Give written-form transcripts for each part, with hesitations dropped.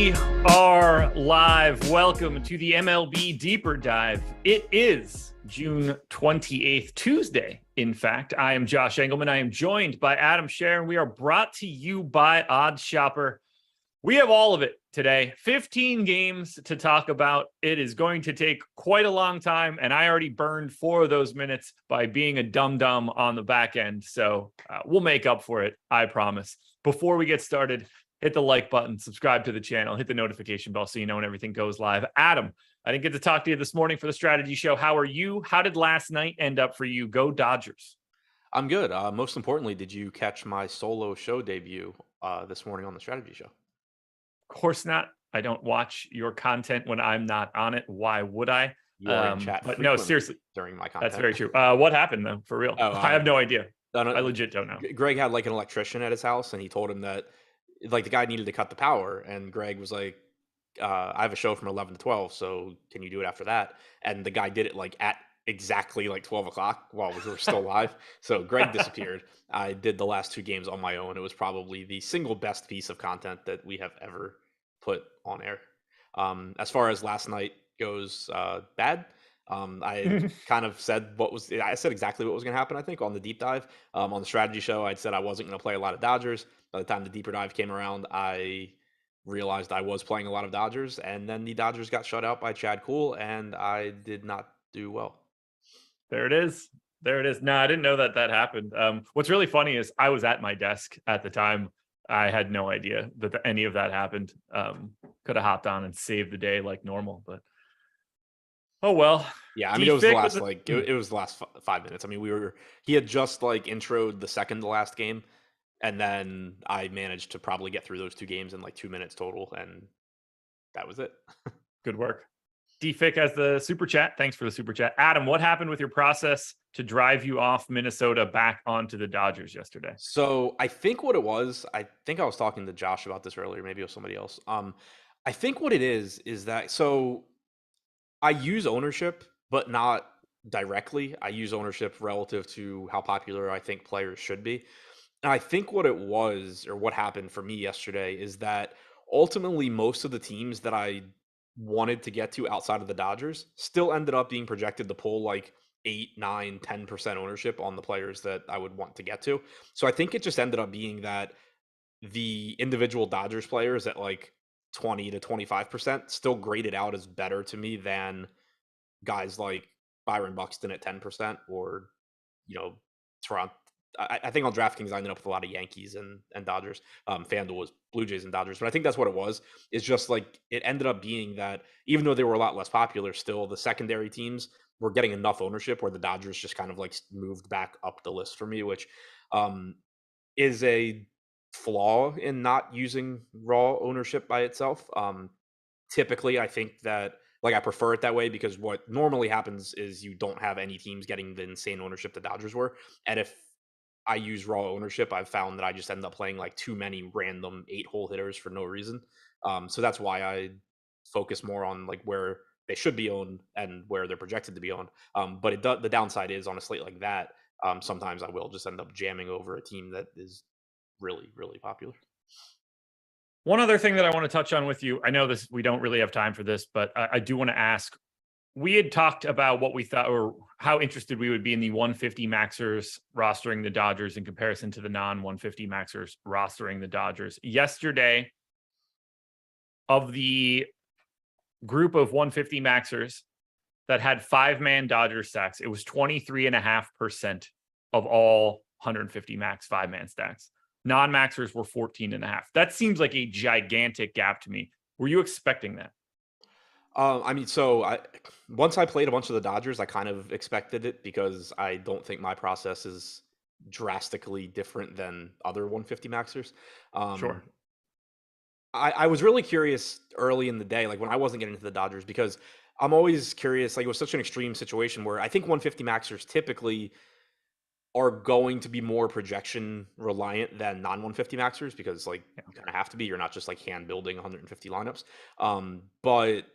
We are live. Welcome to the MLB Deeper Dive. It is June 28th, Tuesday. In fact, I am Josh Engleman. I am joined by Adam Scherer, and we are brought to you by OddsShopper. We have all of it today. 15 games to talk about. It is going to take quite a long time, and I already burned 4 of those minutes by being a dum-dum on the back end. So we'll make up for it, I promise. Before we get started, hit the like button, subscribe to the channel, hit the notification bell so you know when everything goes live. Adam, I didn't get to talk to you this morning for the strategy show. How are you? How did last night end up for you? Go Dodgers. I'm good. Most importantly, did you catch my solo show debut this morning on the strategy show? Of course not. I don't watch your content when I'm not on it. Why would I? You are in chat But no, seriously, during my content. that's very true. What happened though? For real? I have no idea. I legit don't know. Greg had like an electrician at his house, and he told him that like the guy needed to cut the power, and Greg was like, I have a show from 11 to 12, so can you do it after that? And the guy did it like at exactly like 12 o'clock while we were still live. So Greg disappeared. I did the last 2 games on my own. It was probably the single best piece of content that we have ever put on air. As far as last night goes, bad. I kind of said I said exactly what was going to happen, I think, on the deep dive. On the strategy show, I'd said I wasn't going to play a lot of Dodgers. By the time the deeper dive came around, I realized I was playing a lot of Dodgers, and then the Dodgers got shut out by Chad Kuhl, and I did not do well. There it is. There it is. No, I didn't know that happened. What's really funny is I was at my desk at the time. I had no idea that any of that happened. Could have hopped on and saved the day like normal, but oh well. Yeah, I mean, it was the last it was the last 5 minutes. I mean, he had just like introed the second to last game, and then I managed to probably get through those 2 games in like 2 minutes total, and that was it. Good work. DFIC has the super chat. Thanks for the super chat. Adam, what happened with your process to drive you off Minnesota back onto the Dodgers yesterday? So I think what it was, I think I was talking to Josh about this earlier, maybe it was somebody else. I think what it is that, so I use ownership, but not directly. I use ownership relative to how popular I think players should be. And I think what it was, or what happened for me yesterday, is that ultimately most of the teams that I wanted to get to outside of the Dodgers still ended up being projected to pull like 8, 9, 10% ownership on the players that I would want to get to. So I think it just ended up being that the individual Dodgers players at like 20 to 25% still graded out as better to me than guys like Byron Buxton at 10%, or, Toronto. I think on DraftKings I ended up with a lot of Yankees and Dodgers. FanDuel was Blue Jays and Dodgers, but I think that's what it was. It's just like it ended up being that even though they were a lot less popular, still the secondary teams were getting enough ownership where the Dodgers just kind of like moved back up the list for me, which is a flaw in not using raw ownership by itself. Typically, I think that like I prefer it that way because what normally happens is you don't have any teams getting the insane ownership the Dodgers were, and if I use raw ownership, I've found that I just end up playing like too many random 8-hole hitters for no reason. So that's why I focus more on like where they should be owned and where they're projected to be owned. But the downside is on a slate like that, sometimes I will just end up jamming over a team that is really, really popular. One other thing that I want to touch on with you, I know we don't really have time for this, but I do want to ask. We had talked about what we thought or how interested we would be in the 150 maxers rostering the Dodgers in comparison to the non-150 maxers rostering the Dodgers. Yesterday, of the group of 150 maxers that had 5-man Dodgers stacks, it was 23.5% of all 150 max 5-man stacks. Non-maxers were 14.5%. That seems like a gigantic gap to me. Were you expecting that? I mean, once I played a bunch of the Dodgers, I kind of expected it because I don't think my process is drastically different than other 150 maxers. Sure. I was really curious early in the day, like when I wasn't getting into the Dodgers, because I'm always curious. Like it was such an extreme situation where I think 150 maxers typically are going to be more projection reliant than non-150 maxers because like you kind of have to be. You're not just like hand building 150 lineups. But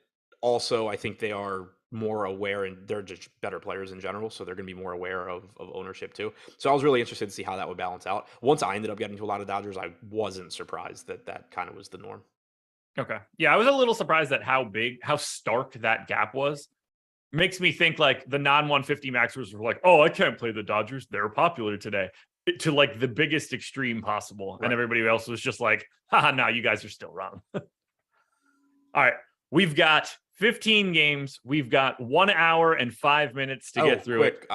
also I think they are more aware and they're just better players in general. So they're going to be more aware of ownership too. So I was really interested to see how that would balance out. Once I ended up getting to a lot of Dodgers, I wasn't surprised that kind of was the norm. Okay. Yeah, I was a little surprised at how stark that gap was. Makes me think like the non-150 maxers were like, oh, I can't play the Dodgers. They're popular today. To like the biggest extreme possible. Right. And everybody else was just like, haha, no, you guys are still wrong. All right. We've got 15 games. We've got 1 hour and 5 minutes to get through it.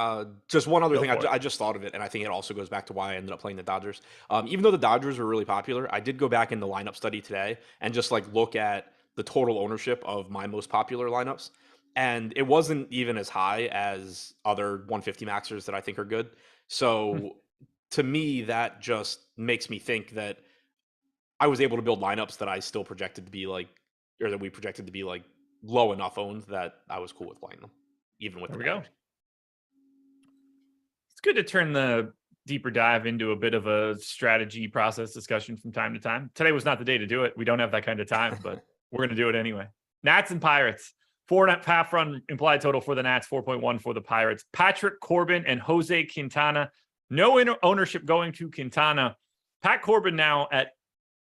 Just one other Go thing. for it. I just thought of it, and I think it also goes back to why I ended up playing the Dodgers. Even though the Dodgers were really popular, I did go back in the lineup study today and just like look at the total ownership of my most popular lineups. And it wasn't even as high as other 150 maxers that I think are good. So to me, that just makes me think that I was able to build lineups that I still projected to be like, or that we projected to be like low enough owned that I was cool with playing them, even with There the we go. Dodgers. It's good to turn the deeper dive into a bit of a strategy process discussion from time to time. Today was not the day to do it. We don't have that kind of time, but we're going to do it anyway. Nats and Pirates. 4.5 run implied total for the Nats, 4.1 for the Pirates. Patrick Corbin and Jose Quintana. No ownership going to Quintana. Pat Corbin now at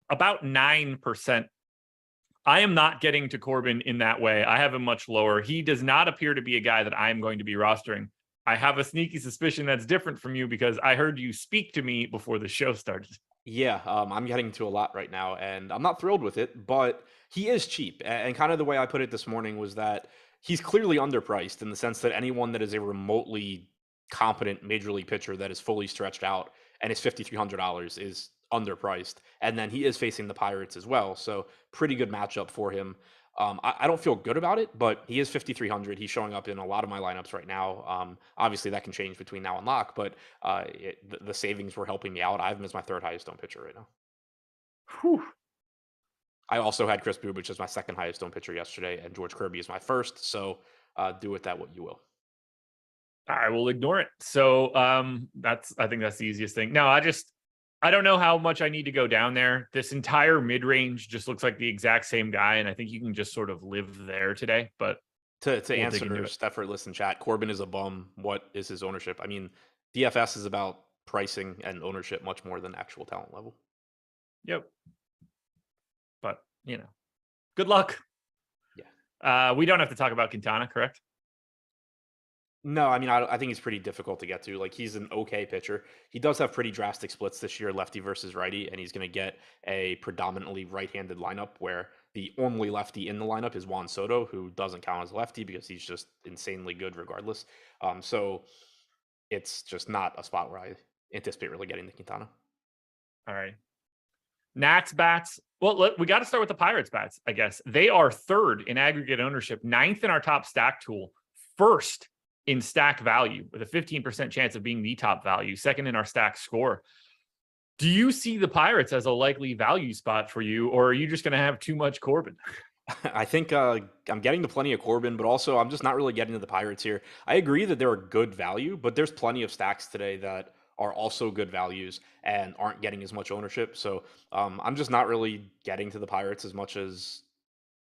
about 9%. I am not getting to Corbin in that way. I have him much lower. He does not appear to be a guy that I am going to be rostering. I have a sneaky suspicion that's different from you because I heard you speak to me before the show started. Yeah, I'm getting to a lot right now, and I'm not thrilled with it, but he is cheap. And kind of the way I put it this morning was that he's clearly underpriced in the sense that anyone that is a remotely competent major league pitcher that is fully stretched out and is $5,300 is underpriced. And then he is facing the Pirates as well, so pretty good matchup for him. I don't feel good about it, but he is 5,300. He's showing up in a lot of my lineups right now. Obviously, that can change between now and lock, but the savings were helping me out. I have him as my third highest owned pitcher right now. Whew. I also had Chris Bubich as my second highest owned pitcher yesterday, and George Kirby is my first. So do with that what you will. I will ignore it. So I think that's the easiest thing. No, I don't know how much I need to go down there. This entire mid-range just looks like the exact same guy, and I think you can just sort of live there today. But To answer Steffert in chat, Corbin is a bum. What is his ownership? I mean, DFS is about pricing and ownership much more than actual talent level. Yep. But, good luck. Yeah. We don't have to talk about Quintana, correct? No, I mean, I think he's pretty difficult to get to. Like, he's an okay pitcher. He does have pretty drastic splits this year, lefty versus righty, and he's going to get a predominantly right-handed lineup where the only lefty in the lineup is Juan Soto, who doesn't count as a lefty because he's just insanely good regardless. So it's just not a spot where I anticipate really getting the Quintana. All right. Nats bats. Well, we got to start with the Pirates bats, I guess. They are third in aggregate ownership, ninth in our top stack tool, first in stack value with a 15% chance of being the top value, second in our stack score. Do you see the Pirates as a likely value spot for you, or are you just going to have too much Corbin? I think I'm getting to plenty of Corbin, but also I'm just not really getting to the Pirates here. I agree that they're a good value, but there's plenty of stacks today that are also good values and aren't getting as much ownership. So I'm just not really getting to the Pirates as much as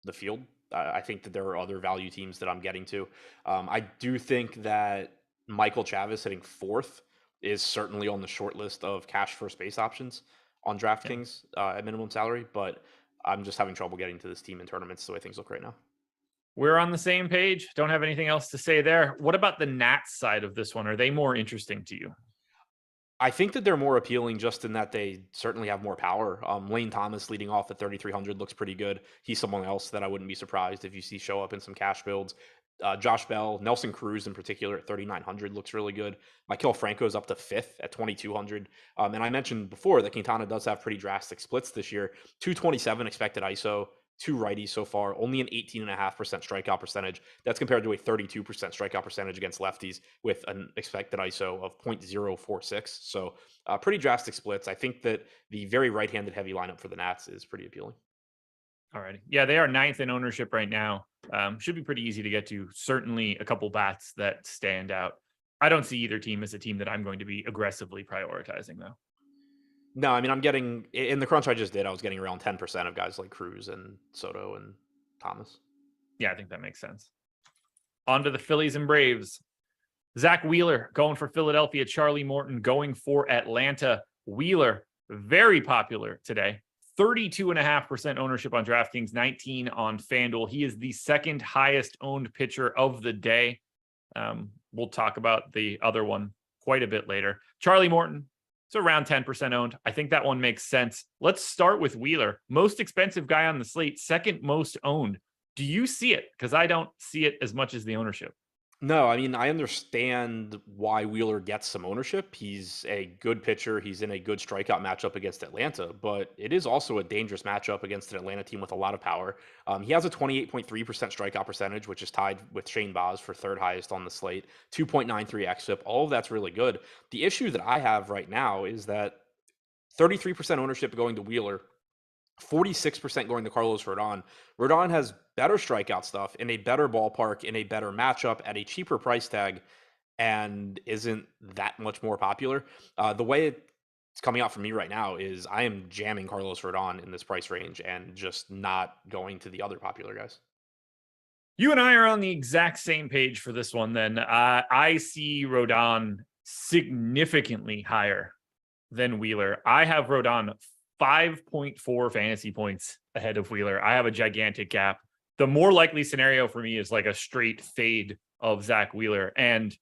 the field. I think that there are other value teams that I'm getting to. I do think that Michael Chavis hitting fourth is certainly on the short list of cash first base options on DraftKings at minimum salary, but I'm just having trouble getting to this team in tournaments the way things look right now. We're on the same page. Don't have anything else to say there. What about the Nats side of this one? Are they more interesting to you? I think that they're more appealing just in that they certainly have more power. Lane Thomas leading off at 3,300 looks pretty good. He's someone else that I wouldn't be surprised if you see show up in some cash builds. Josh Bell, Nelson Cruz in particular at 3,900 looks really good. Maikel Franco's up to fifth at 2,200. And I mentioned before that Quintana does have pretty drastic splits this year. 227 expected ISO, two righties so far, only an 18.5% strikeout percentage. That's compared to a 32% strikeout percentage against lefties with an expected ISO of 0.046. So pretty drastic splits. I think that the very right-handed heavy lineup for the Nats is pretty appealing. All righty. Yeah, they are ninth in ownership right now. Should be pretty easy to get to. Certainly a couple bats that stand out. I don't see either team as a team that I'm going to be aggressively prioritizing, though. No, I mean, I'm getting, in the crunch I just did, I was getting around 10% of guys like Cruz and Soto and Thomas. Yeah, I think that makes sense. On to the Phillies and Braves. Zach Wheeler going for Philadelphia. Charlie Morton going for Atlanta. Wheeler, very popular today. 32.5% ownership on DraftKings, 19 on FanDuel. He is the second highest owned pitcher of the day. We'll talk about the other one quite a bit later. Charlie Morton, it's around 10% owned. I think that one makes sense. Let's start with Wheeler. Most expensive guy on the slate, second most owned. Do you see it? Because I don't see it as much as the ownership. No, I mean, I understand why Wheeler gets some ownership. He's a good pitcher. He's in a good strikeout matchup against Atlanta, but it is also a dangerous matchup against an Atlanta team with a lot of power. He has a 28.3% strikeout percentage, which is tied with Shane Baz for third highest on the slate, 2.93 xFIP. All of that's really good. The issue that I have right now is that 33% ownership going to Wheeler, 46% going to Carlos Rodon. Rodon has better strikeout stuff in a better ballpark, in a better matchup at a cheaper price tag, and isn't that much more popular. The way it's coming out for me right now is I am jamming Carlos Rodon in this price range and just not going to the other popular guys. You and I are on the exact same page for this one then. I see Rodon significantly higher than Wheeler. I have Rodon 5.4 fantasy points ahead of Wheeler. I have a gigantic gap. The more likely scenario for me is like a straight fade of Zach Wheeler. And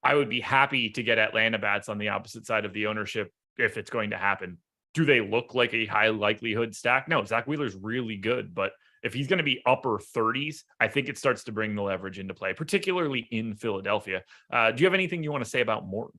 I would be happy to get Atlanta bats on the opposite side of the ownership if it's going to happen. Do they look like a high likelihood stack? No, Zach Wheeler's really good, but if he's going to be upper 30s, I think it starts to bring the leverage into play, particularly in Philadelphia. Do you have anything you want to say about Morton?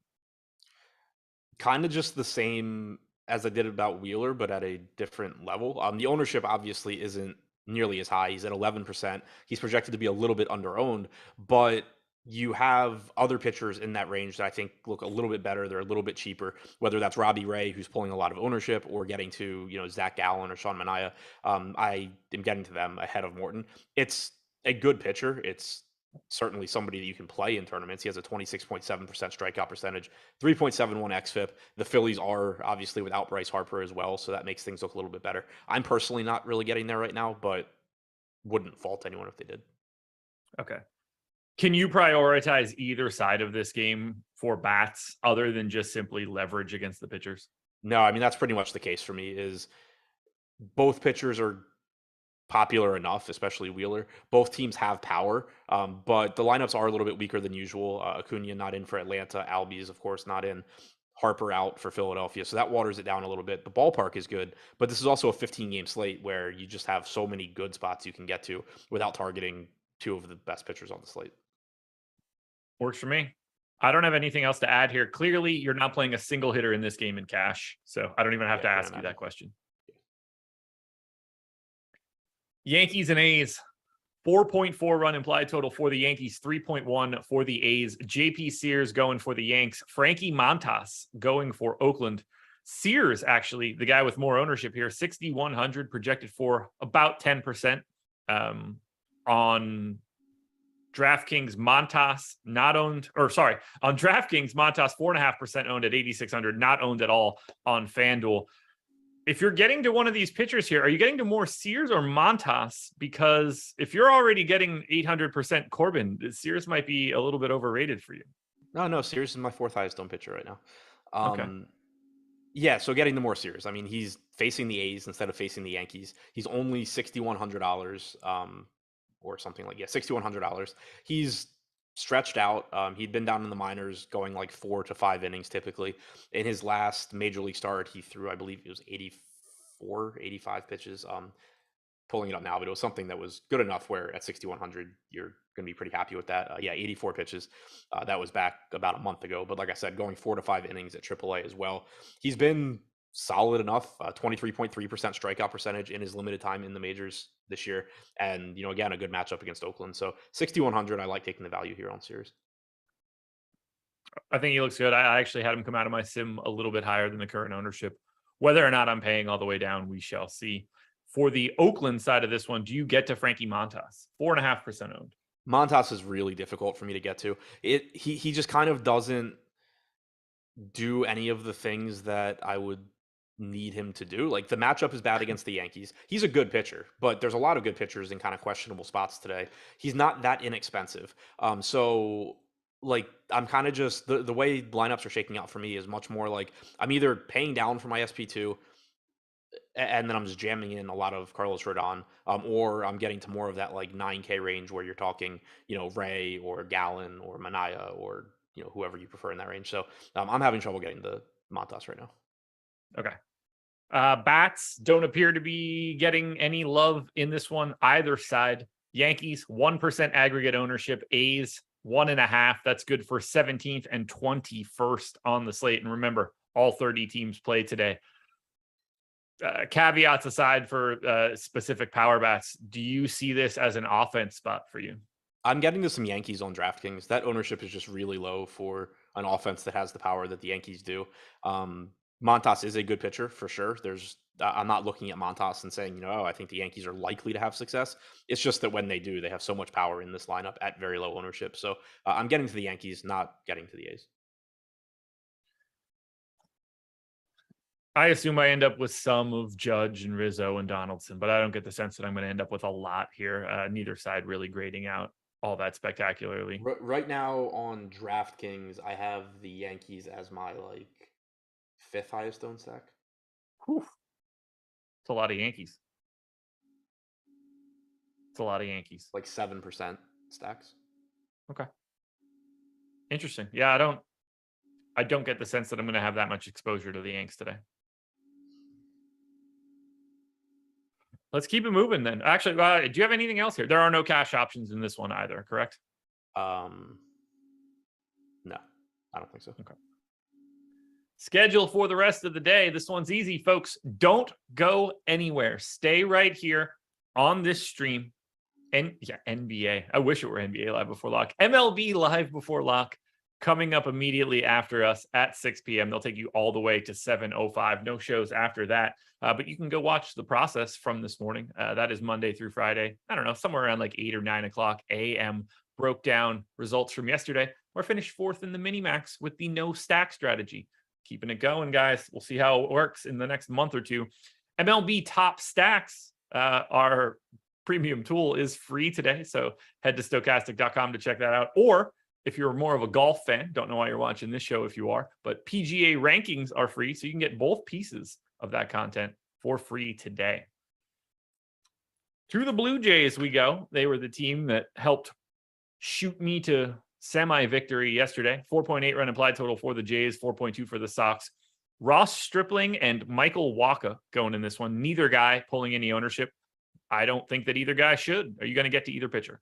Kind of just the same as I did about Wheeler, but at a different level. The ownership obviously isn't nearly as high. He's at 11%. He's projected to be a little bit underowned, but you have other pitchers in that range that I think look a little bit better. They're a little bit cheaper, whether that's Robbie Ray, who's pulling a lot of ownership, or getting to, Zach Gallen or Sean Manaea. I am getting to them ahead of Morton. It's a good pitcher. It's certainly somebody that you can play in tournaments. He has a 26.7% strikeout percentage, 3.71 xFIP. The Phillies are obviously without Bryce Harper as well, so that makes things look a little bit better. I'm personally not really getting there right now, but wouldn't fault anyone if they did. Okay. Can you prioritize either side of this game for bats other than just simply leverage against the pitchers? No, I mean, that's pretty much the case for me. Is both pitchers are popular enough, especially Wheeler. Both teams have power, but the lineups are a little bit weaker than usual. Acuna not in for Atlanta. Albies, of course, not in. Harper out for Philadelphia. So that waters it down a little bit. The ballpark is good, but this is also a 15-game slate where you just have so many good spots you can get to without targeting two of the best pitchers on the slate. Works for me. I don't have anything else to add here. Clearly, you're not playing a single hitter in this game in cash, so I don't even have to ask you that question. Yankees and A's, 4.4 run implied total for the Yankees, 3.1 for the A's. JP Sears going for the Yanks. Frankie Montas going for Oakland. Sears, actually, the guy with more ownership here, 6,100 projected for about 10%. On DraftKings, Montas not owned, on DraftKings, Montas 4.5% owned at 8,600, not owned at all on FanDuel. If you're getting to one of these pitchers here, are you getting to more Sears or Montas? Because if you're already getting 800% Corbin, Sears might be a little bit overrated for you. No, Sears is my fourth highest owned pitcher right now. Okay. Yeah, so getting to more Sears. I mean, he's facing the A's instead of facing the Yankees. He's only $6,100, or something like $6,100. He's stretched out. He'd been down in the minors going like 4 to 5 innings typically. In his last major league start, he threw, I believe it was 85 pitches. Pulling it up now, but it was something that was good enough where at 6,100, you're going to be pretty happy with that. 84 pitches. That was back about a month ago. But like I said, going 4 to 5 innings at AAA as well. He's been solid enough, 23.3% strikeout percentage in his limited time in the majors this year. And, again, a good matchup against Oakland. So 6,100, I like taking the value here on Sears. I think he looks good. I actually had him come out of my sim a little bit higher than the current ownership. Whether or not I'm paying all the way down, we shall see. For the Oakland side of this one, do you get to Frankie Montas? 4.5% owned. Montas is really difficult for me to get to. He just kind of doesn't do any of the things that I would need him to do. Like, the matchup is bad against the Yankees. He's a good pitcher, but there's a lot of good pitchers in kind of questionable spots today. He's not that inexpensive. So like, I'm kind of just the way lineups are shaking out for me is much more like I'm either paying down for my SP2 and then I'm just jamming in a lot of Carlos Rodon, or I'm getting to more of that like 9K range where you're talking, Ray or Gallon or Manaya or whoever you prefer in that range. So I'm having trouble getting the Montas right now. Okay. Bats don't appear to be getting any love in this one, either side. Yankees, 1% aggregate ownership. A's, 1.5. That's good for 17th and 21st on the slate. And remember, all 30 teams play today. Caveats aside for specific power bats, do you see this as an offense spot for you? I'm getting to some Yankees on DraftKings. That ownership is just really low for an offense that has the power that the Yankees do. Montas is a good pitcher for sure. I'm not looking at Montas and saying, oh, I think the Yankees are likely to have success. It's just that when they do, they have so much power in this lineup at very low ownership. So I'm getting to the Yankees, not getting to the A's. I assume I end up with some of Judge and Rizzo and Donaldson, but I don't get the sense that I'm going to end up with a lot here. Neither side really grading out all that spectacularly. Right now on DraftKings, I have the Yankees as my fifth highest owned stack. Whew. It's a lot of Yankees. It's a lot of Yankees. Like 7% stacks. Okay. Interesting. Yeah, I don't get the sense that I'm going to have that much exposure to the Yanks today. Let's keep it moving then. Actually, do you have anything else here? There are no cash options in this one either, correct? No, I don't think so. Okay. Schedule for the rest of the day. This one's easy, folks. Don't go anywhere. Stay right here on this stream. And yeah, NBA. I wish it were NBA Live Before Lock. MLB Live Before Lock coming up immediately after us at 6 p.m. They'll take you all the way to 7:05. No shows after that. But you can go watch the process from this morning. That is Monday through Friday. I don't know, somewhere around like 8 or 9 o'clock a.m. Broke down results from yesterday, or finished fourth in the mini-max with the no stack strategy. Keeping it going, guys. We'll see how it works in the next month or two. MLB Top Stacks, our premium tool, is free today. So head to stokastic.com to check that out. Or if you're more of a golf fan, don't know why you're watching this show if you are, but PGA rankings are free. So you can get both pieces of that content for free today. To the Blue Jays we go. They were the team that helped shoot me to semi-victory yesterday. 4.8 run implied total for the Jays, 4.2 for the Sox. Ross Stripling and Michael Wacha going in this one. Neither guy pulling any ownership. I don't think that either guy should. Are you going to get to either pitcher?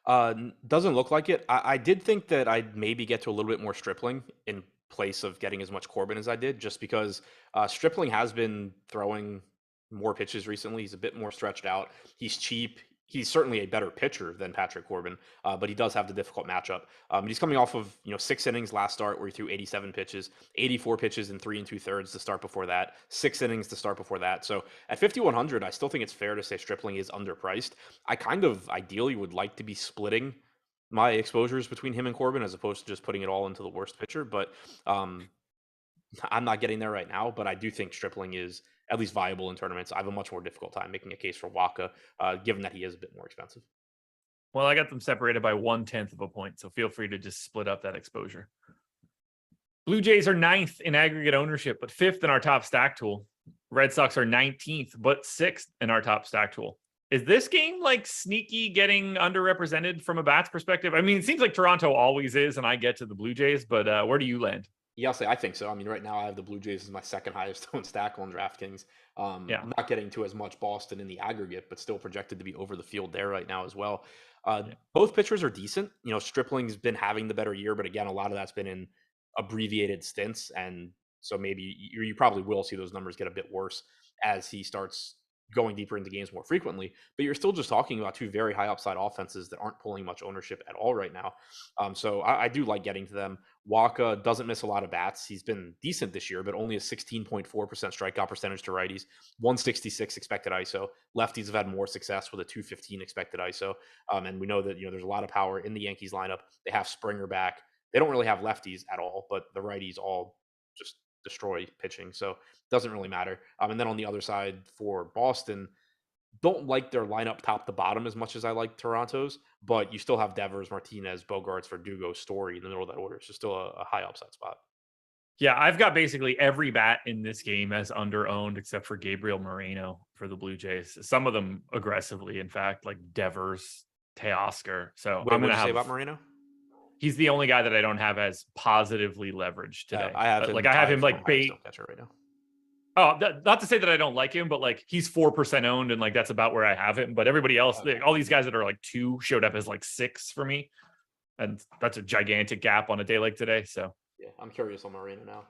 Doesn't look like it. I did think that I'd maybe get to a little bit more Stripling in place of getting as much Corbin as I did, just because Stripling has been throwing more pitches recently. He's a bit more stretched out. He's cheap. He's certainly a better pitcher than Patrick Corbin, but he does have the difficult matchup. He's coming off of 6 innings last start where he threw 87 pitches, 84 pitches in 3 2/3 to start before that, 6 innings to start before that. So at 5,100, I still think it's fair to say Stripling is underpriced. I kind of ideally would like to be splitting my exposures between him and Corbin as opposed to just putting it all into the worst pitcher, but I'm not getting there right now. But I do think Stripling is at least viable in tournaments. I have a much more difficult time making a case for Wacha, given that he is a bit more expensive. Well, I got them separated by 1/10 of a point, so feel free to just split up that exposure. Blue Jays are 9th in aggregate ownership, but 5th in our top stack tool. Red Sox are 19th, but 6th in our top stack tool. Is this game like sneaky getting underrepresented from a bats perspective? I mean, it seems like Toronto always is, and I get to the Blue Jays, but where do you land? Yeah, I'll say I think so. I mean, right now I have the Blue Jays as my second highest owned stack on DraftKings. I'm not getting to as much Boston in the aggregate, but still projected to be over the field there right now as well. Both pitchers are decent. Stripling's been having the better year, but again, a lot of that's been in abbreviated stints, and so maybe you probably will see those numbers get a bit worse as he starts going deeper into games more frequently. But you're still just talking about two very high upside offenses that aren't pulling much ownership at all right now. So I do like getting to them. Wacha doesn't miss a lot of bats. He's been decent this year, but only a 16.4% strikeout percentage to righties, 166 expected ISO. Lefties have had more success with a 215 expected ISO. And we know that there's a lot of power in the Yankees lineup. They have Springer back. They don't really have lefties at all, but the righties all just destroy pitching. So it doesn't really matter. And then on the other side for Boston, don't like their lineup top to bottom as much as I like Toronto's, but you still have Devers, Martinez, Bogarts, Verdugo, Story in the middle of that order. So still a high upside spot. Yeah, I've got basically every bat in this game as under-owned except for Gabriel Moreno for the Blue Jays. Some of them aggressively, in fact, like Devers, Teoscar. So Wait, I'm what going did to you say have. about Moreno? He's the only guy that I don't have as positively leveraged today. I have him Like I have tied him for my like highest bait. owned catcher right now. Oh, not to say that I don't like him, but like he's 4% owned, and like that's about where I have him. But everybody else, Okay. all these guys that are like 2 showed up as like 6 for me, and that's a gigantic gap on a day like today. So Yeah, I'm curious on Moreno now.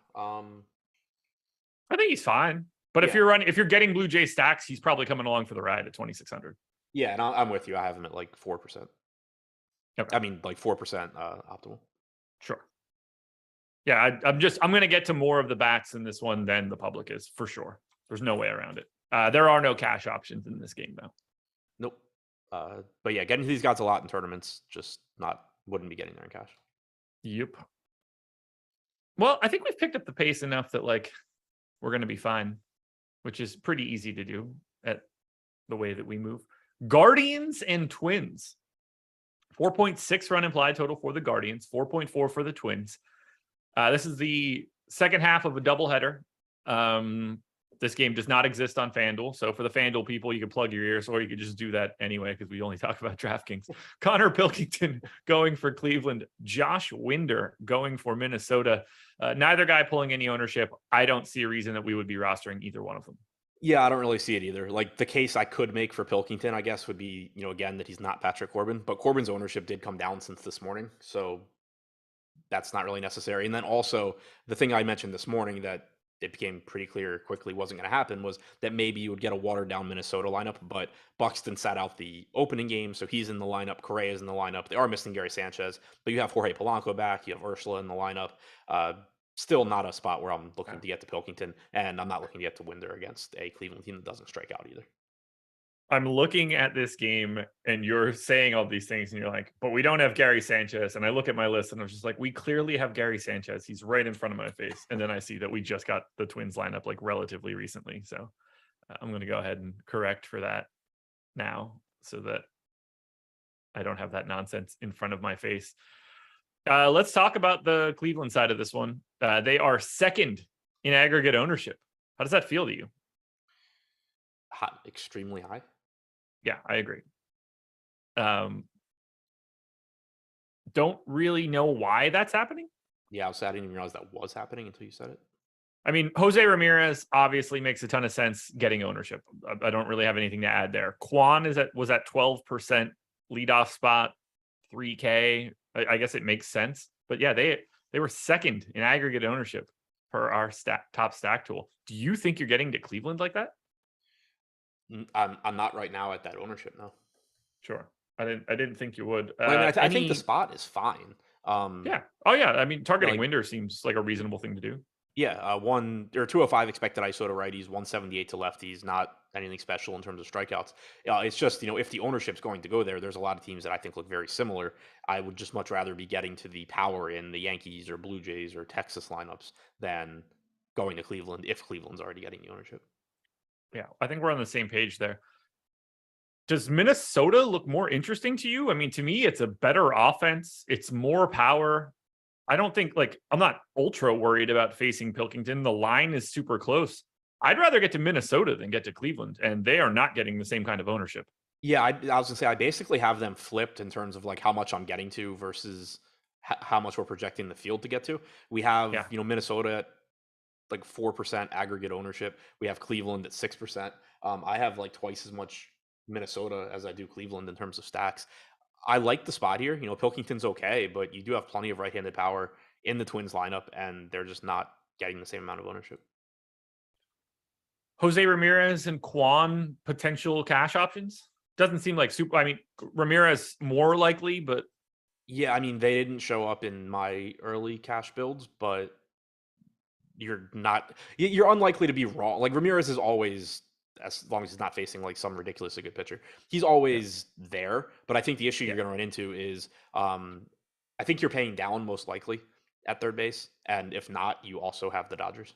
I think he's fine. But if you're getting Blue Jay stacks, he's probably coming along for the ride at 2,600. Yeah, and I'm with you. I have him at like 4%. Okay. I mean, like 4% optimal. Sure. Yeah, I'm going to get to more of the bats in this one than the public is for sure. There's no way around it. There are no cash options in this game though. Nope. But yeah, getting to these guys a lot in tournaments, just wouldn't be getting there in cash. Yep. Well, I think we've picked up the pace enough that like we're going to be fine, which is pretty easy to do at the way that we move. Guardians and Twins. 4.6 run implied total for the Guardians, 4.4 for the Twins. This is the second half of a doubleheader. This game does not exist on FanDuel. So for the FanDuel people, you can plug your ears, or you could just do that anyway, because we only talk about DraftKings. Connor Pilkington going for Cleveland. Josh Winder going for Minnesota. Neither guy pulling any ownership. I don't see a reason that we would be rostering either one of them. Yeah, I don't really see it either. Like the case I could make for Pilkington, I guess, would be, again, that he's not Patrick Corbin, but Corbin's ownership did come down since this morning. So that's not really necessary. And then also the thing I mentioned this morning that it became pretty clear quickly wasn't going to happen was that maybe you would get a watered down Minnesota lineup, but Buxton sat out the opening game. So he's in the lineup. Correa's in the lineup. They are missing Gary Sanchez, but you have Jorge Polanco back. You have Ursula in the lineup. Still not a spot where I'm looking to get to Pilkington, and I'm not looking to get to Winder against a Cleveland team that doesn't strike out either. I'm looking at this game and you're saying all these things and you're like, but we don't have Gary Sanchez. And I look at my list and I'm just like, we clearly have Gary Sanchez. He's right in front of my face. And then I see that we just got the Twins lineup like relatively recently. So I'm going to go ahead and correct for that now so that I don't have that nonsense in front of my face. Let's talk about the Cleveland side of this one. They are second in aggregate ownership. How does that feel to you? Hot, extremely high. Yeah, I agree. Don't really know why that's happening. Yeah, I didn't even realize that was happening until you said it. I mean, Jose Ramirez obviously makes a ton of sense getting ownership. I don't really have anything to add there. Kwan was at 12% leadoff spot, 3K. I guess it makes sense. But yeah, they were second in aggregate ownership per our top stack tool. Do you think you're getting to Cleveland like that? I'm not right now at that ownership, no. Sure. I didn't think you would. I mean, I think the spot is fine. Yeah. Oh yeah. I mean, targeting Winder seems like a reasonable thing to do. Yeah, 205 expected ISO to righties, 178 to lefties. Not anything special in terms of strikeouts. It's just if the ownership's going to go there, there's a lot of teams that I think look very similar. I would just much rather be getting to the power in the Yankees or Blue Jays or Texas lineups than going to Cleveland if Cleveland's already getting the ownership. Yeah, I think we're on the same page there. Does Minnesota look more interesting to you? I mean, to me, it's a better offense. It's more power. I don't think I'm not ultra worried about facing Pilkington. The line is super close. I'd rather get to Minnesota than get to Cleveland, and they are not getting the same kind of ownership. Yeah, I was gonna say I basically have them flipped in terms of like how much I'm getting to versus how much we're projecting the field to get to. We have Minnesota at like 4% aggregate ownership. We have Cleveland at 6%. I have like twice as much Minnesota as I do Cleveland in terms of stacks. I like the spot here. Pilkington's okay, but you do have plenty of right-handed power in the Twins lineup, and they're just not getting the same amount of ownership. Jose Ramirez and Kwan potential cash options? Doesn't seem like super. I mean, Ramirez more likely, but yeah, I mean, they didn't show up in my early cash builds, but you're unlikely to be wrong. Like Ramirez is always, as long as he's not facing like some ridiculously good pitcher, he's always there. But I think the issue you're going to run into is, I think you're paying down most likely at third base, and if not, you also have the Dodgers.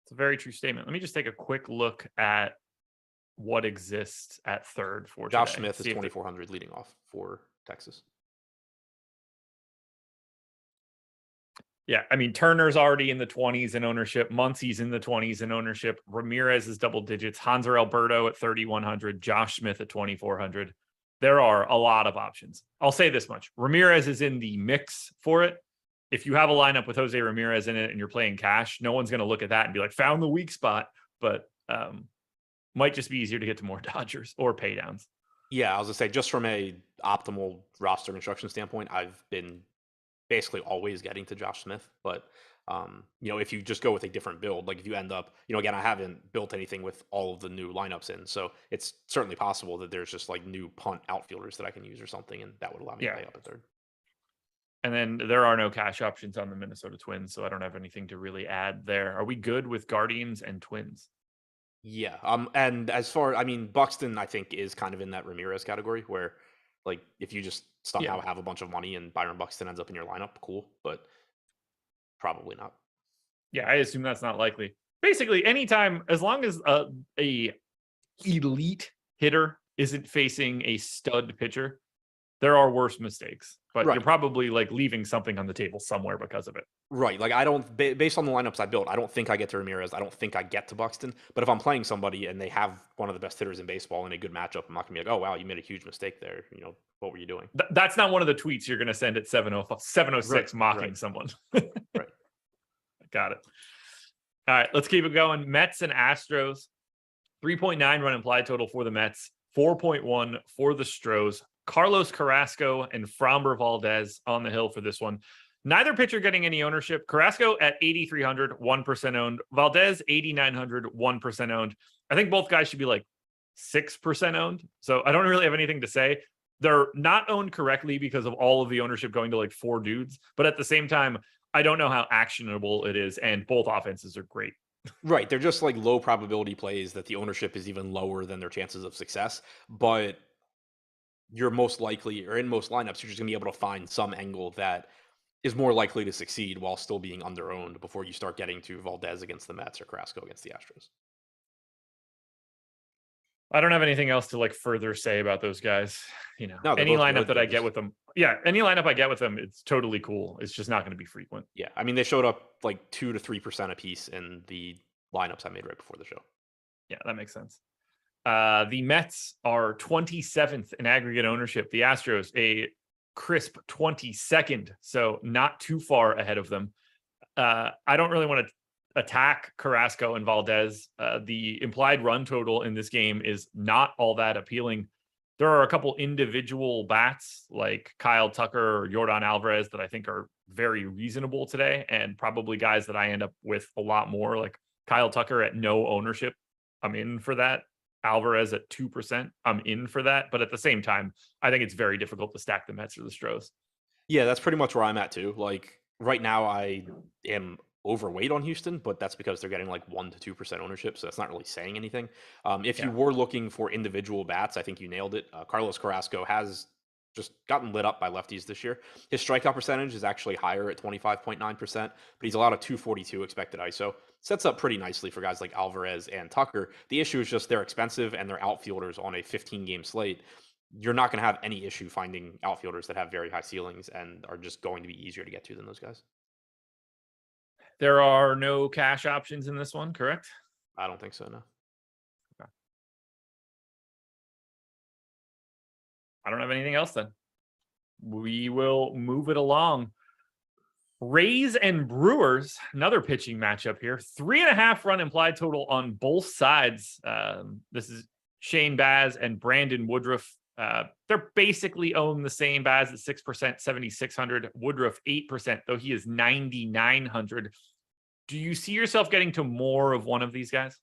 It's a very true statement. Let me just take a quick look at what exists at third for Josh today. Smith is 2,400 leading off for Texas. Yeah, I mean, Turner's already in the 20s in ownership. Muncy's in the 20s in ownership. Ramirez is double digits. Hanser Alberto at 3,100. Josh Smith at 2,400. There are a lot of options. I'll say this much. Ramirez is in the mix for it. If you have a lineup with Jose Ramirez in it and you're playing cash, no one's going to look at that and be like, found the weak spot. But might just be easier to get to more Dodgers or pay downs. Yeah, I was gonna say, just from a optimal roster construction standpoint, I've been basically always getting to Josh Smith. But if you just go with a different build, like if you end up, again, I haven't built anything with all of the new lineups in, so it's certainly possible that there's just like new punt outfielders that I can use or something, and that would allow me to pay up a third. And then there are no cash options on the Minnesota Twins, so I don't have anything to really add there. Are we good with Guardians and Twins? Yeah. And Buxton, I think, is kind of in that Ramirez category where, like, if you just somehow have a bunch of money and Byron Buxton ends up in your lineup, cool, but probably not. Yeah, I assume that's not likely. Basically, anytime, as long as a elite hitter isn't facing a stud pitcher, there are worse mistakes. But you're probably like leaving something on the table somewhere because of it. Right. Like, I don't, based on the lineups I built, I don't think I get to Ramirez. I don't think I get to Buxton. But if I'm playing somebody and they have one of the best hitters in baseball in a good matchup, I'm not going to be like, oh, wow, you made a huge mistake there. What were you doing? That's not one of the tweets you're going to send at 7:06 mocking someone. Right. Got it. All right, let's keep it going. Mets and Astros. 3.9 run implied total for the Mets. 4.1 for the Stros. Carlos Carrasco and Framber Valdez on the hill for this one. Neither pitcher getting any ownership. Carrasco at 8,300, 1% owned. Valdez, 8,900, 1% owned. I think both guys should be like 6% owned. So I don't really have anything to say. They're not owned correctly because of all of the ownership going to like 4 dudes. But at the same time, I don't know how actionable it is. And both offenses are great. Right. They're just like low probability plays that the ownership is even lower than their chances of success. But you're most likely, or in most lineups, you're just going to be able to find some angle that is more likely to succeed while still being under-owned before you start getting to Valdez against the Mets or Carrasco against the Astros. I don't have anything else to like further say about those guys. No, any lineup that I get with them. Yeah, any lineup I get with them, it's totally cool. It's just not going to be frequent. Yeah, I mean, they showed up like 2 to 3% a piece in the lineups I made right before the show. Yeah, that makes sense. The Mets are 27th in aggregate ownership. The Astros, a crisp 22nd, so not too far ahead of them. I don't really want to attack Carrasco and Valdez. The implied run total in this game is not all that appealing. There are a couple individual bats like Kyle Tucker or Yordan Alvarez that I think are very reasonable today, and probably guys that I end up with a lot more, like Kyle Tucker at no ownership. I'm in for that. Alvarez at 2%. I'm in for that. But at the same time, I think it's very difficult to stack the Mets or the Stros. Yeah, that's pretty much where I'm at too. Like right now I am overweight on Houston, but that's because they're getting like 1 to 2% ownership. So that's not really saying anything. If you were looking for individual bats, I think you nailed it. Carlos Carrasco has just gotten lit up by lefties this year. His strikeout percentage is actually higher at 25.9%, but he's allowed a 242 expected ISO. Sets up pretty nicely for guys like Alvarez and Tucker. The issue is just they're expensive and they're outfielders on a 15-game slate. You're not going to have any issue finding outfielders that have very high ceilings and are just going to be easier to get to than those guys. There are no cash options in this one, correct? I don't think so, no. Okay. I don't have anything else then. We will move it along. Rays and Brewers, another pitching matchup here. 3.5 run implied total on both sides. This is Shane Baz and Brandon Woodruff. They're basically own the same. Baz at 6%, 7,600. Woodruff 8%, though he is 9,900. Do you see yourself getting to more of one of these guys?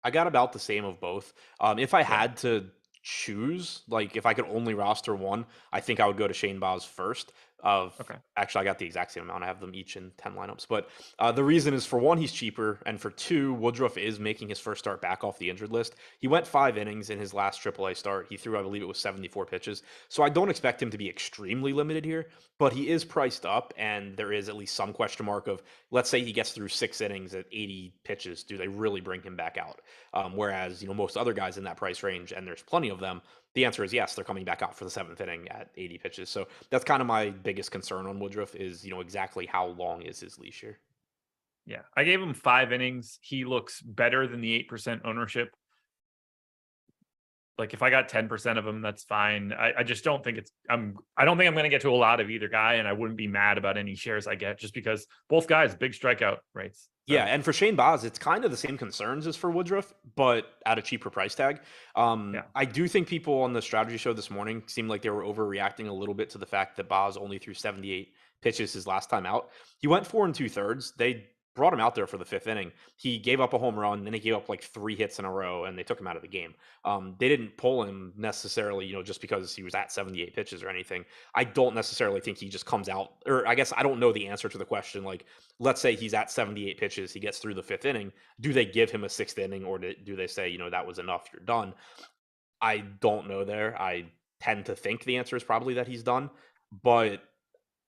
I got about the same of both. If I had to choose, like if I could only roster one, I think I would go to Shane Baz first. Actually, I got the exact same amount. I have them each in 10 lineups. But the reason is, for one, he's cheaper, and for two, Woodruff is making his first start back off the injured list. He went 5 innings in his last AAA start. He threw, I believe it was 74 pitches. So I don't expect him to be extremely limited here, but he is priced up, and there is at least some question mark of, let's say he gets through 6 innings at 80 pitches, do they really bring him back out? Whereas, most other guys in that price range, and there's plenty of them, The answer is yes, they're coming back out for the 7th inning at 80 pitches. So that's kind of my biggest concern on Woodruff is, exactly how long is his leash here? Yeah, I gave him 5 innings. He looks better than the 8% ownership. Like if I got 10% of them, that's fine. I just don't think I don't think I'm going to get to a lot of either guy, and I wouldn't be mad about any shares I get just because both guys big strikeout rates. So, Yeah, and for Shane Baz, it's kind of the same concerns as for Woodruff, but at a cheaper price tag. yeah. I do think people on the strategy show this morning seemed like they were overreacting a little bit to the fact that Baz only threw 78 pitches his last time out. He went 4 2/3. They brought him out there for the 5th inning. He gave up a home run, then he gave up like 3 hits in a row, and they took him out of the game. They didn't pull him necessarily, just because he was at 78 pitches or anything. I don't necessarily think he just comes out, or I guess I don't know the answer to the question. Like, let's say he's at 78 pitches, he gets through the 5th inning. Do they give him a 6th inning, or do they say, that was enough, you're done? I don't know there. I tend to think the answer is probably that he's done, but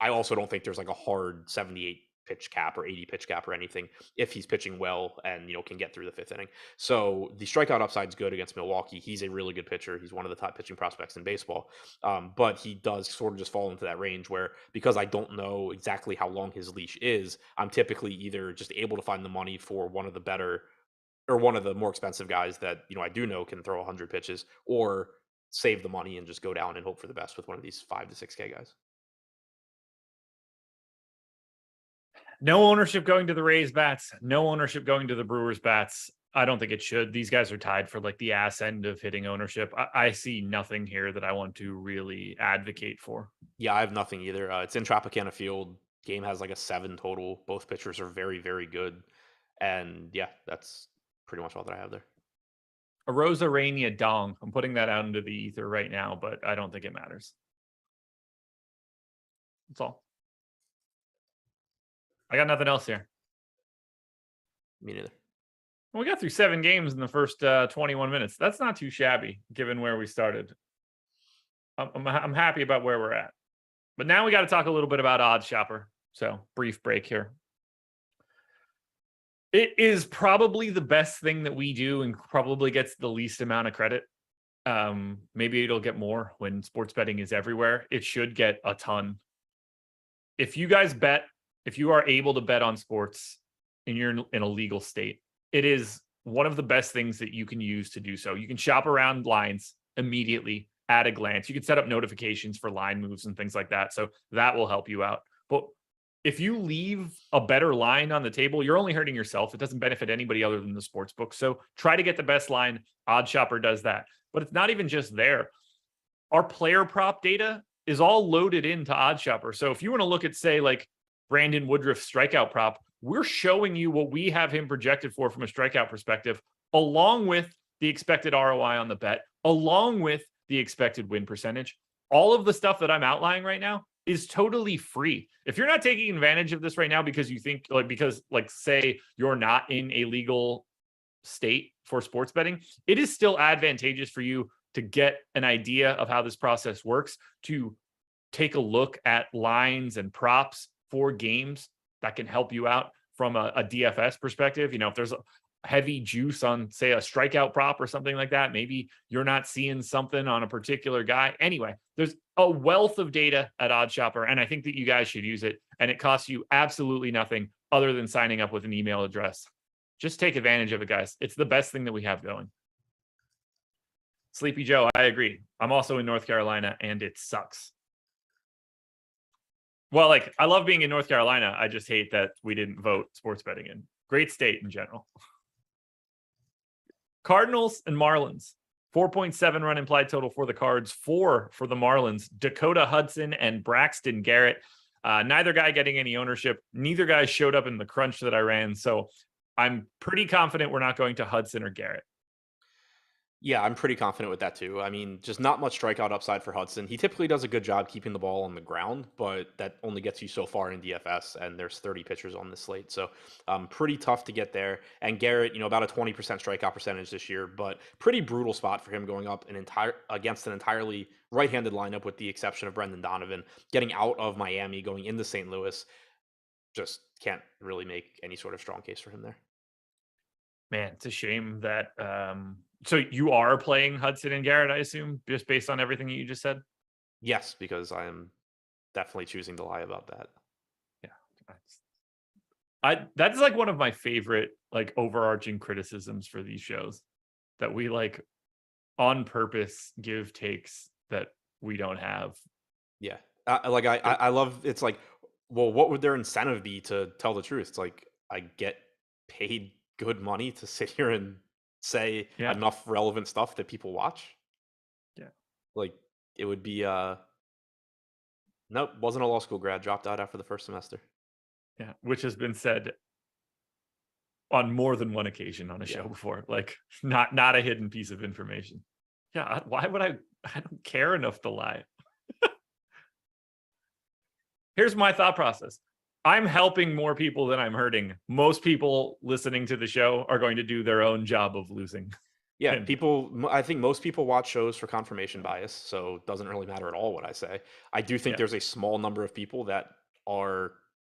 I also don't think there's like a hard 78 pitch cap or 80 pitch cap or anything if he's pitching well and can get through the 5th inning. So the strikeout upside is good against Milwaukee. He's a really good pitcher. He's one of the top pitching prospects in baseball. But he does sort of just fall into that range where, because I don't know exactly how long his leash is, I'm typically either just able to find the money for one of the better or one of the more expensive guys that I do know can throw 100 pitches, or save the money and just go down and hope for the best with one of these 5 to 6K guys. No ownership going to the Rays bats. No ownership going to the Brewers bats. I don't think it should. These guys are tied for like the ass end of hitting ownership. I see nothing here that I want to really advocate for. Yeah, I have nothing either. It's in Tropicana Field. Game has like a 7 total. Both pitchers are very, very good. And yeah, that's pretty much all that I have there. A Rosa Rania Dong. I'm putting that out into the ether right now, but I don't think it matters. That's all. I got nothing else here. Me neither. We got through 7 games in the first 21 minutes. That's not too shabby given where we started. I'm happy about where we're at. But now we got to talk a little bit about OddsShopper. So brief break here. It is probably the best thing that we do and probably gets the least amount of credit. Maybe it'll get more when sports betting is everywhere. It should get a ton. If you guys bet, if you are able to bet on sports and you're in a legal state, it is one of the best things that you can use to do so. You can shop around lines immediately at a glance. You can set up notifications for line moves and things like that. So that will help you out. But if you leave a better line on the table, you're only hurting yourself. It doesn't benefit anybody other than the sports book. So try to get the best line. OddsShopper does that. But it's not even just there. Our player prop data is all loaded into OddsShopper. So if you want to look at, say, like Brandon Woodruff's strikeout prop, we're showing you what we have him projected for from a strikeout perspective, along with the expected ROI on the bet, along with the expected win percentage. All of the stuff that I'm outlining right now is totally free. If you're not taking advantage of this right now because you think say you're not in a legal state for sports betting, it is still advantageous for you to get an idea of how this process works, to take a look at lines and props for games that can help you out from a DFS perspective. If there's a heavy juice on, say, a strikeout prop or something like that, maybe you're not seeing something on a particular guy. Anyway, there's a wealth of data at OddsShopper, and I think that you guys should use it. And it costs you absolutely nothing other than signing up with an email address. Just take advantage of it, guys. It's the best thing that we have going. Sleepy Joe, I agree. I'm also in North Carolina, and it sucks. Well, I love being in North Carolina. I just hate that we didn't vote sports betting in. Great state in general. Cardinals and Marlins. 4.7 run implied total for the Cards, 4 for the Marlins. Dakota Hudson and Braxton Garrett. Neither guy getting any ownership. Neither guy showed up in the crunch that I ran. So I'm pretty confident we're not going to Hudson or Garrett. Yeah, I'm pretty confident with that too. I mean, just not much strikeout upside for Hudson. He typically does a good job keeping the ball on the ground, but that only gets you so far in DFS, and there's 30 pitchers on the slate. So pretty tough to get there. And Garrett, about a 20% strikeout percentage this year, but pretty brutal spot for him going up against an entirely right-handed lineup with the exception of Brendan Donovan. Getting out of Miami, going into St. Louis, just can't really make any sort of strong case for him there. Man, it's a shame that So you are playing Hudson and Garrett, I assume, just based on everything you just said? Yes, because I am definitely choosing to lie about that. Yeah. That's like one of my favorite like overarching criticisms for these shows, that we like on purpose give takes that we don't have. Yeah. I love, it's like, well, what would their incentive be to tell the truth? It's like, I get paid good money to sit here and say Yeah. enough relevant stuff that people watch. Yeah. Like, it would be nope, wasn't a law school grad, dropped out after the first semester. Yeah. Which has been said on more than one occasion on a Yeah. show before. Like not a hidden piece of information. Yeah. Why would I don't care enough to lie. Here's my thought process. I'm helping more people than I'm hurting. Most people listening to the show are going to do their own job of losing. Yeah, And I think most people watch shows for confirmation bias, so it doesn't really matter at all what I say. I do think yeah, there's a small number of people that are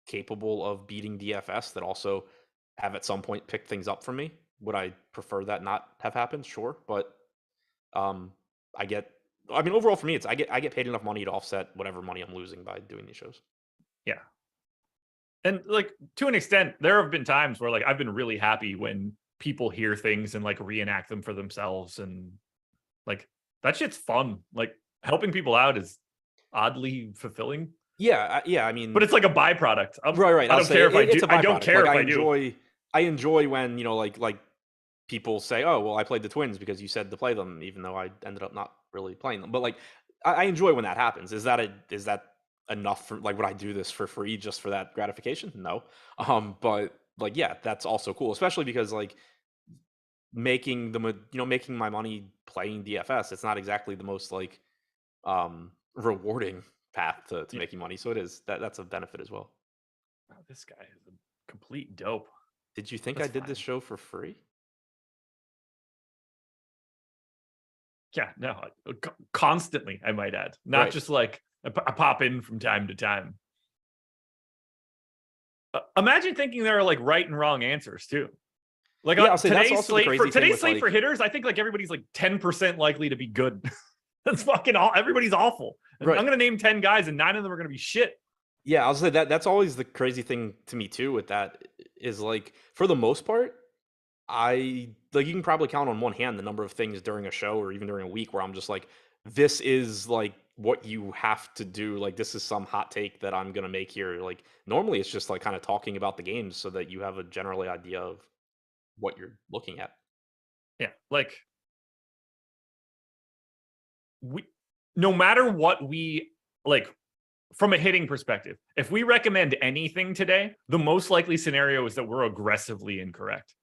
capable of beating DFS that also have at some point picked things up from me. Would I prefer that not have happened? Sure, but um, I mean, overall for me, it's I get paid enough money to offset whatever money I'm losing by doing these shows. yeah. And like to an extent, there have been times where like I've been really happy when people hear things and like reenact them for themselves, and like that shit's fun. Like helping people out is oddly fulfilling. Yeah, yeah. I But mean, it's like a byproduct. right. I don't care if I do. It's a I don't byproduct. care Like, if I do. I enjoy when, like people say, "Oh, well, I played the Twins because you said to play them," even though I ended up not really playing them. But like, I enjoy when that happens. Is that enough for, like, would I do this for free just for that gratification? No. But like, yeah, that's also cool, especially because like making my money playing DFS, it's not exactly the most like rewarding path to Yeah. making money. So it is that's a benefit as well. Wow, this guy is a complete dope. Did you think I That's did this fine. show for free? Yeah, no, constantly, I might add. Not Right. just like I pop in from time to time. Imagine thinking there are like right and wrong answers too. Like Yeah, I'll on say that's today's also the slate crazy thing with for like, hitters, I think like everybody's like 10% likely to be good. That's fucking all. Everybody's awful. And right. I'm gonna name 10 guys, and 9 of them are gonna be shit. Yeah, I'll say that's always the crazy thing to me too with that is like, for the most part, I like, you can probably count on one hand the number of things during a show or even during a week where I'm just like, this is like what you have to do. Like, this is some hot take that I'm gonna make here. Like, normally it's just like kind of talking about the games so that you have a general idea of what you're looking at. Yeah, like we, no matter what we like from a hitting perspective, if we recommend anything today, the most likely scenario is that we're aggressively incorrect.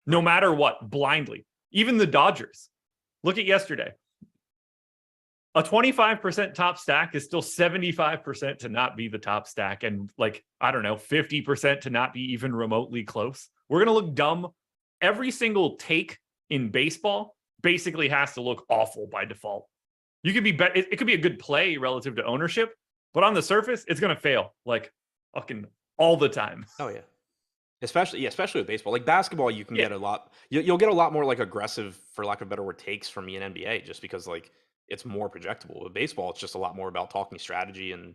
No Right. matter what, blindly. Even the Dodgers. Look at yesterday. A 25% top stack is still 75% to not be the top stack, and like, I don't know, 50% to not be even remotely close. We're going to look dumb. Every single take in baseball basically has to look awful by default. You could be it could be a good play relative to ownership, but on the surface, it's going to fail like fucking all the time. Oh yeah. Especially with baseball. Like basketball, you can Yeah. get a lot. You'll get a lot more like aggressive, for lack of a better word, takes from me in NBA, just because like it's more projectable. With baseball, it's just a lot more about talking strategy and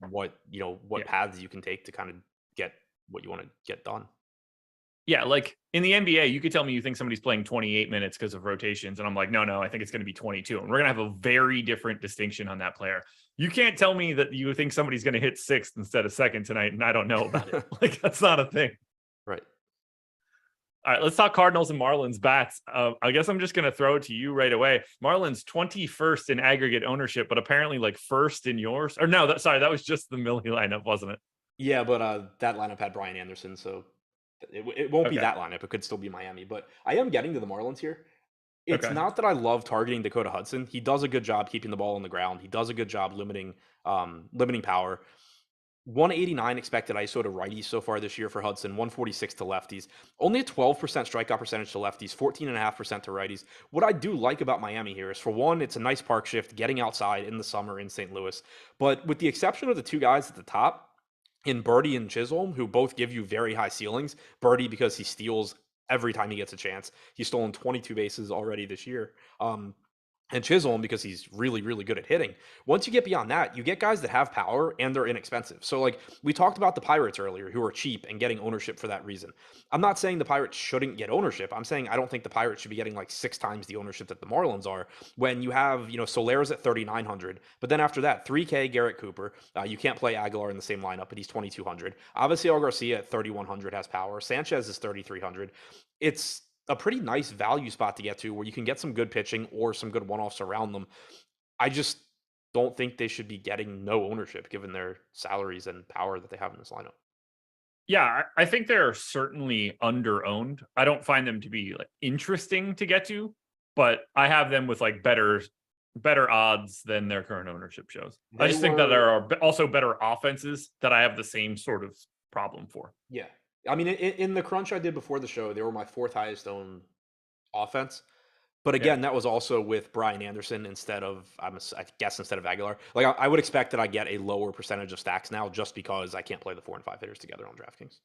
what Yeah. paths you can take to kind of get what you want to get done. Yeah, like in the NBA, you could tell me you think somebody's playing 28 minutes because of rotations, and I'm like, no, I think it's going to be 22. And we're going to have a very different distinction on that player. You can't tell me that you think somebody's going to hit sixth instead of second tonight, and I don't know about it. Like, that's not a thing. Right. All right, let's talk Cardinals and Marlins bats. I guess I'm just going to throw it to you right away. Marlins 21st in aggregate ownership, but apparently like first in yours. Or no, that was just the Millie lineup, wasn't it? Yeah, but that lineup had Brian Anderson, so it won't be Okay. that lineup. It could still be Miami, but I am getting to the Marlins here. It's Okay. not that I love targeting Dakota Hudson. He does a good job keeping the ball on the ground. He does a good job limiting power. 189 expected ISO to righties so far this year for Hudson, 146 to lefties. Only a 12% strikeout percentage to lefties, 14.5% to righties. What I do like about Miami here is, for one, it's a nice park shift, getting outside in the summer in St. Louis. But with the exception of the two guys at the top, in Birdie and Chisholm, who both give you very high ceilings. Birdie because he steals every time he gets a chance. He's stolen 22 bases already this year. And Chisholm, because he's really, really good at hitting. Once you get beyond that, you get guys that have power and they're inexpensive. So, like, we talked about the Pirates earlier, who are cheap and getting ownership for that reason. I'm not saying the Pirates shouldn't get ownership. I'm saying I don't think the Pirates should be getting like 6 times the ownership that the Marlins are. When you have, Solera's at 3,900, but then after that, 3K Garrett Cooper. You can't play Aguilar in the same lineup, but he's 2,200. Obviously, El Garcia at 3,100 has power. Sanchez is 3,300. It's a pretty nice value spot to get to where you can get some good pitching or some good one-offs around them. I just don't think they should be getting no ownership given their salaries and power that they have in this lineup. Yeah, I think they're certainly under-owned. I don't find them to be like interesting to get to, but I have them with like better odds than their current ownership shows. I just think that there are also better offenses that I have the same sort of problem for. Yeah. I mean, in the crunch I did before the show, they were my 4th highest owned offense. But again, that was also with Brian Anderson instead of, I guess, instead of Aguilar. Like, I would expect that I get a lower percentage of stacks now just because I can't play the 4 and 5 hitters together on DraftKings.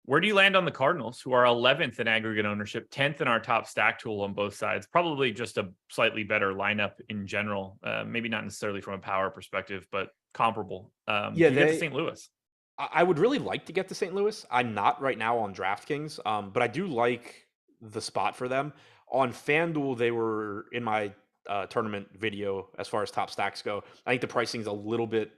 Where do you land on the Cardinals, who are 11th in aggregate ownership, 10th in our top stack tool on both sides? Probably just a slightly better lineup in general. Maybe not necessarily from a power perspective, but comparable. Yeah, you get to St. Louis. I would really like to get to St. Louis. I'm not right now on DraftKings, but I do like the spot for them. On FanDuel, they were in my tournament video as far as top stacks go. I think the pricing is a little bit,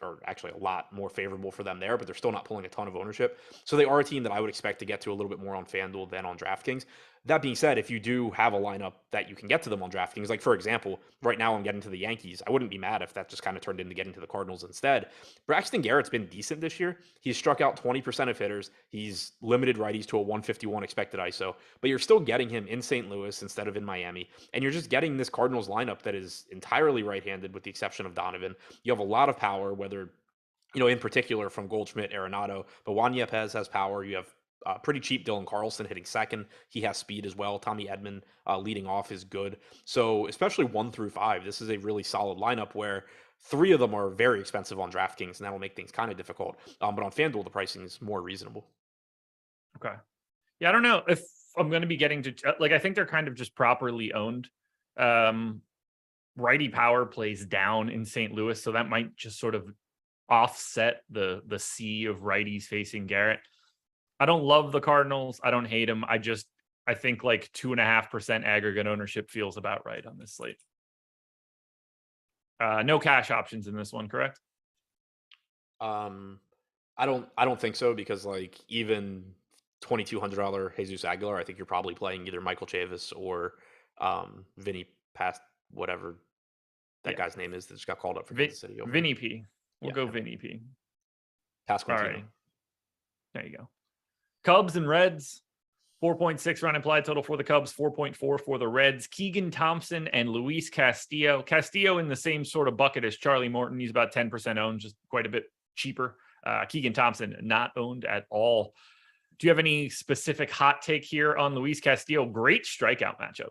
or actually a lot more favorable for them there, but they're still not pulling a ton of ownership. So they are a team that I would expect to get to a little bit more on FanDuel than on DraftKings. That being said, if you do have a lineup that you can get to them on DraftKings, like for example, right now I'm getting to the Yankees. I wouldn't be mad if that just kind of turned into getting to the Cardinals instead. Braxton Garrett's been decent this year. He's struck out 20% of hitters. He's limited righties to a 151 expected ISO, but you're still getting him in St. Louis instead of in Miami. And you're just getting this Cardinals lineup that is entirely right-handed with the exception of Donovan. You have a lot of power, whether in particular from Goldschmidt, Arenado, but Juan Yepez has power. You have pretty cheap Dylan Carlson hitting second. He has speed as well. Tommy Edman leading off is good. So especially 1 through 5, this is a really solid lineup where 3 of them are very expensive on DraftKings, and that'll make things kind of difficult. But on FanDuel, the pricing is more reasonable. Okay. Yeah, I don't know if I'm going to be getting to, like, I think they're kind of just properly owned. Righty power plays down in St. Louis, so that might just sort of offset the sea of righties facing Garrett. I don't love the Cardinals. I don't hate them. I think like 2.5% aggregate ownership feels about right on this slate. No cash options in this one, correct? I don't think so, because like even $2,200 Jesus Aguilar, I think you're probably playing either Michael Chavis or Vinny past whatever that guy's name is that just got called up for Kansas City. Vinny P. We'll go Vinny P. Pasquantino. All right. There you go. Cubs and Reds, 4.6 run implied total for the Cubs, 4.4 for the Reds. Keegan Thompson and Luis Castillo. Castillo in the same sort of bucket as Charlie Morton. He's about 10% owned, just quite a bit cheaper. Keegan Thompson not owned at all. Do you have any specific hot take here on Luis Castillo? Great strikeout matchup.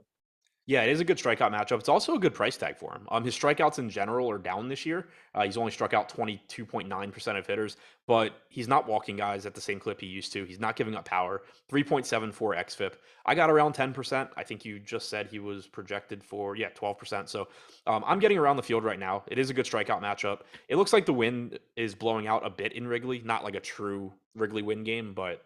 Yeah, it is a good strikeout matchup. It's also a good price tag for him. His strikeouts in general are down this year. He's only struck out 22.9% of hitters, but he's not walking guys at the same clip he used to. He's not giving up power. 3.74 xFIP. I got around 10%. I think you just said he was projected for, 12%. So I'm getting around the field right now. It is a good strikeout matchup. It looks like the wind is blowing out a bit in Wrigley. Not like a true Wrigley wind game, but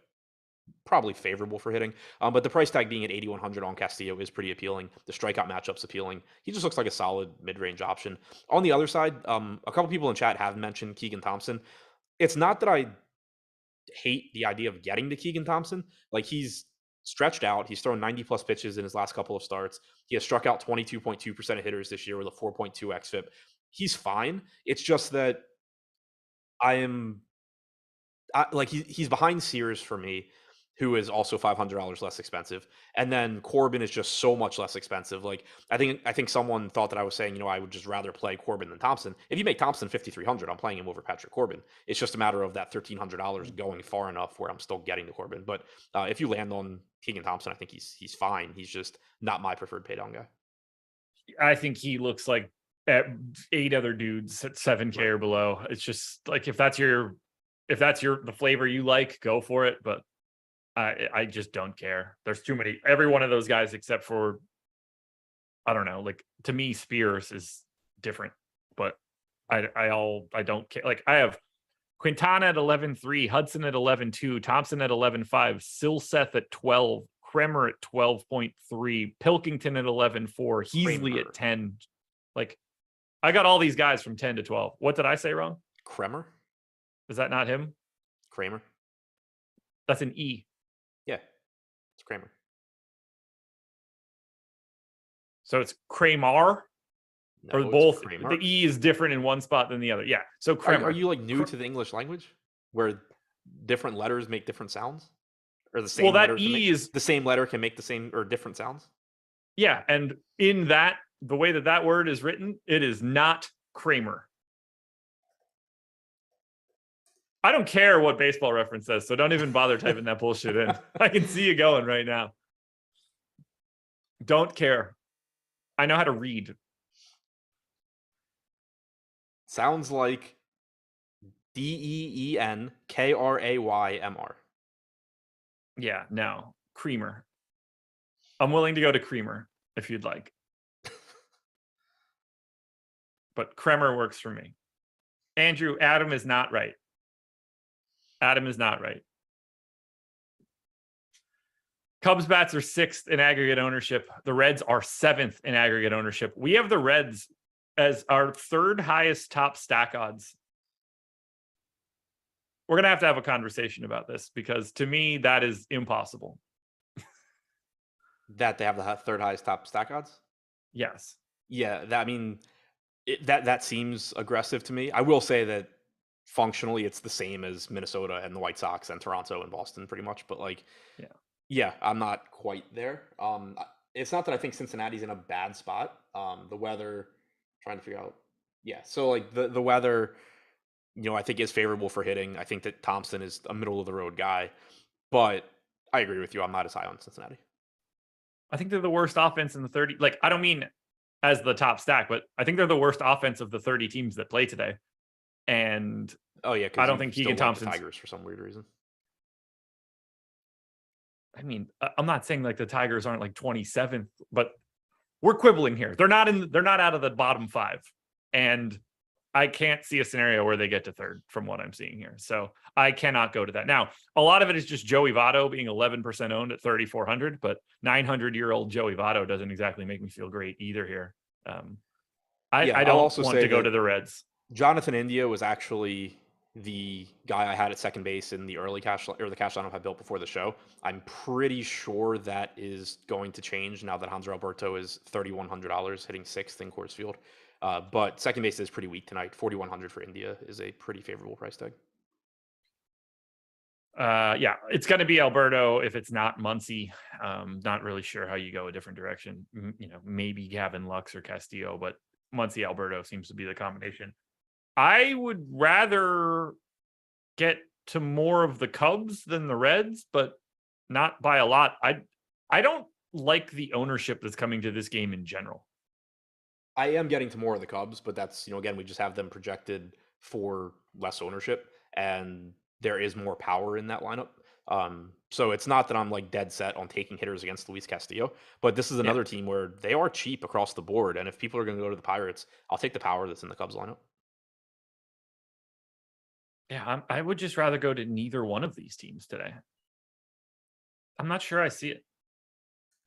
probably favorable for hitting. But the price tag being at 8,100 on Castillo is pretty appealing. The strikeout matchup's appealing. He just looks like a solid mid-range option. On the other side, a couple people in chat have mentioned Keegan Thompson. It's not that I hate the idea of getting to Keegan Thompson. Like, he's stretched out. He's thrown 90 plus pitches in his last couple of starts. He has struck out 22.2% of hitters this year with a 4.2 xFIP. He's fine. It's just that he's behind Sears for me, who is also $500 less expensive. And then Corbin is just so much less expensive. Like, I think someone thought that I was saying, I would just rather play Corbin than Thompson. If you make Thompson 5,300, I'm playing him over Patrick Corbin. It's just a matter of that $1,300 going far enough where I'm still getting to Corbin. But if you land on Keegan Thompson, I think he's fine. He's just not my preferred pay down guy. I think he looks like 8 other dudes at 7K or below. It's just like, if that's the flavor you like, go for it. But I just don't care. There's too many. Every one of those guys except for, I don't know. Like, to me, Spears is different, but I don't care. Like, I have Quintana at 11.3, Hudson at 11.2, Thompson at 11.5, Silseth at 12, Kremer at 12.3, Pilkington at 11.4, Heasley at 10. Like, I got all these guys from 10 to 12. What did I say wrong? Kremer? Is that not him? Kramer? That's an E. Yeah, it's Kramer. So it's Kramer? No, or both? Kramer. The E is different in one spot than the other. Yeah. So Kramer. Are you like new to the English language where different letters make different sounds? Or the same well, that letter E is the same letter can make the same or different sounds? Yeah, and in that, the way that word is written, it is not Kramer. I don't care what Baseball Reference says, so don't even bother typing that bullshit in. I can see you going right now. Don't care. I know how to read. Sounds like DEENKRAYMR. Yeah, no. Creamer. I'm willing to go to Creamer if you'd like. But Kremer works for me. Andrew, Adam is not right. Adam is not right. Cubs bats are 6th in aggregate ownership. The Reds are 7th in aggregate ownership. We have the Reds as our 3rd highest top stack odds. We're going to have a conversation about this because to me, that is impossible. That they have the 3rd highest top stack odds? Yes. Yeah, that seems aggressive to me. I will say that functionally it's the same as Minnesota and the White Sox and Toronto and Boston pretty much, but like yeah, I'm not quite there. It's not that I think Cincinnati's in a bad spot. The weather, trying to figure out. Yeah, so like the weather, I think is favorable for hitting. I think that Thompson is a middle of the road guy, but I agree with you. I'm not as high on Cincinnati. I think they're the worst offense in the 30. Like, I don't mean as the top stack, but I think they're the worst offense of the 30 teams that play today. And I don't think Keegan Thompson Tigers for some weird reason. I mean, I'm not saying like the Tigers aren't like 27th, but we're quibbling here. They're not out of the bottom 5. And I can't see a scenario where they get to 3rd from what I'm seeing here. So I cannot go to that. Now, a lot of it is just Joey Votto being 11% owned at 3,400, but 900-year-old Joey Votto doesn't exactly make me feel great either here. I don't also want to go to the Reds. Jonathan India was actually the guy I had at second base in the early cash or the cash lineup I built before the show. I'm pretty sure that is going to change now that Hanser Alberto is $3,100 hitting 6th in Coors Field. But second base is pretty weak tonight. 4,100 for India is a pretty favorable price tag. Yeah, it's going to be Alberto if it's not Muncy. Not really sure how you go a different direction. Maybe Gavin Lux or Castillo, but Muncy Alberto seems to be the combination. I would rather get to more of the Cubs than the Reds, but not by a lot. I don't like the ownership that's coming to this game in general. I am getting to more of the Cubs, but that's, again, we just have them projected for less ownership, and there is more power in that lineup. So it's not that I'm like dead set on taking hitters against Luis Castillo, but this is another team where they are cheap across the board. And if people are going to go to the Pirates, I'll take the power that's in the Cubs lineup. Yeah, I would just rather go to neither one of these teams today. I'm not sure I see it.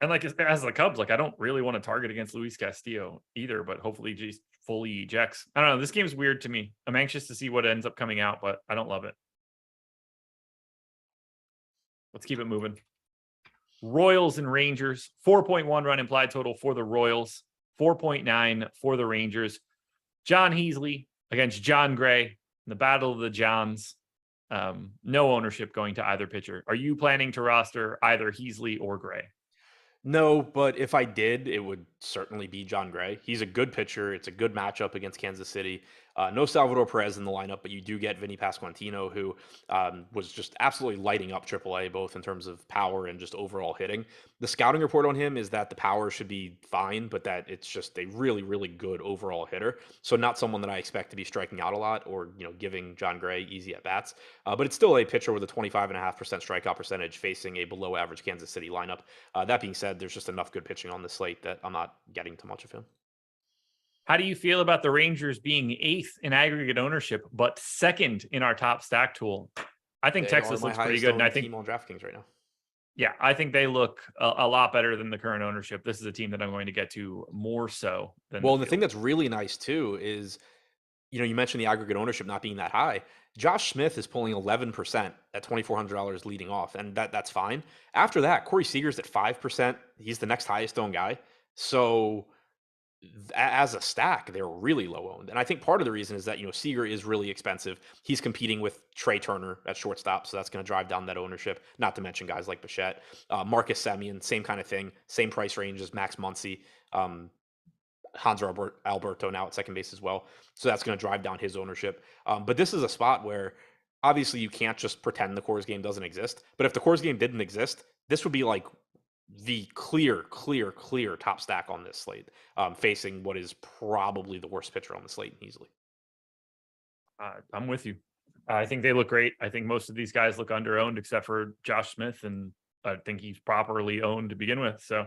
And like as the Cubs, like I don't really want to target against Luis Castillo either, but hopefully he fully ejects. I don't know. This game's weird to me. I'm anxious to see what ends up coming out, but I don't love it. Let's keep it moving. Royals and Rangers, 4.1 run implied total for the Royals, 4.9 for the Rangers. John Heasley against John Gray in the Battle of the Johns. No ownership going to either pitcher. Are you planning to roster either Heasley or Gray? No, but if I did, it would certainly be John Gray. He's a good pitcher. It's a good matchup against Kansas City. No Salvador Perez in the lineup, but you do get Vinny Pasquantino, who was just absolutely lighting up AAA, both in terms of power and just overall hitting. The scouting report on him is that the power should be fine, but that it's just a really, really good overall hitter. So not someone that I expect to be striking out a lot or, giving John Gray easy at bats. But it's still a pitcher with a 25.5% strikeout percentage facing a below average Kansas City lineup. That being said, there's just enough good pitching on the slate that I'm not getting too much of him. How do you feel about the Rangers being 8th in aggregate ownership, but 2nd in our top stack tool? I think Texas looks pretty good. And I think team on DraftKings right now. Yeah, I think they look a lot better than the current ownership. This is a team that I'm going to get to more so than the thing that's really nice too is, you mentioned the aggregate ownership not being that high. Josh Smith is pulling 11% at $2,400 leading off, and that's fine. After that, Corey Seager's at 5%. He's the next highest owned guy. So as a stack, they're really low owned. And I think part of the reason is that, Seager is really expensive. He's competing with Trey Turner at shortstop, so that's going to drive down that ownership, not to mention guys like Bichette. Marcus Semien, same kind of thing, same price range as Max Muncy. Hanser Alberto now at second base as well. So that's going to drive down his ownership. But this is a spot where obviously you can't just pretend the Coors game doesn't exist. But if the Coors game didn't exist, this would be like the clear top stack on this slate, facing what is probably the worst pitcher on the slate easily. I'm with you. I think they look great. I think most of these guys look under-owned except for Josh Smith, and I think he's properly owned to begin with. So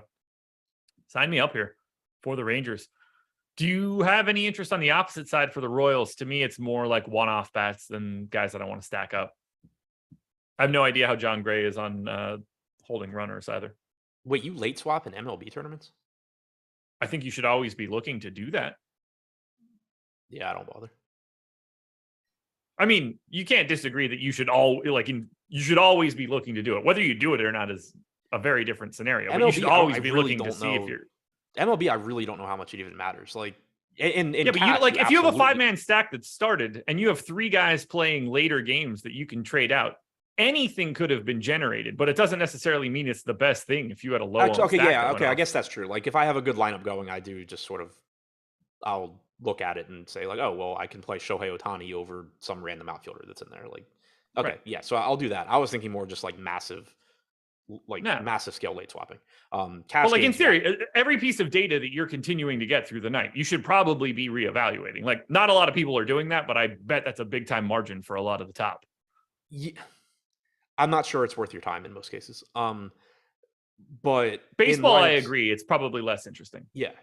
sign me up here for the Rangers. Do you have any interest on the opposite side for the Royals? To me, it's more like one-off bats than guys that I want to stack up. I have no idea how John Gray is on holding runners either. Wait, you late swap in MLB tournaments? I think you should always be looking to do that. Yeah, I don't bother. I mean, you can't disagree that you should always be looking to do it. Whether you do it or not is a very different scenario. But MLB, you should always be really looking to see if you're MLB. I really don't know how much it even matters. Like, but if you have a 5-man stack that started and you have 3 guys playing later games that you can trade out, anything could have been generated, but it doesn't necessarily mean it's the best thing if you had a low. I guess that's true. Like if I have a good lineup going, I do just sort of, I'll look at it and say like, oh, well, I can play Shohei Ohtani over some random outfielder that's in there. Like, okay, right. Yeah. So I'll do that. I was thinking more just like massive scale late swapping. In theory, every piece of data that you're continuing to get through the night, you should probably be reevaluating. Like not a lot of people are doing that, but I bet that's a big time margin for a lot of the top. Yeah. I'm not sure it's worth your time in most cases. But baseball, I agree. It's probably less interesting. Yeah.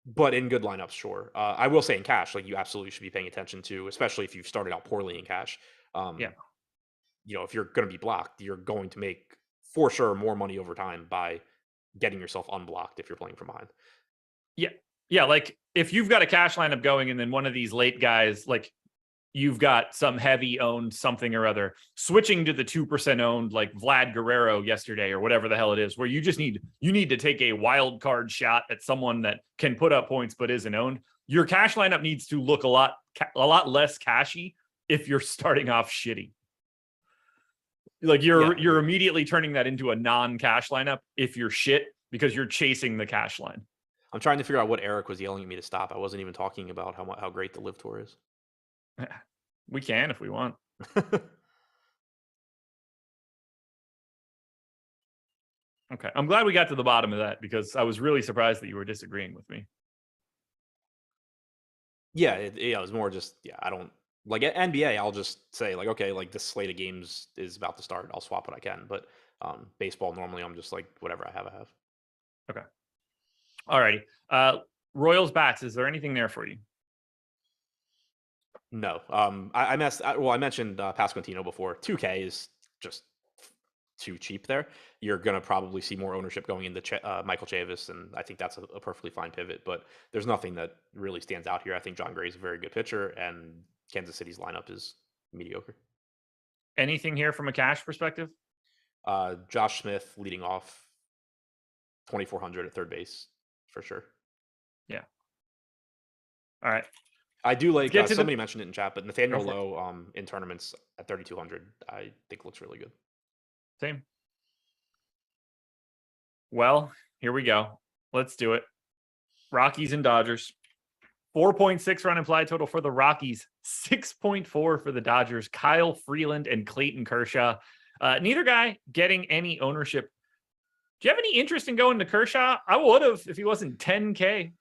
But in good lineups, sure. I will say in cash, like you absolutely should be paying attention to, especially if you've started out poorly in cash. If you're going to be blocked, you're going to make for sure more money over time by getting yourself unblocked if you're playing from behind. Yeah. Yeah. Like if you've got a cash lineup going and then one of these late guys, like you've got some heavy owned something or other switching to the 2% owned, like Vlad Guerrero yesterday or whatever the hell it is, where you need to take a wild card shot at someone that can put up points but isn't owned. Your cash lineup needs to look a lot less cashy if you're starting off shitty. Like you're immediately turning that into a non-cash lineup if you're shit because you're chasing the cash line. I'm trying to figure out what Eric was yelling at me to stop. I wasn't even talking about how great the Live Tour is. We can if we want. Okay. I'm glad we got to the bottom of that because I was really surprised that you were disagreeing with me. Yeah, it was more just, I don't like NBA. I'll just say like, okay, like this slate of games is about to start. I'll swap what I can. But baseball, normally I'm just like, whatever I have. Okay. All righty. Royals bats. Is there anything there for you? No. I mentioned Pasquantino before. 2K is just too cheap there. You're going to probably see more ownership going into Michael Chavis, and I think that's a perfectly fine pivot, but there's nothing that really stands out here. I think John Gray is a very good pitcher, and Kansas City's lineup is mediocre. Anything here from a cash perspective? Josh Smith leading off, 2,400 at third base, for sure. Yeah. All right. I do like, somebody mentioned it in chat, but Nathaniel Lowe in tournaments at 3,200, I think looks really good. Same. Well, here we go. Let's do it. Rockies and Dodgers. 4.6 run implied total for the Rockies, 6.4 for the Dodgers. Kyle Freeland and Clayton Kershaw. Neither guy getting any ownership. Do you have any interest in going to Kershaw? I would have if he wasn't 10K.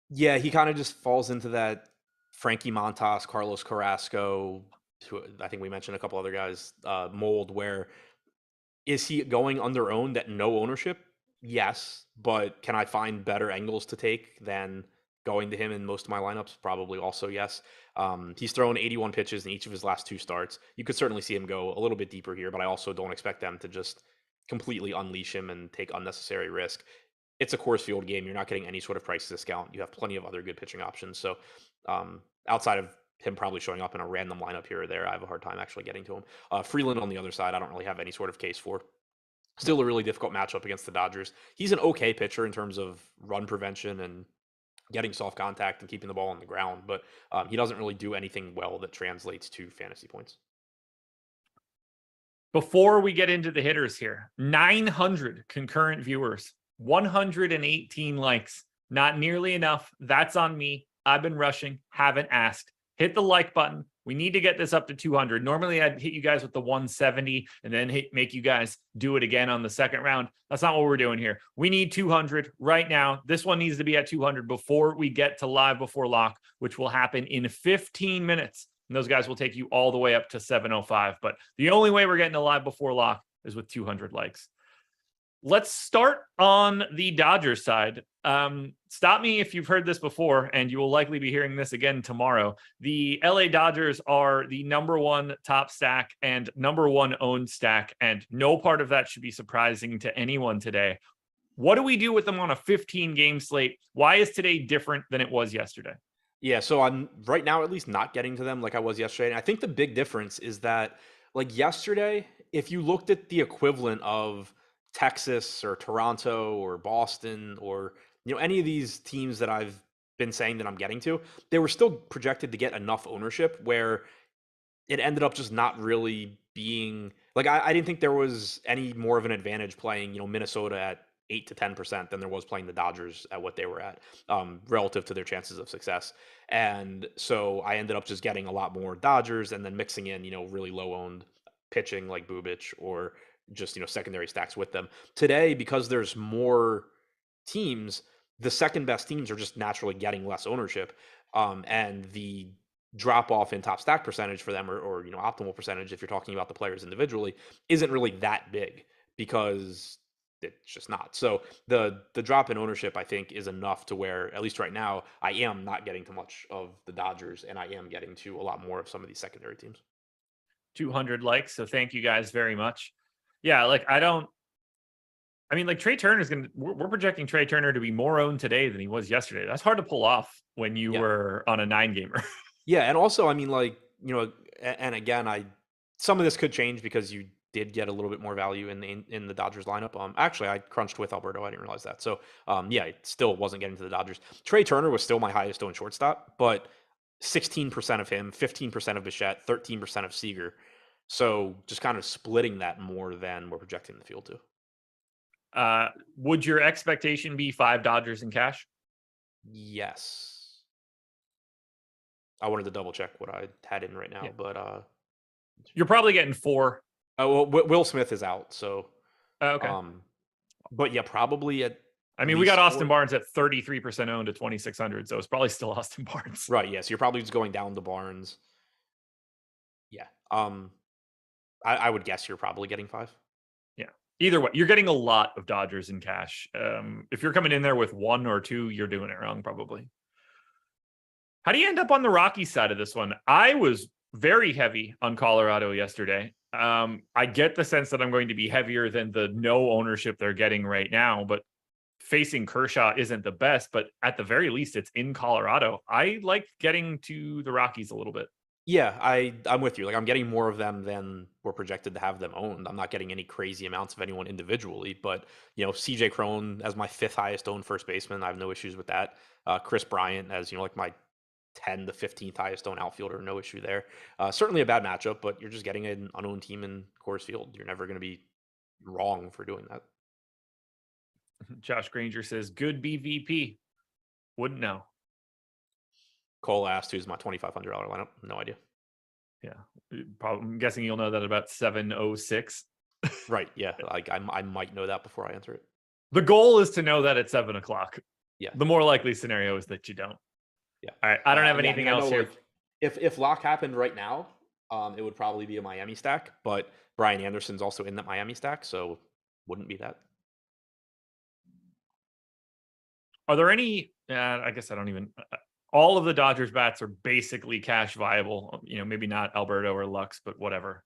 Yeah, he kind of just falls into that Frankie Montas, Carlos Carrasco, who I think we mentioned a couple other guys, mold, where is he going under owned at no ownership? Yes, but can I find better angles to take than going to him in most of my lineups? Probably also yes. He's thrown 81 pitches in each of his last 2 starts. You could certainly see him go a little bit deeper here, but I also don't expect them to just completely unleash him and take unnecessary risk. It's a course field game. You're not getting any sort of price discount. You have plenty of other good pitching options. So outside of him probably showing up in a random lineup here or there, I have a hard time actually getting to him. Freeland on the other side, I don't really have any sort of case for. Still a really difficult matchup against the Dodgers. He's an okay pitcher in terms of run prevention and getting soft contact and keeping the ball on the ground, but he doesn't really do anything well that translates to fantasy points. Before we get into the hitters here, 900 concurrent viewers, 118 likes. Not nearly enough. That's on me. I've been rushing, haven't asked. Hit the like button. We need to get this up to 200. Normally, I'd hit you guys with the 170 and then make you guys do it again on the second round. That's not what we're doing here. We need 200 right now. This one needs to be at 200 before we get to live before lock, which will happen in 15 minutes. And those guys will take you all the way up to 705. But the only way we're getting to live before lock is with 200 likes. Let's start on the Dodgers side. Stop me if you've heard this before, and you will likely be hearing this again tomorrow. The LA Dodgers are the #1 top stack and #1 owned stack, and no part of that should be surprising to anyone today. What do we do with them on a 15-game slate? Why is today different than it was yesterday? Yeah, so I'm right now at least not getting to them like I was yesterday. And I think the big difference is that, like yesterday, if you looked at the equivalent of Texas or Toronto or Boston or any of these teams that I've been saying that I'm getting to, they were still projected to get enough ownership where it ended up just not really being like I didn't think there was any more of an advantage playing Minnesota at 8 to 10% than there was playing the Dodgers at what they were at relative to their chances of success. And so I ended up just getting a lot more Dodgers and then mixing in really low owned pitching like Bubich or just secondary stacks with them. Today, because there's more teams, the second best teams are just naturally getting less ownership, and the drop off in top stack percentage for them or optimal percentage if you're talking about the players individually isn't really that big because it's just not. So the drop in ownership I think is enough to where at least right now I am not getting to much of the Dodgers and I am getting to a lot more of some of these secondary teams. 200 likes, so thank you guys very much. Yeah, like Trey Turner's we're projecting Trey Turner to be more owned today than he was yesterday. That's hard to pull off when you were on a 9-gamer. Yeah, and also, and again, some of this could change because you did get a little bit more value in the Dodgers lineup. Actually, I crunched with Alberto. I didn't realize that. So, it still wasn't getting to the Dodgers. Trey Turner was still my highest owned shortstop, but 16% of him, 15% of Bichette, 13% of Seager. So just kind of splitting that more than we're projecting the field to. Would your expectation be 5 Dodgers in cash? Yes. I wanted to double check what I had in right now, but you're probably getting 4. Oh, well, Will Smith is out, so okay. But yeah, probably at. We got Austin Barnes at 33% owned at 2,600, so it's probably still Austin Barnes. Right. Yeah. So you're probably just going down to Barnes. Yeah. I would guess you're probably getting 5. Yeah. Either way, you're getting a lot of Dodgers in cash. If you're coming in there with 1 or 2, you're doing it wrong, probably. How do you end up on the Rockies side of this one? I was very heavy on Colorado yesterday. I get the sense that I'm going to be heavier than the no ownership they're getting right now, but facing Kershaw isn't the best, but at the very least, it's in Colorado. I like getting to the Rockies a little bit. Yeah, I'm with you. Like I'm getting more of them than we're projected to have them owned. I'm not getting any crazy amounts of anyone individually, but CJ Cron as my 5th highest owned first baseman, I have no issues with that. Chris Bryant as like my 10 to 15th highest owned outfielder, no issue there. Certainly a bad matchup, but you're just getting an unowned team in Coors Field. You're never going to be wrong for doing that. Josh Granger says, good BVP. Wouldn't know. Cole asked who's my $2,500 lineup. No idea. Yeah, I'm guessing you'll know that at about 7:06. Right. Yeah. Like I might know that before I answer it. The goal is to know that at 7:00. Yeah. The more likely scenario is that you don't. Yeah. All right. I don't have Yeah, anything I else know, here. like, if lock happened right now, it would probably be a Miami stack, but Brian Anderson's also in that Miami stack, so wouldn't be that. Are there any? I guess I don't even. All of the Dodgers bats are basically cash viable. Maybe not Alberto or Lux, but whatever.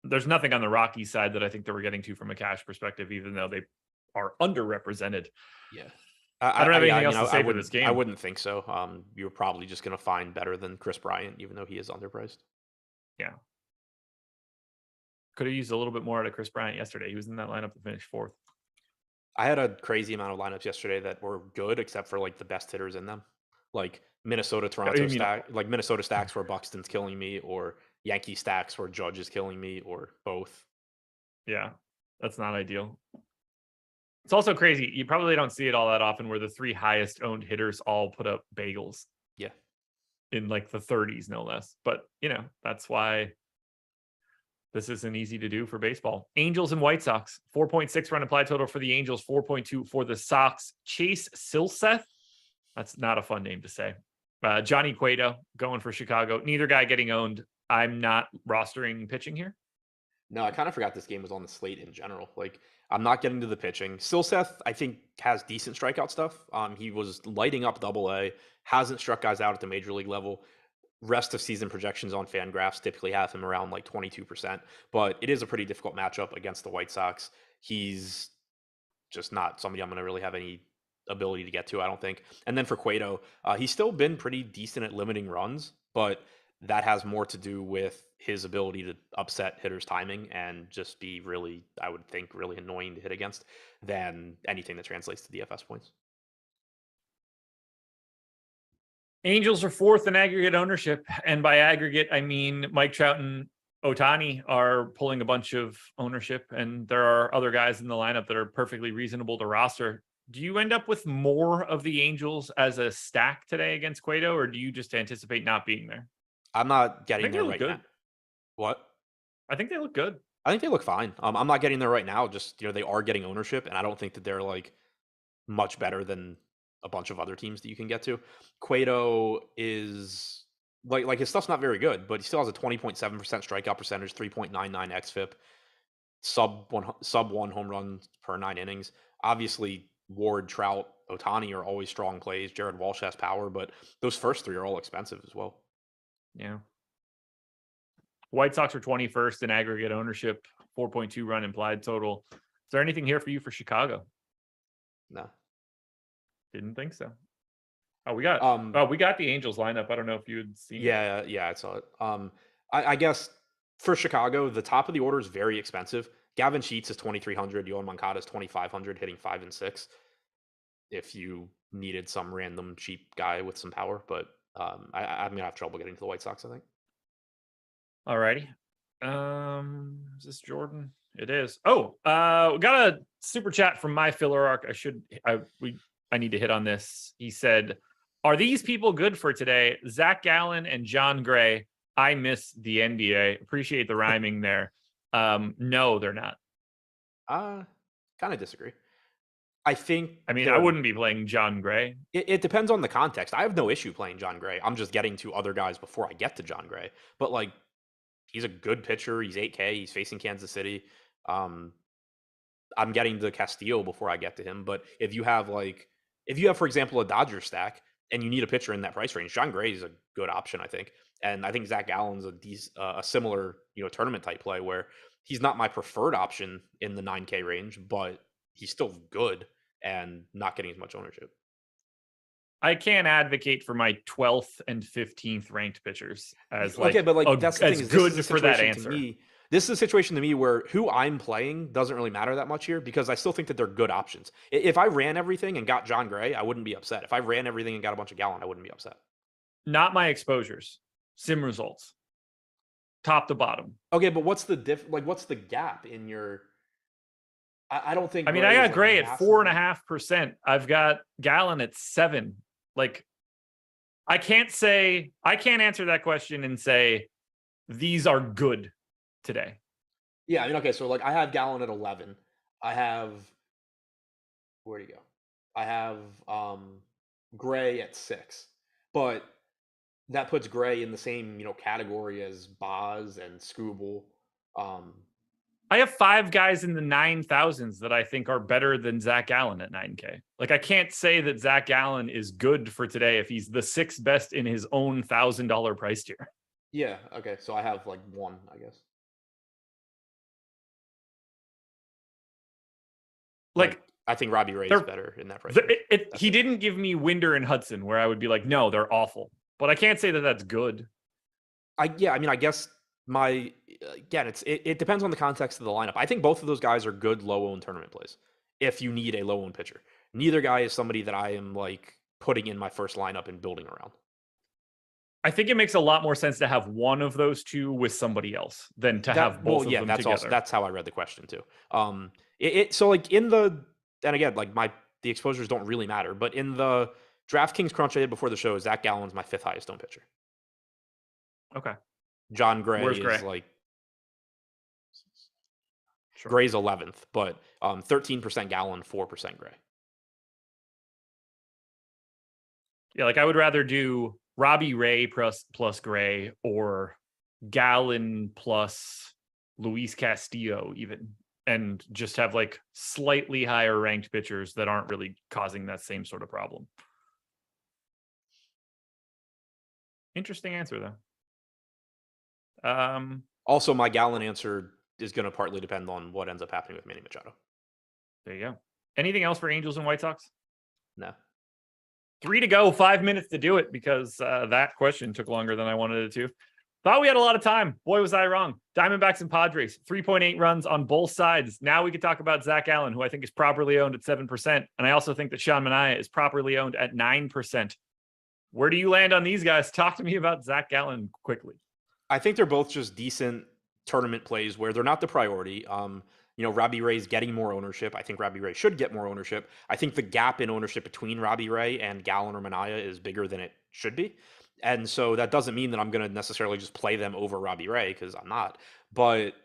There's nothing on the Rockies side that I think that we're getting to from a cash perspective, even though they are underrepresented. Yeah. I don't have anything else to say for this game. I wouldn't think so. You're probably just going to find better than Chris Bryant, even though he is underpriced. Yeah. Could have used a little bit more out of Chris Bryant yesterday. He was in that lineup to finish 4th. I had a crazy amount of lineups yesterday that were good, except for like the best hitters in them, like Minnesota, Toronto stack, like Minnesota stacks where Buxton's killing me, or Yankee stacks where Judge is killing me, or both. Yeah, that's not ideal. It's also crazy. You probably don't see it all that often where the 3 highest owned hitters all put up bagels. Yeah. In like the 30s, no less. But, that's why this isn't easy to do for baseball. Angels and White Sox, 4.6 run implied total for the Angels, 4.2 for the Sox. Chase Silseth, that's not a fun name to say. Johnny Cueto going for Chicago. Neither guy getting owned. I'm not rostering pitching here. No, I kind of forgot this game was on the slate in general. Like, I'm not getting to the pitching. Silseth, I think, has decent strikeout stuff. He was lighting up Double-A, hasn't struck guys out at the major league level. Rest of season projections on FanGraphs typically have him around like 22%, but it is a pretty difficult matchup against the White Sox. He's just not somebody I'm going to really have any ability to get to, I don't think. And then for Cueto, he's still been pretty decent at limiting runs, but that has more to do with his ability to upset hitters' timing and just be really, I would think, really annoying to hit against than anything that translates to DFS points. Angels are 4th in aggregate ownership. And by aggregate, I mean Mike Trout and Ohtani are pulling a bunch of ownership. And there are other guys in the lineup that are perfectly reasonable to roster. Do you end up with more of the Angels as a stack today against Cueto, or do you just anticipate not being there? I'm not getting there right good. now. What? I think they look good. I think they look fine. I'm not getting there right now. Just, they are getting ownership, and I don't think that they're like much better than a bunch of other teams that you can get to. Cueto is like his stuff's not very good, but he still has a 20.7% strikeout percentage, 3.99 xFIP, sub one home runs per 9 innings. Obviously, Ward, Trout, Ohtani are always strong plays. Jared Walsh has power, but those first 3 are all expensive as well. Yeah. White Sox are 21st in aggregate ownership, 4.2 run implied total. Is there anything here for you for Chicago? No. Didn't think so. Oh, we got the Angels lineup. I don't know if you had seen it. Yeah, I saw it. I guess for Chicago, the top of the order is very expensive. Gavin Sheets is 2,300. Yohan Moncada is 2,500, hitting 5 and 6. If you needed some random cheap guy with some power, but I'm gonna have trouble getting to the White Sox, I think. Alrighty. Is this Jordan? It is. Oh, we got a super chat from my filler arc. I need to hit on this. He said, "Are these people good for today? Zach Gallen and John Gray. I miss the NBA." Appreciate the rhyming there. No, they're not. Kind of disagree. I wouldn't be playing John Gray. It depends on the context. I have no issue playing John Gray. I'm just getting to other guys before I get to John Gray. But like, he's a good pitcher. He's 8K. He's facing Kansas City. I'm getting to Castillo before I get to him. But if you have, for example, a Dodgers stack and you need a pitcher in that price range, John Gray is a good option, I think. And I think Zach Gallen's a similar, tournament type play where he's not my preferred option in the 9K range, but he's still good and not getting as much ownership. I can't advocate for my 12th and 15th ranked pitchers as that's the thing, is good for that answer. This is a situation to me where who I'm playing doesn't really matter that much here because I still think that they're good options. If I ran everything and got John Gray, I wouldn't be upset. If I ran everything and got a bunch of Gallen, I wouldn't be upset. Not my exposures. Sim results. Top to bottom. Okay, but what's the what's the gap in your... I don't think... I got Gray at 4.5%. I've got Gallen at 7%. Like, I can't answer that question and say these are good today. Yeah, I mean, okay, so like I have Gallon at 11. I have where'd he go? I have Gray at 6. But that puts Gray in the same, category as Boz and Scooble. I have 5 guys in the 9,000s that I think are better than Zach Gallen at 9K. Like, I can't say that Zach Gallen is good for today if he's the 6th best in his own $1,000 price tier. Yeah, okay, so I have like 1, I guess. Like I think Robbie Ray is better in that price. He didn't give me Winder and Hudson where I would be like, no, they're awful. But I can't say that that's good. I guess it depends on the context of the lineup. I think both of those guys are good low-owned tournament plays if you need a low-owned pitcher. Neither guy is somebody that I am like putting in my first lineup and building around. I think it makes a lot more sense to have one of those two with somebody else than to have both of them together. That's how I read the question too. So like in the, and again, like the exposures don't really matter, but in the DraftKings crunch I did before the show, Zach Gallen's my 5th highest owned pitcher. Okay. John Gray is like Gray's 11th, but 13% Gallen, 4% Gray. Yeah, like I would rather do Robbie Ray plus Gray or Gallen plus Luis Castillo even, and just have like slightly higher ranked pitchers that aren't really causing that same sort of problem. Interesting answer though. Also, my Gallen answer is going to partly depend on what ends up happening with Manny Machado. There you go. Anything else for Angels and White Sox? No. 3 to go, 5 minutes to do it because that question took longer than I wanted it to. Thought we had a lot of time. Boy, was I wrong. Diamondbacks and Padres, 3.8 runs on both sides. Now we could talk about Zach Gallen, who I think is properly owned at 7%. And I also think that Sean Manaea is properly owned at 9%. Where do you land on these guys? Talk to me about Zach Gallen quickly. I think they're both just decent tournament plays where they're not the priority. Robbie Ray's getting more ownership. I think Robbie Ray should get more ownership. I think the gap in ownership between Robbie Ray and Gallen or Manaea is bigger than it should be. And so that doesn't mean that I'm going to necessarily just play them over Robbie Ray, because I'm not. But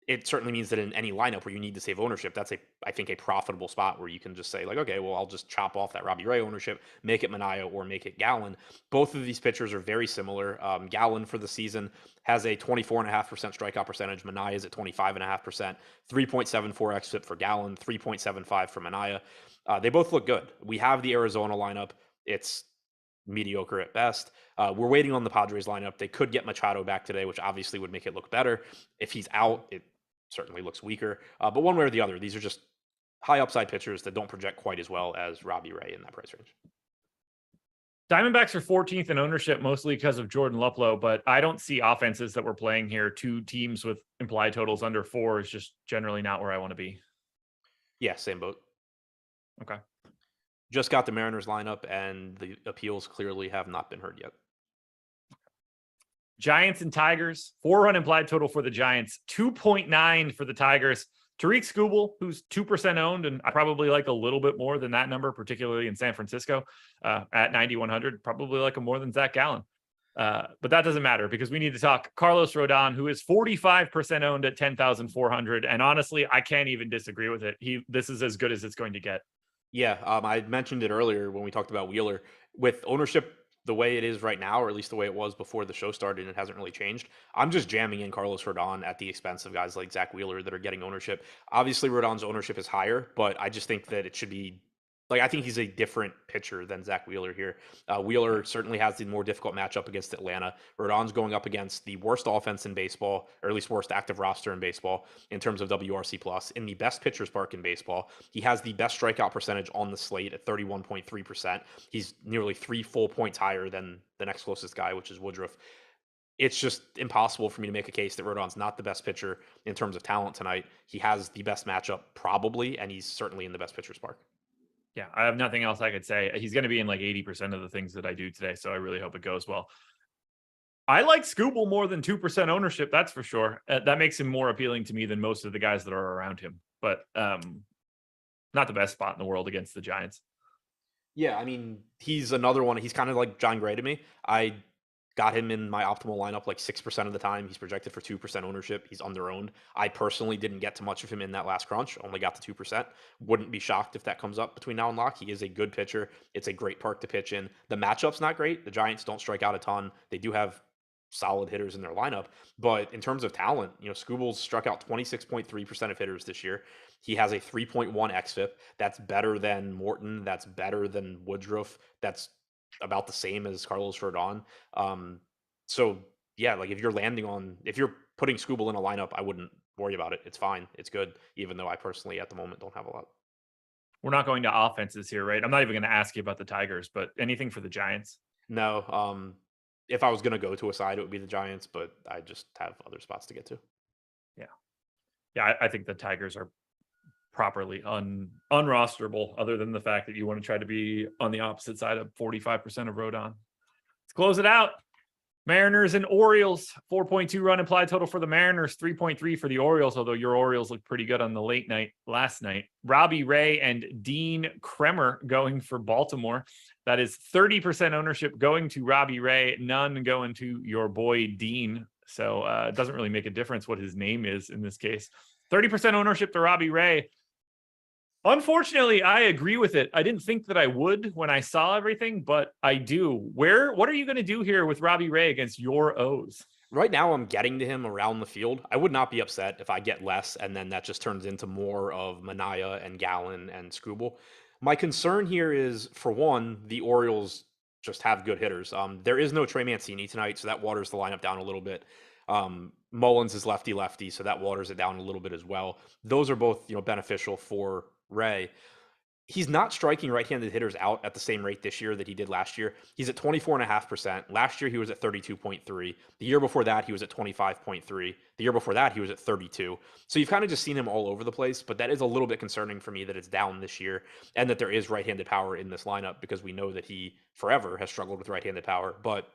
it certainly means that in any lineup where you need to save ownership, that's I think a profitable spot where you can just say like, okay, well, I'll just chop off that Robbie Ray ownership, make it Manaea or make it Gallen. Both of these pitchers are very similar. Gallen for the season has a 24.5% strikeout percentage. Manaea is at 25.5%, 3.74 xFIP for Gallen, 3.75 for Manaea. They both look good. We have the Arizona lineup. It's mediocre at best. We're waiting on the Padres lineup. They could get Machado back today, which obviously would make it look better. If he's out, it certainly looks weaker. But one way or the other, these are just high upside pitchers that don't project quite as well as Robbie Ray in that price range. Diamondbacks are 14th in ownership, mostly because of Jordan Luplow, but I don't see offenses that we're playing here. 2 teams with implied totals under 4 is just generally not where I want to be. Yeah, same boat. Okay. Just got the Mariners lineup, and the appeals clearly have not been heard yet. Giants and Tigers, 4-run implied total for the Giants, 2.9 for the Tigers. Tariq Skubal, who's 2% owned, and I probably like a little bit more than that number, particularly in San Francisco, at 9,100, probably like him more than Zach Gallen. But that doesn't matter because we need to talk Carlos Rodon, who is 45% owned at 10,400. And honestly, I can't even disagree with it. This is as good as it's going to get. Yeah, I mentioned it earlier when we talked about Wheeler. With ownership the way it is right now, or at least the way it was before the show started, and it hasn't really changed, I'm just jamming in Carlos Rodon at the expense of guys like Zach Wheeler that are getting ownership. Obviously, Rodon's ownership is higher, but I just think that it should be I think he's a different pitcher than Zach Wheeler here. Wheeler certainly has the more difficult matchup against Atlanta. Rodon's going up against the worst offense in baseball, or at least worst active roster in baseball in terms of WRC plus, in the best pitcher's park in baseball. He has the best strikeout percentage on the slate at 31.3%. He's nearly 3 full points higher than the next closest guy, which is Woodruff. It's just impossible for me to make a case that Rodon's not the best pitcher in terms of talent tonight. He has the best matchup probably, and he's certainly in the best pitcher's park. Yeah, I have nothing else I could say. He's going to be in like 80% of the things that I do today, so I really hope it goes well. I like Skubal more than 2% ownership, that's for sure. That makes him more appealing to me than most of the guys that are around him. But not the best spot in the world against the Giants. Yeah, I mean, he's another one. He's kind of like John Gray to me. I got him in my optimal lineup like 6% of the time. He's projected for 2% ownership. He's under-owned. I personally didn't get too much of him in that last crunch, only got the 2%. Wouldn't be shocked if that comes up between now and lock. He is a good pitcher. It's a great park to pitch in. The matchup's not great. The Giants don't strike out a ton. They do have solid hitters in their lineup. But in terms of talent, Skubal's struck out 26.3% of hitters this year. He has a 3.1 xFIP. That's better than Morton. That's better than Woodruff. That's about the same as Carlos Rodon. So yeah, like if you're putting Skubal in a lineup, I wouldn't worry about it. It's fine. It's good. Even though I personally at the moment don't have a lot. We're not going to offenses here, right? I'm not even going to ask you about the Tigers, but anything for the Giants? No. If I was going to go to a side, it would be the Giants, but I just have other spots to get to. Yeah. I think the Tigers are properly unrosterable, other than the fact that you want to try to be on the opposite side of 45% of Rodon. Let's close it out. Mariners and Orioles, 4.2 run implied total for the Mariners, 3.3 for the Orioles, although your Orioles looked pretty good on the late night last night. Robbie Ray and Dean Kremer going for Baltimore. That is 30% ownership going to Robbie Ray, none going to your boy Dean. So it doesn't really make a difference what his name is in this case. 30% ownership to Robbie Ray. Unfortunately, I agree with it. I didn't think that I would when I saw everything, but I do. What are you going to do here with Robbie Ray against your O's? Right now, I'm getting to him around the field. I would not be upset if I get less, and then that just turns into more of Minaya and Gallen and Skubal. My concern here is, for one, the Orioles just have good hitters. There is no Trey Mancini tonight, so that waters the lineup down a little bit. Mullins is lefty, so that waters it down a little bit as well. Those are both, beneficial for Ray. He's not striking right-handed hitters out at the same rate this year that he did last year. He's at 24.5%. Last year, he was at 32.3. The year before that, he was at 25.3. The year before that, he was at 32. So you've kind of just seen him all over the place, but that is a little bit concerning for me that it's down this year and that there is right-handed power in this lineup because we know that he forever has struggled with right-handed power. But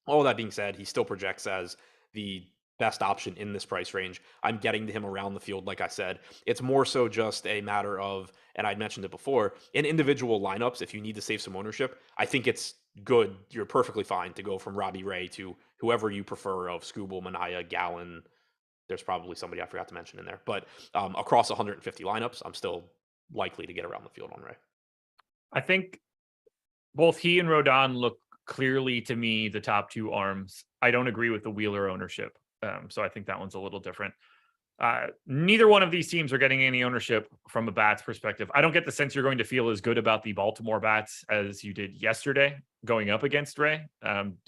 all that being said, he still projects as the best option in this price range. I'm getting to him around the field, like I said. It's more so just a matter of, and I'd mentioned it before, in individual lineups, if you need to save some ownership, I think it's good. You're perfectly fine to go from Robbie Ray to whoever you prefer of Skubal, Minaya, Gallen. There's probably somebody I forgot to mention in there. But across 150 lineups, I'm still likely to get around the field on Ray. I think both he and Rodon look clearly to me the top two arms. I don't agree with the Wheeler ownership. So I think that one's a little different. Neither one of these teams are getting any ownership from a bats perspective. I don't get the sense you're going to feel as good about the Baltimore bats as you did yesterday going up against Ray.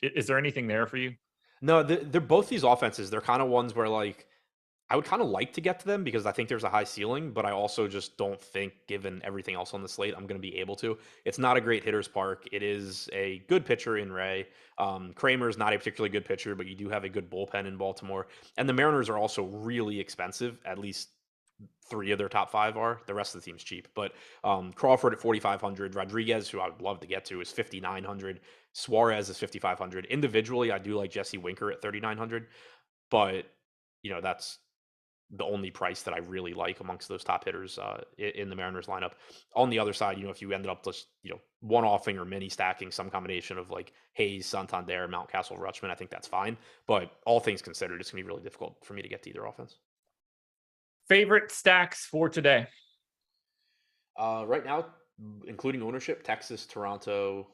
Is there anything there for you? No, they're both these offenses. They're kind of ones where I would kind of like to get to them because I think there's a high ceiling, but I also just don't think, given everything else on the slate, I'm going to be able to. It's not a great hitter's park. It is a good pitcher in Ray. Kramer is not a particularly good pitcher, but you do have a good bullpen in Baltimore. And the Mariners are also really expensive. At least 3 of their top 5 are. The rest of the team's cheap. But Crawford at 4,500. Rodriguez, who I would love to get to, is 5,900. Suarez is 5,500. Individually, I do like Jesse Winker at 3,900. But, that's the only price that I really like amongst those top hitters in the Mariners lineup. On the other side, if you ended up just, one-offing or mini stacking some combination of like Hayes, Santander, Mountcastle, Rutschman, I think that's fine. But all things considered, it's going to be really difficult for me to get to either offense. Favorite stacks for today? Right now, including ownership, Texas, Toronto.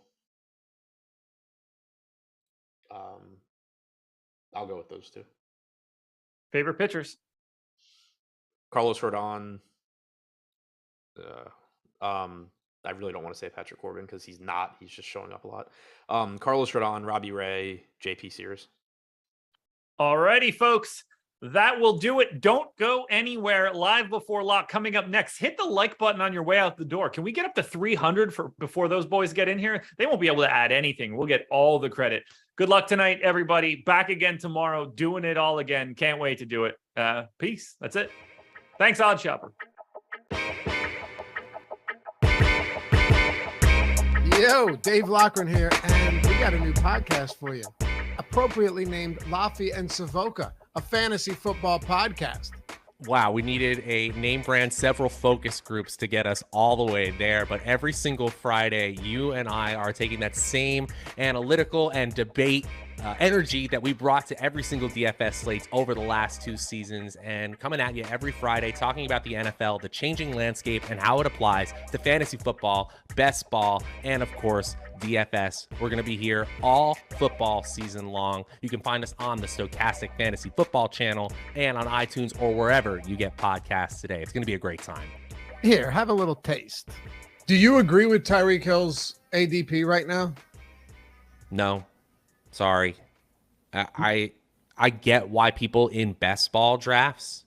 I'll go with those two. Favorite pitchers? Carlos Rodon. I really don't want to say Patrick Corbin because he's not. He's just showing up a lot. Carlos Rodon, Robbie Ray, JP Sears. Alrighty, folks. That will do it. Don't go anywhere. Live before lock coming up next. Hit the like button on your way out the door. Can we get up to 300 before those boys get in here? They won't be able to add anything. We'll get all the credit. Good luck tonight, everybody. Back again tomorrow. Doing it all again. Can't wait to do it. Peace. That's it. Thanks, OddsShopper. Yo, Dave Loughran here, and we got a new podcast for you. Appropriately named Laffy and Savoca, a fantasy football podcast. Wow, we needed a name brand, several focus groups to get us all the way there. But every single Friday, you and I are taking that same analytical and debate energy that we brought to every single DFS slates over the last 2 seasons, and coming at you every Friday talking about the NFL, the changing landscape, and how it applies to fantasy football, best ball, and of course, DFS. We're going to be here all football season long. You can find us on the Stokastic Fantasy Football channel and on iTunes or wherever you get podcasts today. It's going to be a great time. Here, have a little taste. Do you agree with Tyreek Hill's ADP right now? No, sorry. I get why people in best ball drafts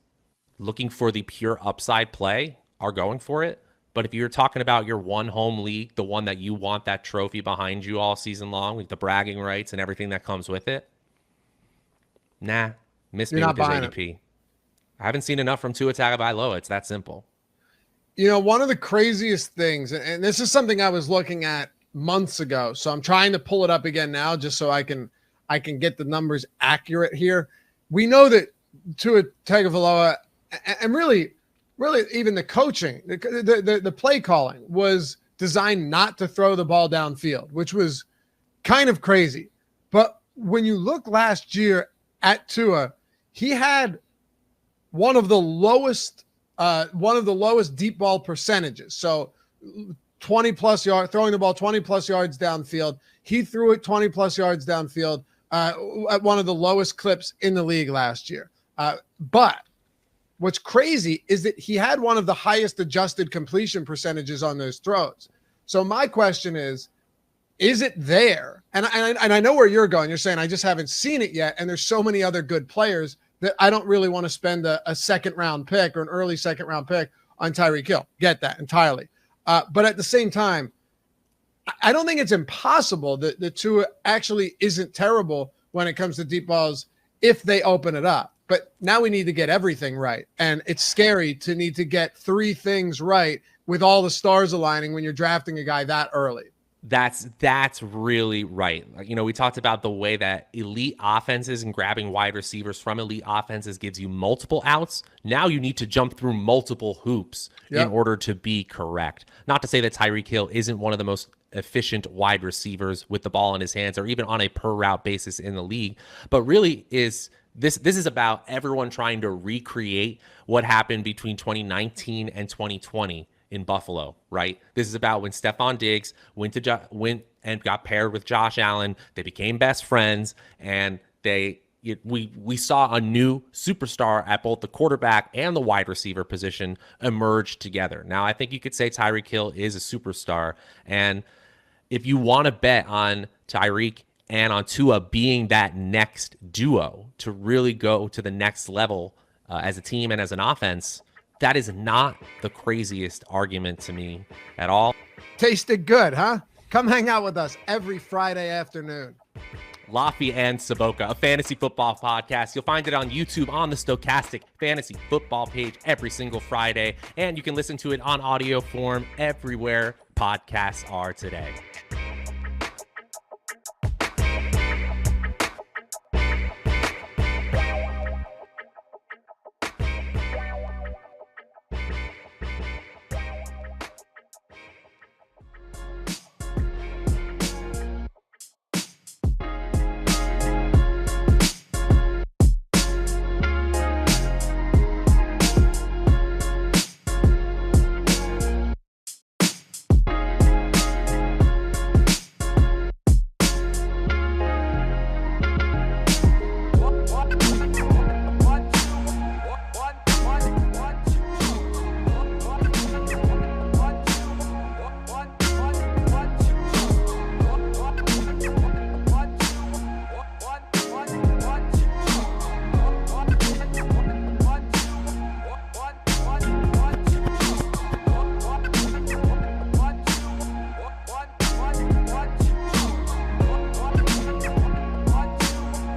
looking for the pure upside play are going for it. But if you're talking about your one home league, the one that you want that trophy behind you all season long, with the bragging rights and everything that comes with it, miss me with his ADP. I haven't seen enough from Tua Tagovailoa. It's that simple. You know, one of the craziest things, and this is something I was looking at months ago, so I'm trying to pull it up again now just so I can get the numbers accurate here. We know that Tua Tagovailoa, and really even the coaching, the play calling was designed not to throw the ball downfield, which was kind of crazy. But when you look last year at Tua, he had one of the lowest deep ball percentages. So 20 plus yards, throwing the ball 20 plus yards downfield. He threw it 20 plus yards downfield at one of the lowest clips in the league last year. But what's crazy is that he had one of the highest adjusted completion percentages on those throws. So my question is it there? And I know where you're going. You're saying, I just haven't seen it yet. And there's so many other good players that I don't really want to spend a second round pick or an early second round pick on Tyreek Hill. Get that entirely. But at the same time, I don't think it's impossible that the Tua actually isn't terrible when it comes to deep balls if they open it up. But now we need to get everything right. And it's scary to need to get 3 things right with all the stars aligning when you're drafting a guy that early. That's really right. You know, we talked about the way that elite offenses and grabbing wide receivers from elite offenses gives you multiple outs. Now you need to jump through multiple hoops in order to be correct. Not to say that Tyreek Hill isn't one of the most efficient wide receivers with the ball in his hands or even on a per route basis in the league, but really this is about everyone trying to recreate what happened between 2019 and 2020 in Buffalo, right? This is about when Stephon Diggs went and got paired with Josh Allen. They became best friends, and we saw a new superstar at both the quarterback and the wide receiver position emerge together. Now, I think you could say Tyreek Hill is a superstar, and if you want to bet on Tyreek and on Tua being that next duo to really go to the next level as a team and as an offense, that is not the craziest argument to me at all. Tasted good, huh? Come hang out with us every Friday afternoon. Laffy and Saboka, a fantasy football podcast. You'll find it on YouTube on the Stokastic Fantasy Football page every single Friday, and you can listen to it on audio form everywhere podcasts are today.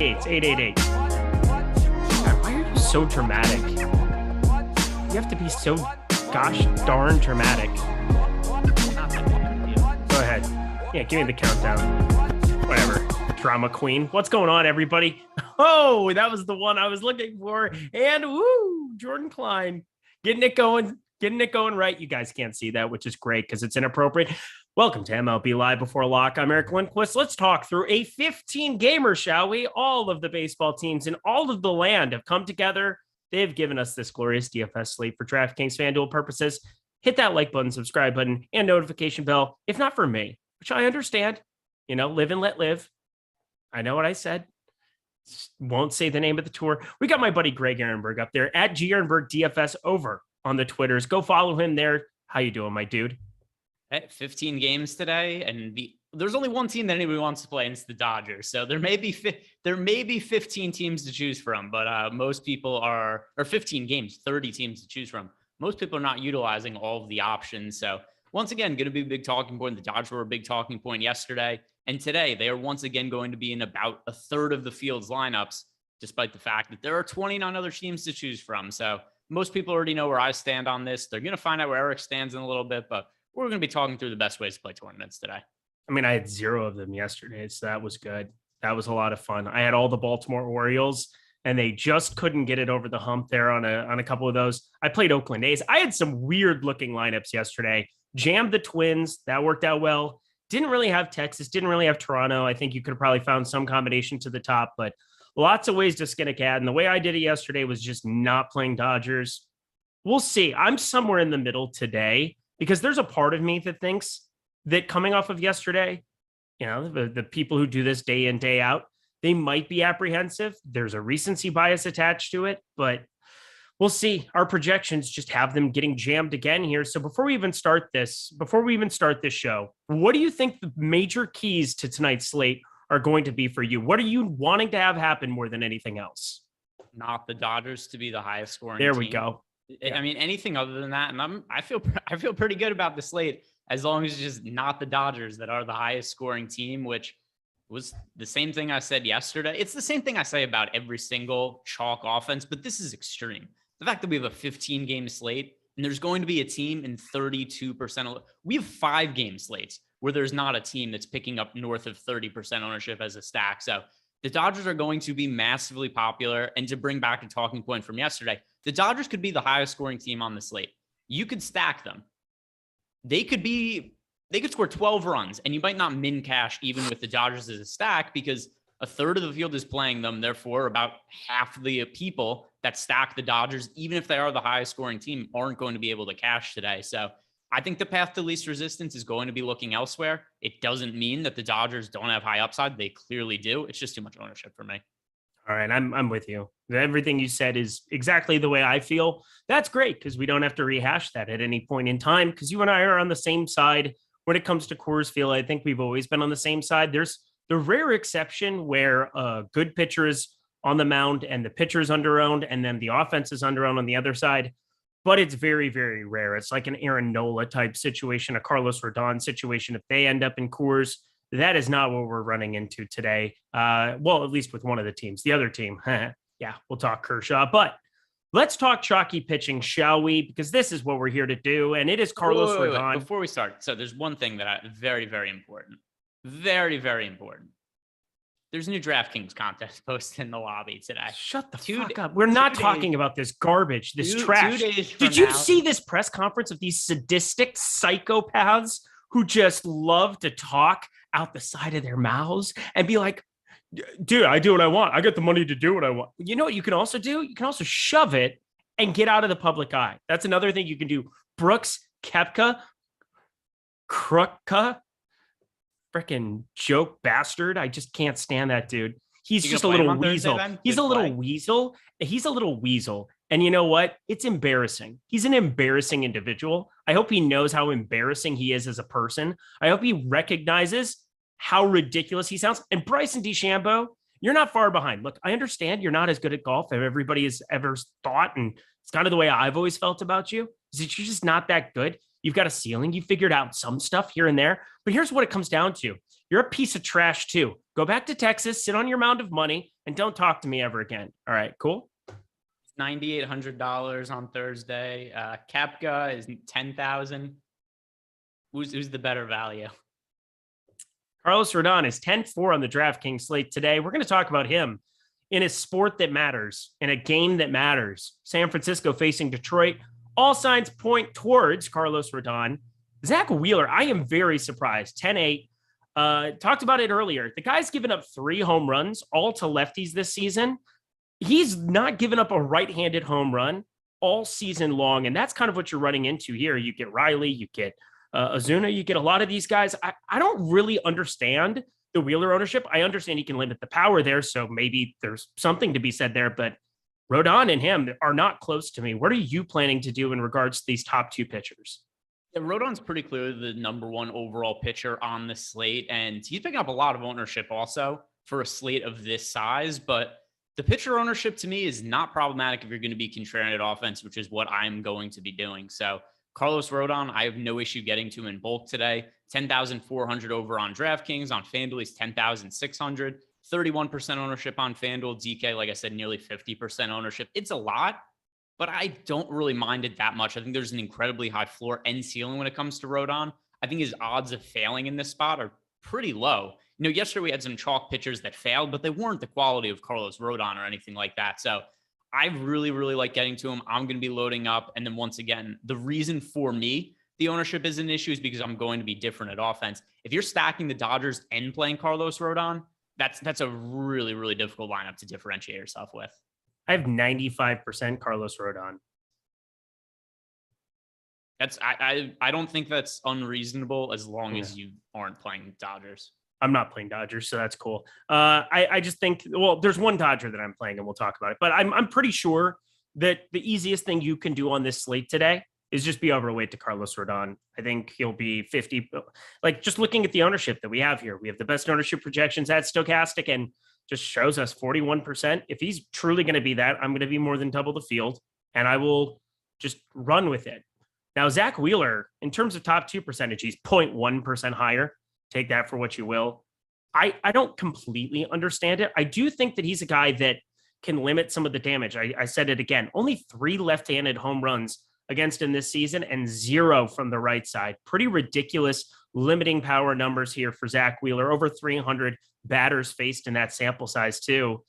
It's 888. God, why are you so dramatic? You have to be so gosh darn dramatic. Go ahead. Yeah, give me the countdown. Whatever. Drama queen. What's going on, everybody? Oh, that was the one I was looking for. And woo, Jordan Klein getting it going right. You guys can't see that, which is great because it's inappropriate. Welcome to MLB Live Before Lock. I'm Eric Lindquist. Let's talk through a 15-gamer, shall we? All of the baseball teams in all of the land have come together. They've given us this glorious DFS slate for DraftKings FanDuel purposes. Hit that like button, subscribe button, and notification bell. If not for me, which I understand, live and let live. I know what I said. Won't say the name of the tour. We got my buddy Greg Ehrenberg up there at Ehrenberg DFS over on the Twitters. Go follow him there. How you doing, my dude? 15 games today, and there's only one team that anybody wants to play, and it's the Dodgers. So there may be 15 teams to choose from, but most people are, or 15 games, 30 teams to choose from. Most people are not utilizing all of the options. So once again, going to be a big talking point. The Dodgers were a big talking point yesterday, and today they are once again going to be in about a third of the field's lineups, despite the fact that there are 29 other teams to choose from. So most people already know where I stand on this. They're going to find out where Eric stands in a little bit, but we're going to be talking through the best ways to play tournaments today. I mean, I had 0 of them yesterday, so that was good. That was a lot of fun. I had all the Baltimore Orioles, and they just couldn't get it over the hump there on a couple of those. I played Oakland A's. I had some weird-looking lineups yesterday. Jammed the Twins. That worked out well. Didn't really have Texas. Didn't really have Toronto. I think you could have probably found some combination to the top, but lots of ways to skin a cat. And the way I did it yesterday was just not playing Dodgers. We'll see. I'm somewhere in the middle today, because there's a part of me that thinks that coming off of yesterday, the people who do this day in, day out, they might be apprehensive. There's a recency bias attached to it, but we'll see. Our projections just have them getting jammed again here. So before we even start this show, what do you think the major keys to tonight's slate are going to be for you? What are you wanting to have happen more than anything else? Not the Dodgers to be the highest scoring There team. we go. I mean, anything other than that, and I feel pretty good about the slate, as long as it's just not the Dodgers that are the highest scoring team, which was the same thing I said yesterday. It's the same thing I say about every single chalk offense, but this is extreme. The fact that we have a 15-game slate and there's going to be a team in 32%. We have 5-game slates where there's not a team that's picking up north of 30% ownership as a stack. So the Dodgers are going to be massively popular. And to bring back a talking point from yesterday, the Dodgers could be the highest scoring team on the slate. You could stack them. They could score 12 runs, and you might not min cash even with the Dodgers as a stack, because a third of the field is playing them. Therefore, about half the people that stack the Dodgers, even if they are the highest scoring team, aren't going to be able to cash today. So I think the path to least resistance is going to be looking elsewhere. It doesn't mean that the Dodgers don't have high upside. They clearly do. It's just too much ownership for me. All right, I'm with you. Everything you said is exactly the way I feel. That's great, because we don't have to rehash that at any point in time, because you and I are on the same side when it comes to Coors Field. I think we've always been on the same side. There's the rare exception where a good pitcher is on the mound and the pitcher is underowned, and then the offense is underowned on the other side. But it's very, very rare. It's like an Aaron Nola type situation, a Carlos Rodon situation. If they end up in Coors, that is not what we're running into today. Well, at least with one of the teams. The other team, yeah, we'll talk Kershaw. But let's talk chalky pitching, shall we? Because this is what we're here to do, and it is Carlos Rodon. Before we start, so there's one thing that very, very important. Very, very important. There's a new DraftKings contest posted in the lobby today. Shut the fuck up. We're not talking about this garbage, this trash. 2 days from Did you now, see this press conference of these sadistic psychopaths who just love to talk out the side of their mouths and be like, dude, I do what I want. I got the money to do what I want. You know what you can also do? You can also shove it and get out of the public eye. That's another thing you can do. Brooks Koepka, freaking joke bastard. I just can't stand that dude. He's just a little weasel. He's a little weasel. He's a little weasel. And you know what? It's embarrassing. He's an embarrassing individual. I hope he knows how embarrassing he is as a person. I hope he recognizes how ridiculous he sounds. And Bryson DeChambeau, you're not far behind. Look, I understand you're not as good at golf as everybody has ever thought. And it's kind of the way I've always felt about you, is that you're just not that good. You've got a ceiling. You figured out some stuff here and there. But here's what it comes down to. You're a piece of trash too. Go back to Texas, sit on your mound of money, and don't talk to me ever again. All right, cool? $9,800 on Thursday. Koepka is $10,000. Who's the better value? Carlos Rodon is 10-4 on the DraftKings slate today. We're going to talk about him in a sport that matters, in a game that matters. San Francisco facing Detroit. All signs point towards Carlos Rodon. Zach Wheeler, I am very surprised. 10-8. Talked about it earlier. The guy's given up 3 home runs, all to lefties this season. He's not given up a right-handed home run all season long, and that's kind of what you're running into here. You get Riley, you get Ozuna, you get a lot of these guys. I don't really understand the Wheeler ownership. I understand he can limit the power there, so maybe there's something to be said there, but Rodon and him are not close to me. What are you planning to do in regards to these top 2 pitchers? Yeah, Rodon's pretty clearly the number 1 overall pitcher on the slate, and he's picking up a lot of ownership also for a slate of this size, but the pitcher ownership to me is not problematic if you're going to be contrarian at offense, which is what I'm going to be doing. So Carlos Rodon, I have no issue getting to him in bulk today. 10,400 over on DraftKings. On FanDuel, he's 10,600. 31% ownership on FanDuel. DK, like I said, nearly 50% ownership. It's a lot, but I don't really mind it that much. I think there's an incredibly high floor and ceiling when it comes to Rodon. I think his odds of failing in this spot are pretty low. You know, yesterday we had some chalk pitchers that failed, but they weren't the quality of Carlos Rodon or anything like that. So I really, really like getting to him. I'm going to be loading up. And then once again, the reason for me, the ownership is an issue is because I'm going to be different at offense. If you're stacking the Dodgers and playing Carlos Rodon, that's a really, really difficult lineup to differentiate yourself with. I have 95% Carlos Rodon. I don't think that's unreasonable as long as you aren't playing Dodgers. I'm not playing Dodgers, so that's cool. I just think, well, there's one Dodger that I'm playing, and we'll talk about it. But I'm pretty sure that the easiest thing you can do on this slate today is just be overweight to Carlos Rodon. I think he'll be 50. Like, just looking at the ownership that we have here, we have the best ownership projections at Stokastic, and just shows us 41%. If he's truly going to be that, I'm going to be more than double the field, and I will just run with it. Now, Zach Wheeler, in terms of top 2 percentage, he's 0.1% higher. Take that for what you will. I don't completely understand it. I do think that he's a guy that can limit some of the damage. I said it again, only 3 left-handed home runs against him this season and 0 from the right side. Pretty ridiculous limiting power numbers here for Zach Wheeler. Over 300 batters faced in that sample size too.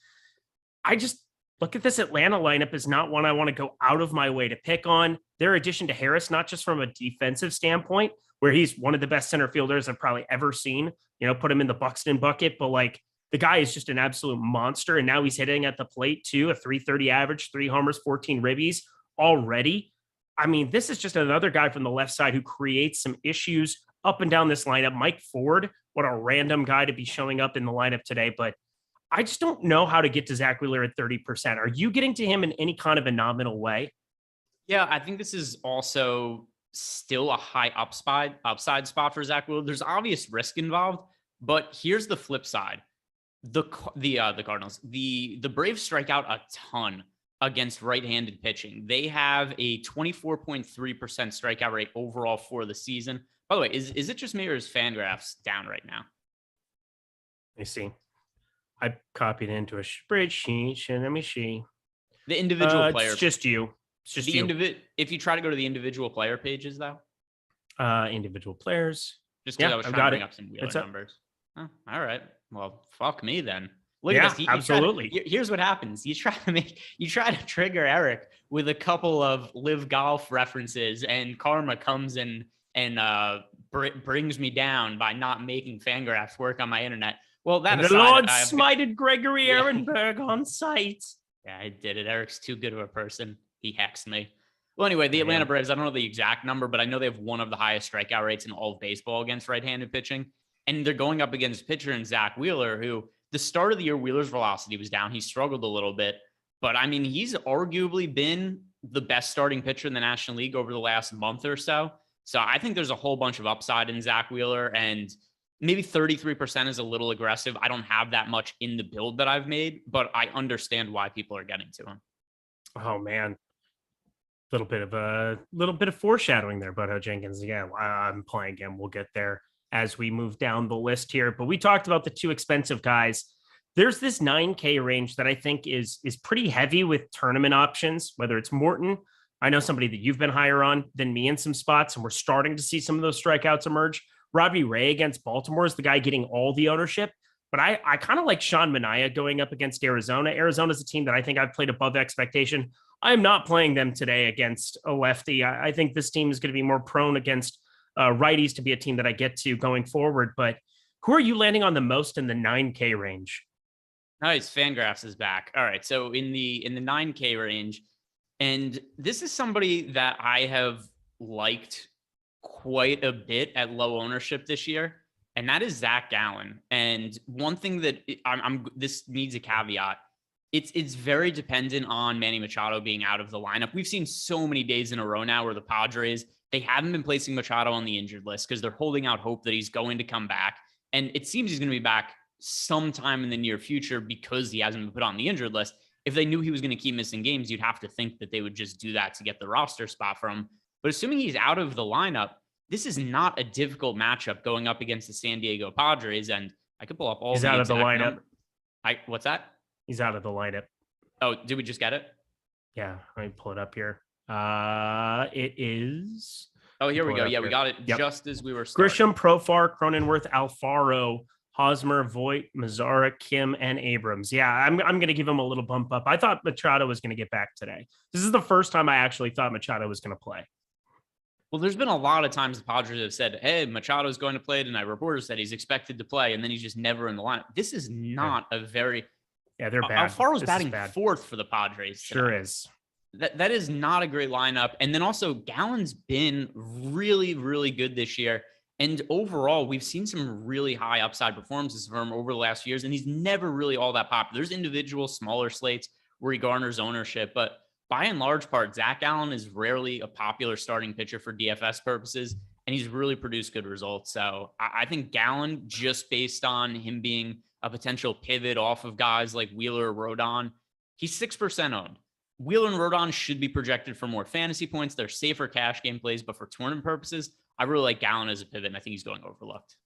I just look at this Atlanta lineup is not one I want to go out of my way to pick on. Their addition to Harris, not just from a defensive standpoint, where he's one of the best center fielders I've probably ever seen, you know, put him in the Buxton bucket, but like the guy is just an absolute monster. And now he's hitting at the plate too, a 330 average, 3 homers, 14 ribbies already. I mean, this is just another guy from the left side who creates some issues up and down this lineup. Mike Ford, what a random guy to be showing up in the lineup today, but I just don't know how to get to Zach Wheeler at 30%. Are you getting to him in any kind of a nominal way? Yeah, I think this is also still a high upside spot for Zach Wheeler. There's obvious risk involved, but here's the flip side. The Cardinals, the Braves strike out a ton against right-handed pitching. They have a 24.3% strikeout rate overall for the season. By the way, is it just me or is FanGraphs down right now? Let me see. I copied into a spreadsheet. Let me see. The individual player. It's just you. It's just you. If you try to go to the individual player pages, though. Individual players. Just because I was trying to bring up some Wheeler numbers. Oh, all right. Well, fuck me then. Look at this. Absolutely. Here's what happens. You try to trigger Eric with a couple of live golf references, and karma comes in and brings me down by not making FanGraphs work on my internet. Well, that the Lord smited Gregory Ehrenberg on sight. Yeah, I did it. Eric's too good of a person. He hexed me. Well, anyway, the Atlanta Braves, I don't know the exact number, but I know they have one of the highest strikeout rates in all of baseball against right-handed pitching. And they're going up against a pitcher in Zach Wheeler, who the start of the year, Wheeler's velocity was down. He struggled a little bit, but I mean, he's arguably been the best starting pitcher in the National League over the last month or so. So I think there's a whole bunch of upside in Zach Wheeler, and maybe 33% is a little aggressive. I don't have that much in the build that I've made, but I understand why people are getting to him. Oh man. Little bit of foreshadowing there, Butto Jenkins. Yeah, I'm playing him. We'll get there as we move down the list here. But we talked about the 2 expensive guys. There's this 9K range that I think is pretty heavy with tournament options, whether it's Morton. I know somebody that you've been higher on than me in some spots, and we're starting to see some of those strikeouts emerge. Robbie Ray against Baltimore is the guy getting all the ownership. But I kind of like Sean Manaea going up against Arizona. Arizona's a team that I think I've played above expectation. I'm not playing them today against a lefty. I think this team is going to be more prone against righties to be a team that I get to going forward. But who are you landing on the most in the 9K range? Nice. Fangraphs is back. All right. So in the 9K range, and this is somebody that I have liked quite a bit at low ownership this year, and that is Zach Gallen. And one thing that this needs a caveat. It's very dependent on Manny Machado being out of the lineup. We've seen so many days in a row now where the Padres, they haven't been placing Machado on the injured list because they're holding out hope that he's going to come back. And it seems he's going to be back sometime in the near future because he hasn't been put on the injured list. If they knew he was going to keep missing games, you'd have to think that they would just do that to get the roster spot from him. But assuming he's out of the lineup, this is not a difficult matchup going up against the San Diego Padres. And I could pull up all He's out of the lineup. What's that? He's out of the lineup. Oh, did we just get it? Yeah, let me pull it up here. It is. Oh, here we go. Yeah, we got it just as we were starting. Grisham, Profar, Cronenworth, Alfaro, Hosmer, Voigt, Mazzara, Kim, and Abrams. Yeah, I'm going to give him a little bump up. I thought Machado was going to get back today. This is the first time I actually thought Machado was going to play. Well, there's been a lot of times the Padres have said, hey, Machado's going to play tonight. Reporters said he's expected to play, and then he's just never in the lineup. This is not a very... Yeah, they're bad. Alfaro's batting fourth for the Padres today. Sure is. That is not a great lineup. And then also Gallen's been really, really good this year. And overall, we've seen some really high upside performances from him over the last few years. And he's never really all that popular. There's individual smaller slates where he garners ownership. But by and large part, Zach Gallen is rarely a popular starting pitcher for DFS purposes. And he's really produced good results. So I think Gallen, just based on him being a potential pivot off of guys like Wheeler or Rodon, he's 6% owned. Wheeler and Rodon should be projected for more fantasy points. They're safer cash game plays, but for tournament purposes, I really like Gallen as a pivot, and I think he's going overlooked.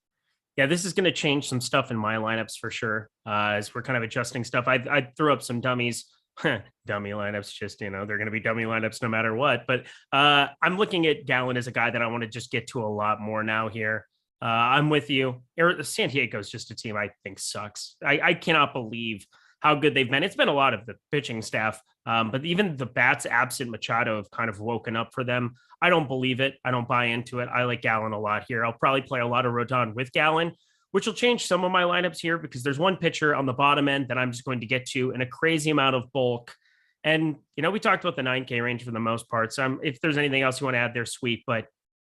Yeah, this is going to change some stuff in my lineups for sure. As we're kind of adjusting stuff. I threw up some dummies, dummy lineups, just, they're going to be dummy lineups no matter what. But I'm looking at Gallen as a guy that I want to just get to a lot more now here. I'm with you. San Diego's just a team I think sucks. I cannot believe how good they've been. It's been a lot of the pitching staff, but even the bats absent Machado have kind of woken up for them. I don't believe it. I don't buy into it. I like Gallen a lot here. I'll probably play a lot of Rodon with Gallen, which will change some of my lineups here because there's one pitcher on the bottom end that I'm just going to get to in a crazy amount of bulk. And, we talked about the 9K range for the most part. So if there's anything else you want to add there, sweet. But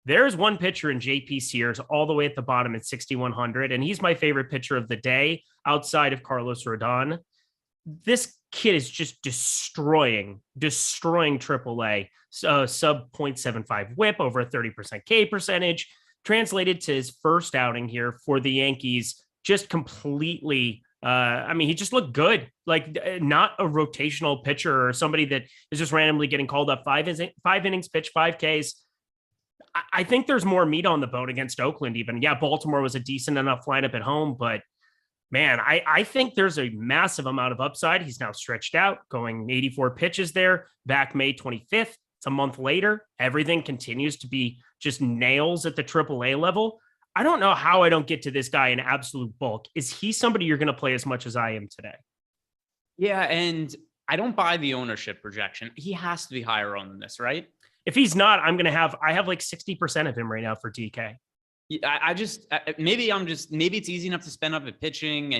there's one pitcher in JP Sears all the way at the bottom at 6,100, and he's my favorite pitcher of the day outside of Carlos Rodon. This kid is just destroying AAA, sub 0.75 whip, over a 30% K percentage, translated to his first outing here for the Yankees, just completely, he just looked good, like not a rotational pitcher or somebody that is just randomly getting called up. 5 innings pitched, 5 Ks. I think there's more meat on the bone against Oakland even. Yeah, Baltimore was a decent enough lineup at home, but man, I think there's a massive amount of upside. He's now stretched out, going 84 pitches there, back May 25th. It's a month later. Everything continues to be just nails at the AAA level. I don't know how I don't get to this guy in absolute bulk. Is he somebody you're going to play as much as I am today? Yeah, and I don't buy the ownership projection. He has to be higher on than this, right? If he's not, I have like 60% of him right now for DK. Maybe it's easy enough to spend up at pitching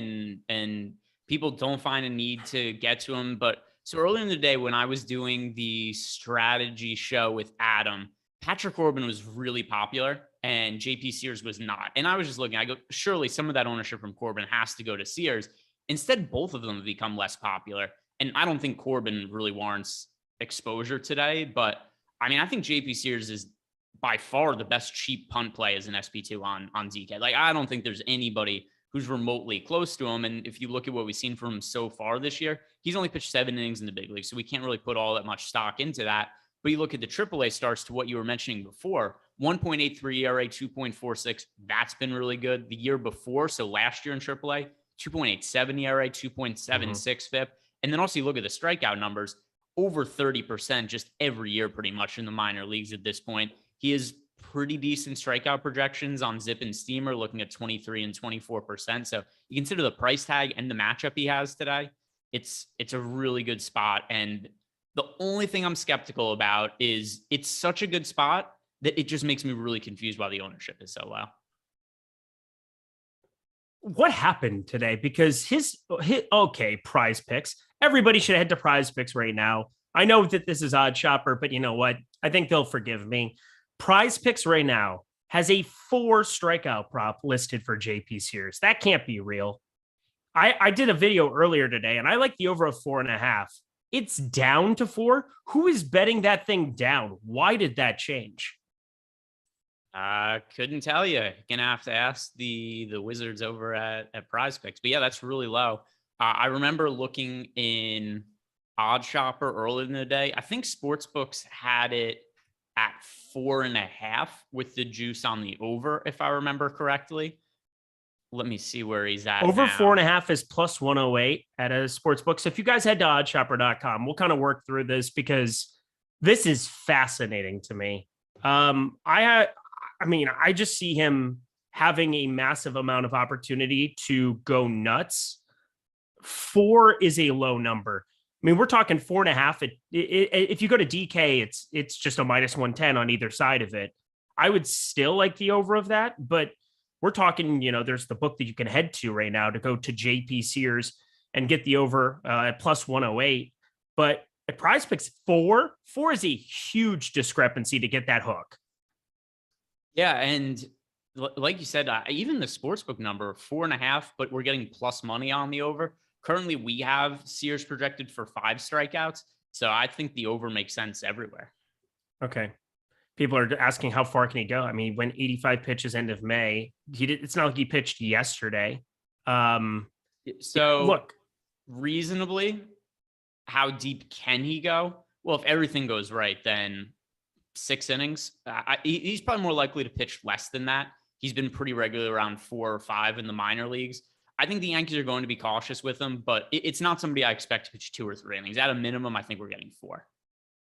and people don't find a need to get to him. But so earlier in the day when I was doing the strategy show with Adam, Patrick Corbin was really popular and JP Sears was not. And I was just looking, I go, surely some of that ownership from Corbin has to go to Sears. Instead, both of them have become less popular. And I don't think Corbin really warrants exposure today, but I think JP Sears is by far the best cheap punt play as an SP2 on DK. Like, I don't think there's anybody who's remotely close to him. And if you look at what we've seen from him so far this year, he's only pitched 7 innings in the big league. So we can't really put all that much stock into that. But you look at the AAA starts to what you were mentioning before, 1.83 ERA, 2.46. That's been really good. The year before, so last year in AAA, 2.87 ERA, 2.76 FIP. And then also you look at the strikeout numbers, over 30% just every year pretty much in the minor leagues at this point. He is pretty decent strikeout projections on Zip and Steamer, looking at 23 and 24%. So you consider the price tag and the matchup he has today, it's a really good spot. And the only thing I'm skeptical about is it's such a good spot that it just makes me really confused why the ownership is so low. What happened today? Because his okay, Prize Picks. Everybody should head to Prize Picks right now. I know that this is OddsShopper, but you know what? I think they'll forgive me. Prize Picks right now has a 4 strikeout prop listed for JP Sears. That can't be real. I did a video earlier today, and I like the over of 4.5. It's down to 4. Who is betting that thing down? Why did that change? Couldn't tell you. You're gonna have to ask the Wizards over at Prize Picks. But yeah, that's really low. I remember looking in OddsShopper earlier in the day. I think Sportsbooks had it at 4.5 with the juice on the over, if I remember correctly. Let me see where he's at. Over now. 4.5 is plus 108 at a Sportsbook. So if you guys head to oddshopper.com, we'll kind of work through this because this is fascinating to me. I mean, I just see him having a massive amount of opportunity to go nuts. 4 is a low number. I mean, we're talking 4.5. If you go to DK, it's just a minus 110 on either side of it. I would still like the over of that, but we're talking, there's the book that you can head to right now to go to JP Sears and get the over at plus 108. But at Prize Picks, 4 is a huge discrepancy to get that hook. Yeah, and like you said, even the sportsbook number 4.5, but we're getting plus money on the over. Currently, we have Sears projected for 5 strikeouts, so I think the over makes sense everywhere. Okay, people are asking how far can he go. I mean, when 85 pitches end of May, it's not like he pitched yesterday. So look, reasonably, how deep can he go? Well, if everything goes right, then 6 innings. He's probably more likely to pitch less than that. He's been pretty regular around 4 or 5 in the minor leagues. I think the Yankees are going to be cautious with him, but it's not somebody I expect to pitch 2 or 3 innings. At a minimum, I think we're getting 4.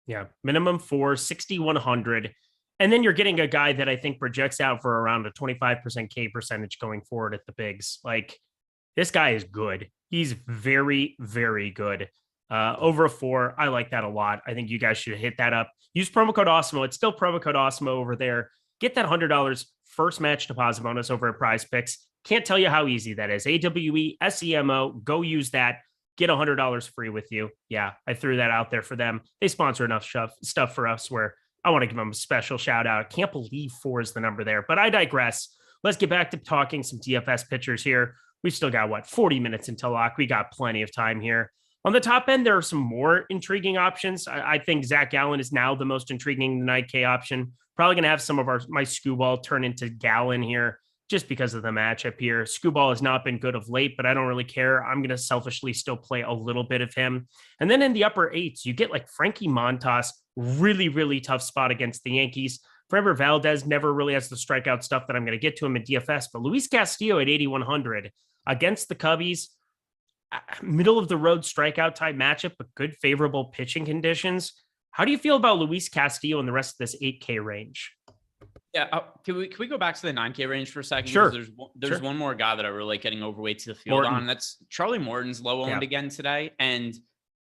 Yeah, minimum 4, 6,100. And then you're getting a guy that I think projects out for around a 25% K percentage going forward at the bigs. Like, this guy is good. He's very, very good. Over a 4, I like that a lot. I think you guys should hit that up. Use promo code Awesemo. It's still promo code Awesemo over there. Get that $100 first match deposit bonus over at Prize Picks. Can't tell you how easy that is. AWESEMO. Go use that. Get $100 free with you. Yeah, I threw that out there for them. They sponsor enough stuff for us where I want to give them a special shout out. I can't believe 4 is the number there, but I digress. Let's get back to talking some DFS pitchers here. We've still got 40 minutes until lock. We got plenty of time here. On the top end, there are some more intriguing options. I think Zach Gallen is now the most intriguing night K option. Probably going to have some of my Skubal turn into Gallen here just because of the matchup here. Skubal has not been good of late, but I don't really care. I'm going to selfishly still play a little bit of him. And then in the upper 8s, you get like Frankie Montas, really, really tough spot against the Yankees. Framber Valdez never really has the strikeout stuff that I'm going to get to him in DFS, but Luis Castillo at 8,100 against the Cubbies. Middle of the road strikeout type matchup, but good favorable pitching conditions. How do you feel about Luis Castillo and the rest of this 8K range? Yeah, can we go back to the 9K range for a second? Sure. There's one more guy that I really like getting overweight to the field on. That's Charlie Morton's low owned again today. And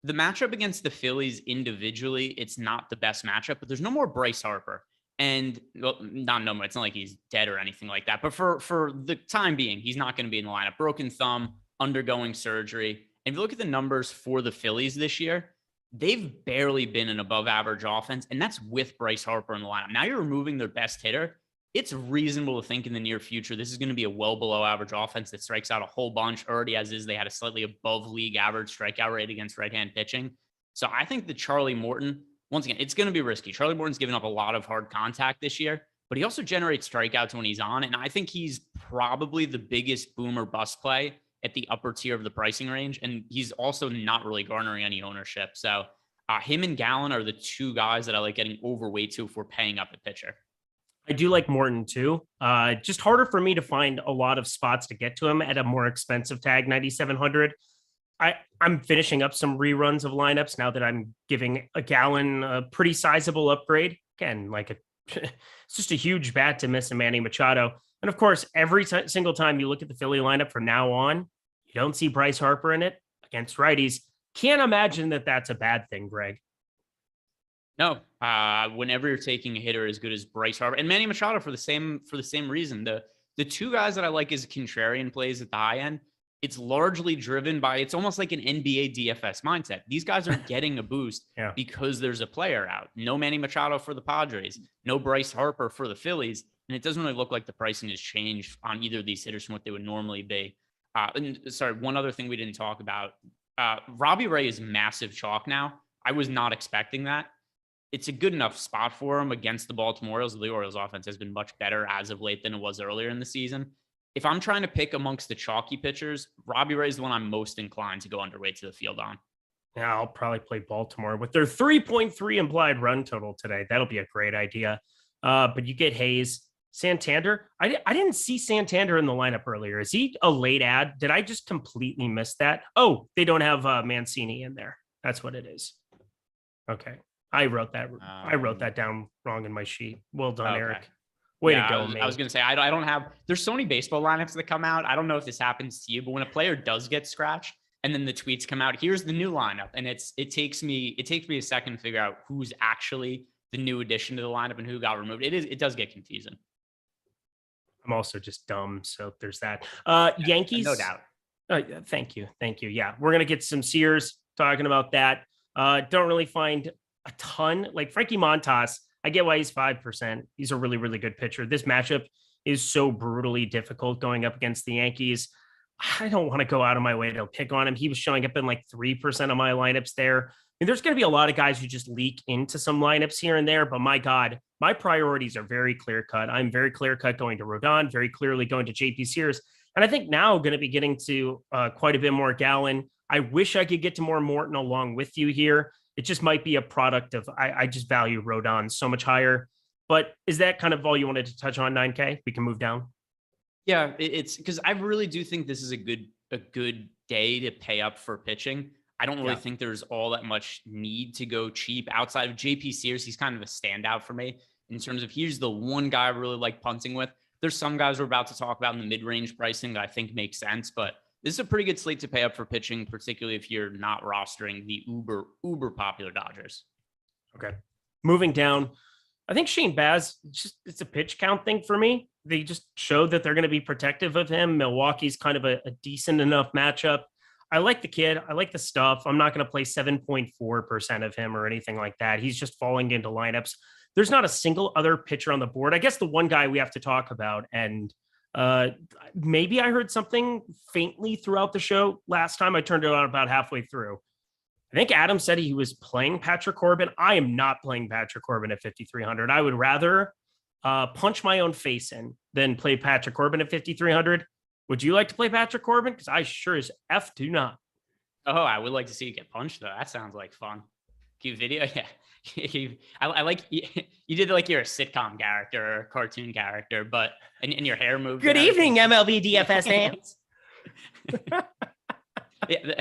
the matchup against the Phillies individually, it's not the best matchup, but there's no more Bryce Harper. And not no more. It's not like he's dead or anything like that. But for the time being, he's not going to be in the lineup. Broken thumb, undergoing surgery. And if you look at the numbers for the Phillies this year, they've barely been an above average offense, and that's with Bryce Harper in the lineup. Now you're removing their best hitter. It's reasonable to think in the near future this is going to be a well below average offense that strikes out a whole bunch. Already as is, they had a slightly above league average strikeout rate against right-hand pitching. So I think that Charlie Morton, once again, it's going to be risky. Charlie Morton's given up a lot of hard contact this year, but he also generates strikeouts when he's on, and I think he's probably the biggest boom or bust play at the upper tier of the pricing range. And he's also not really garnering any ownership. So him and Gallen are the 2 guys that I like getting overweight to if we're paying up a pitcher. I do like Morton too. Just harder for me to find a lot of spots to get to him at a more expensive tag, 9,700. I'm finishing up some reruns of lineups now that I'm giving a Gallen a pretty sizable upgrade. Again, like it's just a huge bat to miss in Manny Machado. And of course, every single time you look at the Philly lineup from now on, you don't see Bryce Harper in it against righties. Can't imagine that that's a bad thing, Greg. No, whenever you're taking a hitter as good as Bryce Harper and Manny Machado for the same reason, the two guys that I like as contrarian plays at the high end, it's largely driven by, it's almost like an NBA DFS mindset. These guys are getting a boost because there's a player out. No Manny Machado for the Padres, no Bryce Harper for the Phillies, and it doesn't really look like the pricing has changed on either of these hitters from what they would normally be. And sorry, one other thing we didn't talk about. Robbie Ray is massive chalk now. I was not expecting that. It's a good enough spot for him against the Baltimore Orioles. The Orioles offense has been much better as of late than it was earlier in the season. If I'm trying to pick amongst the chalky pitchers, Robbie Ray is the one I'm most inclined to go underweight to the field on. Yeah, I'll probably play Baltimore with their 3.3 implied run total today. That'll be a great idea. But you get Hayes, Santander. I didn't see Santander in the lineup earlier. Is he a late ad? Did I just completely miss that? Oh, they don't have Mancini in there. That's what it is. Okay. I wrote that down wrong in my sheet. Well done, okay. Eric. Way to go, man. I was going to say, I don't have, there's so many baseball lineups that come out. I don't know if this happens to you, but when a player does get scratched and then the tweets come out, here's the new lineup. And it takes me a second to figure out who's actually the new addition to the lineup and who got removed. It does get confusing. I'm also just dumb. So there's that. Yankees. No doubt. Thank you. Yeah. We're going to get some Sears talking about that. Don't really find a ton like Frankie Montas. I get why he's 5%. He's a really, really good pitcher. This matchup is so brutally difficult going up against the Yankees. I don't want to go out of my way to pick on him. He was showing up in like 3% of my lineups there. I mean, there's going to be a lot of guys who just leak into some lineups here and there, but my God, my priorities are very clear cut. I'm very clear cut going to Rodon, very clearly going to JP Sears. And I think now going to be getting to quite a bit more Gallen. I wish I could get to more Morton along with you here. It just might be a product of, I just value Rodon so much higher. But is that kind of all you wanted to touch on, 9K? We can move down. Yeah, it's because I really do think this is a good day to pay up for pitching. I don't really think there's all that much need to go cheap outside of JP Sears. He's kind of a standout for me in terms of here's the one guy I really like punting with. There's some guys we're about to talk about in the mid-range pricing that I think makes sense, but this is a pretty good slate to pay up for pitching, particularly if you're not rostering the uber popular Dodgers. Okay. Moving down, I think Shane Baz, it's a pitch count thing for me. They just showed that they're going to be protective of him. Milwaukee's kind of a decent enough matchup. I like the kid. I like the stuff. I'm not going to play 7.4% of him or anything like that. He's just falling into lineups. There's not a single other pitcher on the board. I guess the one guy we have to talk about, and maybe I heard something faintly throughout the show last time. I turned it on about halfway through. I think Adam said he was playing Patrick Corbin. I am not playing Patrick Corbin at 5,300. I would rather punch my own face in than play Patrick Corbin at 5,300. Would you like to play Patrick Corbin? Because I sure as F do not. Oh, I would like to see you get punched, though. That sounds like fun. Cute video. Yeah. I like you did like you're a sitcom character or a cartoon character, but and your hair moved. Good evening, MLB DFS fans. Yeah,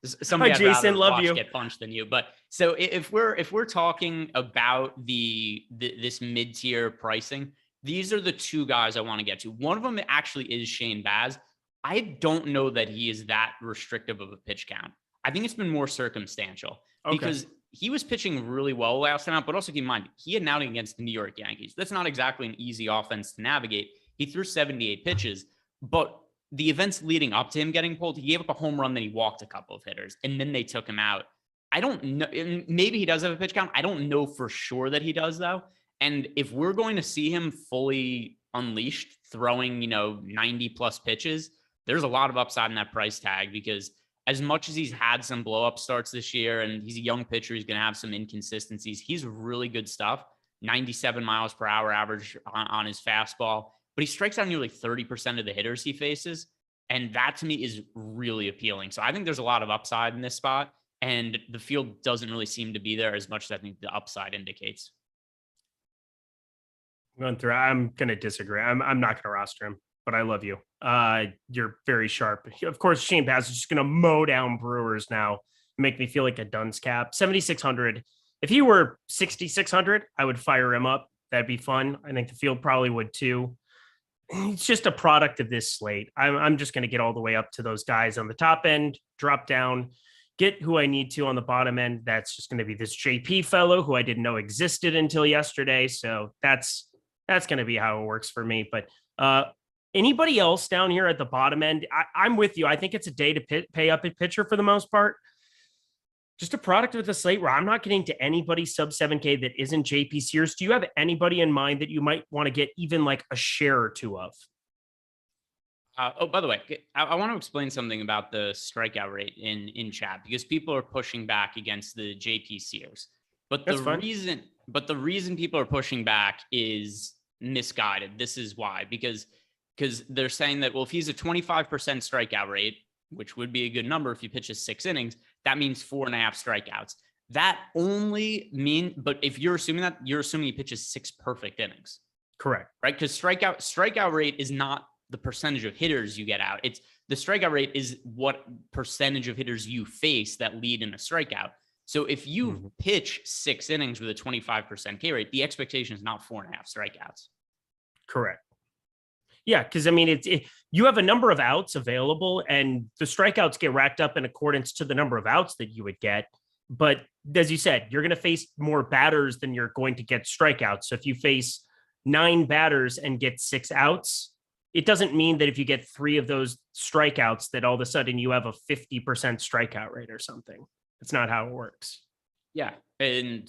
somebody Hi, Jason, love you. Get punched than you, but so if we're talking about this mid-tier pricing, these are the two guys I want to get to. One of them actually is Shane Baz. I don't know that he is that restrictive of a pitch count. I think it's been more circumstantial because he was pitching really well last time out, but also keep in mind, he had an outing against the New York Yankees. That's not exactly an easy offense to navigate. He threw 78 pitches, but the events leading up to him getting pulled, he gave up a home run, then he walked a couple of hitters, and then they took him out. I don't know. Maybe he does have a pitch count. I don't know for sure that he does, though. And if we're going to see him fully unleashed, throwing, 90 plus pitches, there's a lot of upside in that price tag because as much as he's had some blow up starts this year and he's a young pitcher, he's going to have some inconsistencies. He's really good stuff. 97 miles per hour average on his fastball, but he strikes out nearly 30% of the hitters he faces. And that to me is really appealing. So I think there's a lot of upside in this spot and the field doesn't really seem to be there as much as I think the upside indicates. I'm going to disagree. I'm not going to roster him, but I love you. You're very sharp. Of course, Shane Baz is just going to mow down Brewers now, make me feel like a dunce cap. 7,600. If he were 6,600, I would fire him up. That'd be fun. I think the field probably would too. It's just a product of this slate. I'm just going to get all the way up to those guys on the top end, drop down, get who I need to on the bottom end. That's just going to be this JP fellow who I didn't know existed until yesterday. So that's going to be how it works for me. But anybody else down here at the bottom end, I'm with you. I think it's a day to pay up at pitcher for the most part. Just a product with a slate where I'm not getting to anybody sub 7K that isn't JP Sears. Do you have anybody in mind that you might want to get even like a share or two of? By the way, I want to explain something about the strikeout rate in chat, because people are pushing back against the JP Sears. But the reason people are pushing back is misguided. This is why, because they're saying that, well, if he's a 25% strikeout rate, which would be a good number if he pitches 6 innings, that means 4.5 strikeouts. That only but if you're assuming that, you're assuming he pitches 6 perfect innings. Correct. Right? Because strikeout rate is not the percentage of hitters you get out. It's the strikeout rate is what percentage of hitters you face that lead in a strikeout. So if you pitch 6 innings with a 25% K rate, the expectation is not 4.5 strikeouts. Correct. Yeah, because I mean, you have a number of outs available, and the strikeouts get racked up in accordance to the number of outs that you would get. But as you said, you're going to face more batters than you're going to get strikeouts. So if you face 9 batters and get 6 outs, it doesn't mean that if you get 3 of those strikeouts that all of a sudden you have a 50% strikeout rate or something. That's not how it works. Yeah, and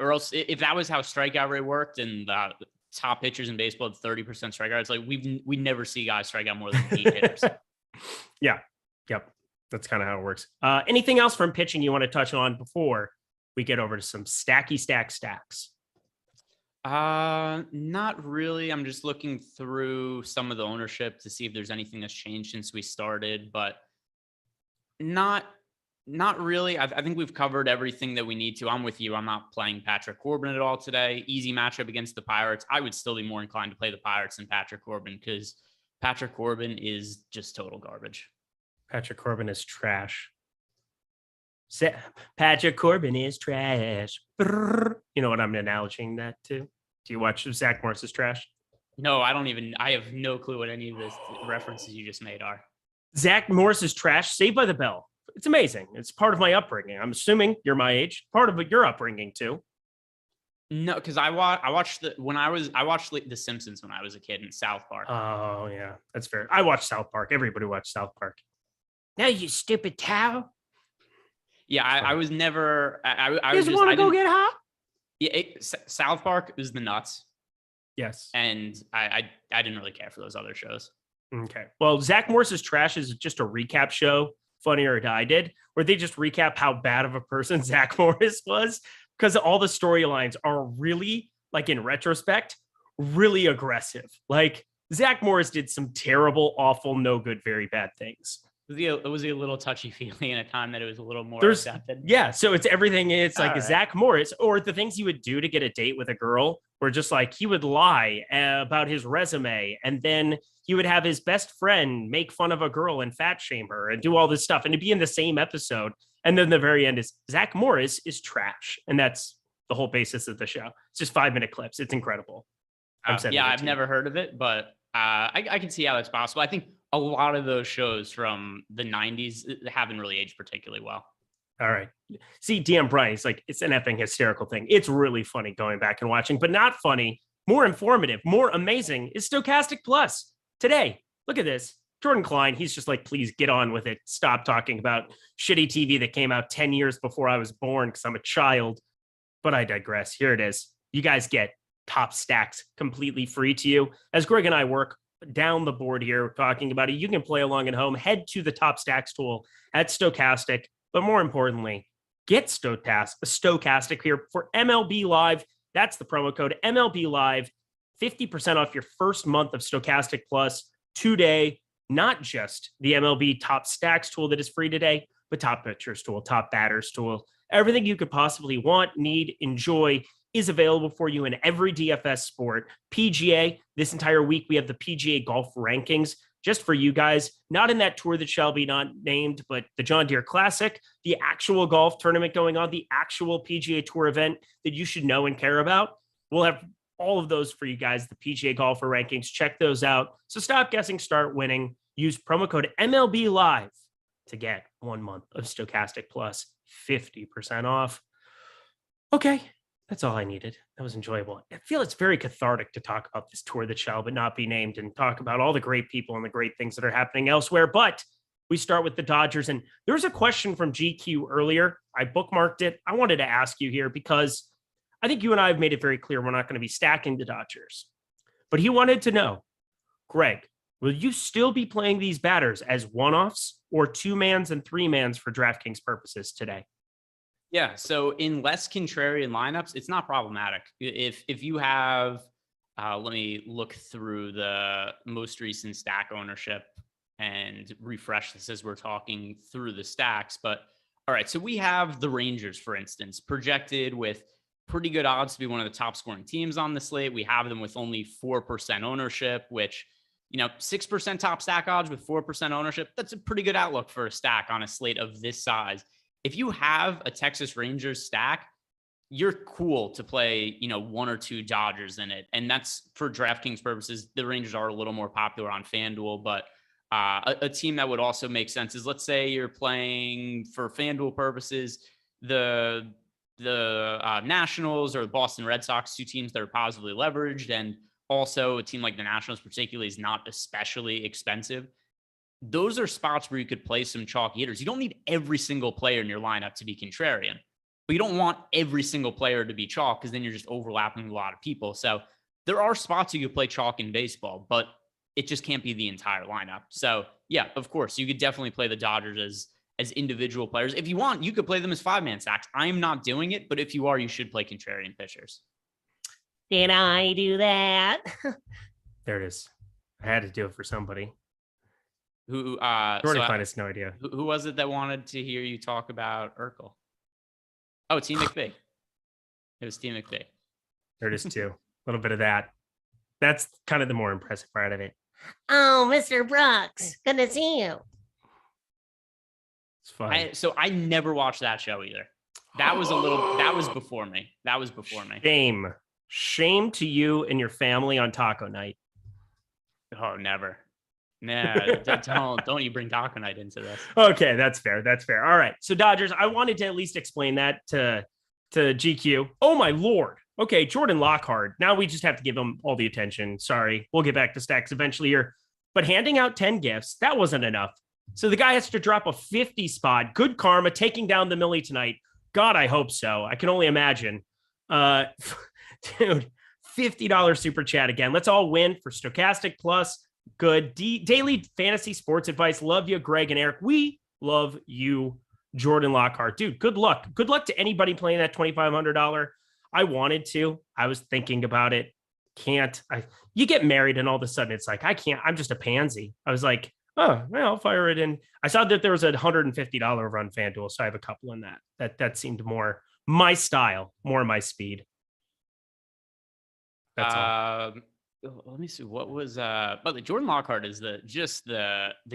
or else if that was how strikeout rate worked, and the top pitchers in baseball at 30% strikeout, it's like we never see guys strike out more than 8 hitters. Yeah. Yep. That's kind of how it works. Anything else from pitching you want to touch on before we get over to some stacks? Not really. I'm just looking through some of the ownership to see if there's anything that's changed since we started, but not really. I think we've covered everything that we need to. I'm with you. I'm not playing Patrick Corbin at all today. Easy matchup against the Pirates. I would still be more inclined to play the Pirates than Patrick Corbin, because Patrick Corbin is just total garbage. Patrick Corbin is trash. Patrick Corbin is trash. You know what I'm analogizing that to? Do you watch Zach Morris's trash? No, I have no clue what any of the references you just made are. Zach Morris's trash, Saved by the Bell. It's amazing. It's part of my upbringing. I'm assuming you're my age. Part of your upbringing too. No, because I watched The Simpsons when I was a kid in South Park. Oh yeah, that's fair. I watched South Park. Everybody watched South Park. Now you stupid cow. Yeah, I was never. I just want to go get hot. Yeah, South Park is the nuts. Yes, and I didn't really care for those other shows. Okay, well, Zach Morris's trash is just a recap show. Funny or Die did, where they just recap how bad of a person Zach Morris was, because all the storylines are really, like in retrospect, really aggressive. Like Zach Morris did some terrible, awful, no good, very bad things. Was he a little touchy-feely in a time that it was a little more accepted? Yeah, so it's everything. It's like right. Zach Morris, or the things he would do to get a date with a girl, where just like he would lie about his resume, and then he would have his best friend make fun of a girl and fat shame her and do all this stuff, and to be in the same episode. And then the very end is Zach Morris is trash. And that's the whole basis of the show. It's just 5-minute clips. It's incredible. I've never heard of it, but I can see how that's possible. I think a lot of those shows from the 90s haven't really aged particularly well. All right. See, DM Brian, it's like, it's an effing hysterical thing. It's really funny going back and watching, but not funny, more informative, more amazing is Stokastic Plus. Today, look at this. Jordan Klein, he's just like, please get on with it. Stop talking about shitty TV that came out 10 years before I was born because I'm a child. But I digress. Here it is. You guys get top stacks completely free to you. As Greg and I work down the board here talking about it, you can play along at home. Head to the top stacks tool at Stokastic. But more importantly, get Stokastic here for MLB Live. That's the promo code MLB Live. 50% off your first month of Stokastic Plus today. Not just the MLB top stacks tool that is free today, but top pitchers tool, top batters tool. Everything you could possibly want, need, enjoy is available for you in every DFS sport. PGA, this entire week, we have the PGA golf rankings just for you guys, not in that tour that shall be not named, but the John Deere Classic, the actual golf tournament going on, the actual PGA Tour event that you should know and care about. We'll have all of those for you guys, the PGA Golfer rankings. Check those out. So stop guessing, start winning. Use promo code MLB Live to get 1 month of Stokastic Plus 50% off. Okay, that's all I needed. That was enjoyable. I feel it's very cathartic to talk about this tour that shall but not be named and talk about all the great people and the great things that are happening elsewhere. But we start with the Dodgers. And there was a question from GQ earlier. I bookmarked it. I wanted to ask you here because I think you and I have made it very clear we're not going to be stacking the Dodgers. But he wanted to know, Greg, will you still be playing these batters as one-offs or 2-mans and 3-mans for DraftKings purposes today? Yeah, so in less contrarian lineups, it's not problematic. If you have, let me look through the most recent stack ownership and refresh this as we're talking through the stacks. But all right, so we have the Rangers, for instance, projected with pretty good odds to be one of the top scoring teams on the slate. We have them with only 4% ownership, which, 6% top stack odds with 4% ownership. That's a pretty good outlook for a stack on a slate of this size. If you have a Texas Rangers stack, you're cool to play, 1 or 2 Dodgers in it. And that's for DraftKings purposes. The Rangers are a little more popular on FanDuel, but a team that would also make sense is, let's say you're playing for FanDuel purposes, the Nationals or the Boston Red Sox, 2 teams that are positively leveraged. And also a team like the Nationals particularly is not especially expensive. Those are spots where you could play some chalk hitters. You don't need every single player in your lineup to be contrarian, but you don't want every single player to be chalk because then you're just overlapping a lot of people. So there are spots you could play chalk in baseball, but it just can't be the entire lineup. So yeah, of course, you could definitely play the Dodgers as individual players. If you want, you could play them as 5-man stacks. I am not doing it, but if you are, you should play contrarian pitchers. Did I do that? There it is. I had to do it for somebody. Who Jordan Klein has no idea. Who was it that wanted to hear you talk about Urkel? Oh, Team McVay. It was Team McVay. There it is too. A little bit of that. That's kind of the more impressive part of it. Oh, Mr. Brooks, good to see you. It's fun. I never watched that show either. That was before me. Shame to you and your family on taco night. Oh, never. Nah, don't you bring taco night into this. Okay, that's fair. All right. So Dodgers, I wanted to at least explain that to GQ. Oh my Lord. Okay, Jordan Lockhart. Now we just have to give him all the attention. Sorry. We'll get back to stacks eventually here. But handing out 10 gifts, that wasn't enough. So the guy has to drop a 50 spot. Good karma, taking down the Millie tonight. God, I hope so. I can only imagine. Dude, $50 super chat again. Let's all win for Stokastic Plus. Good daily fantasy sports advice. Love you, Greg and Eric. We love you, Jordan Lockhart. Dude, good luck. Good luck to anybody playing that $2,500. I wanted to. I was thinking about it. You get married and all of a sudden it's like, I can't. I'm just a pansy. I was like, oh, well, I'll fire it in. I saw that there was a $150 over on FanDuel, so I have a couple in that. That seemed more my style, more my speed. That's all. Let me see what was but the Jordan Lockhart is the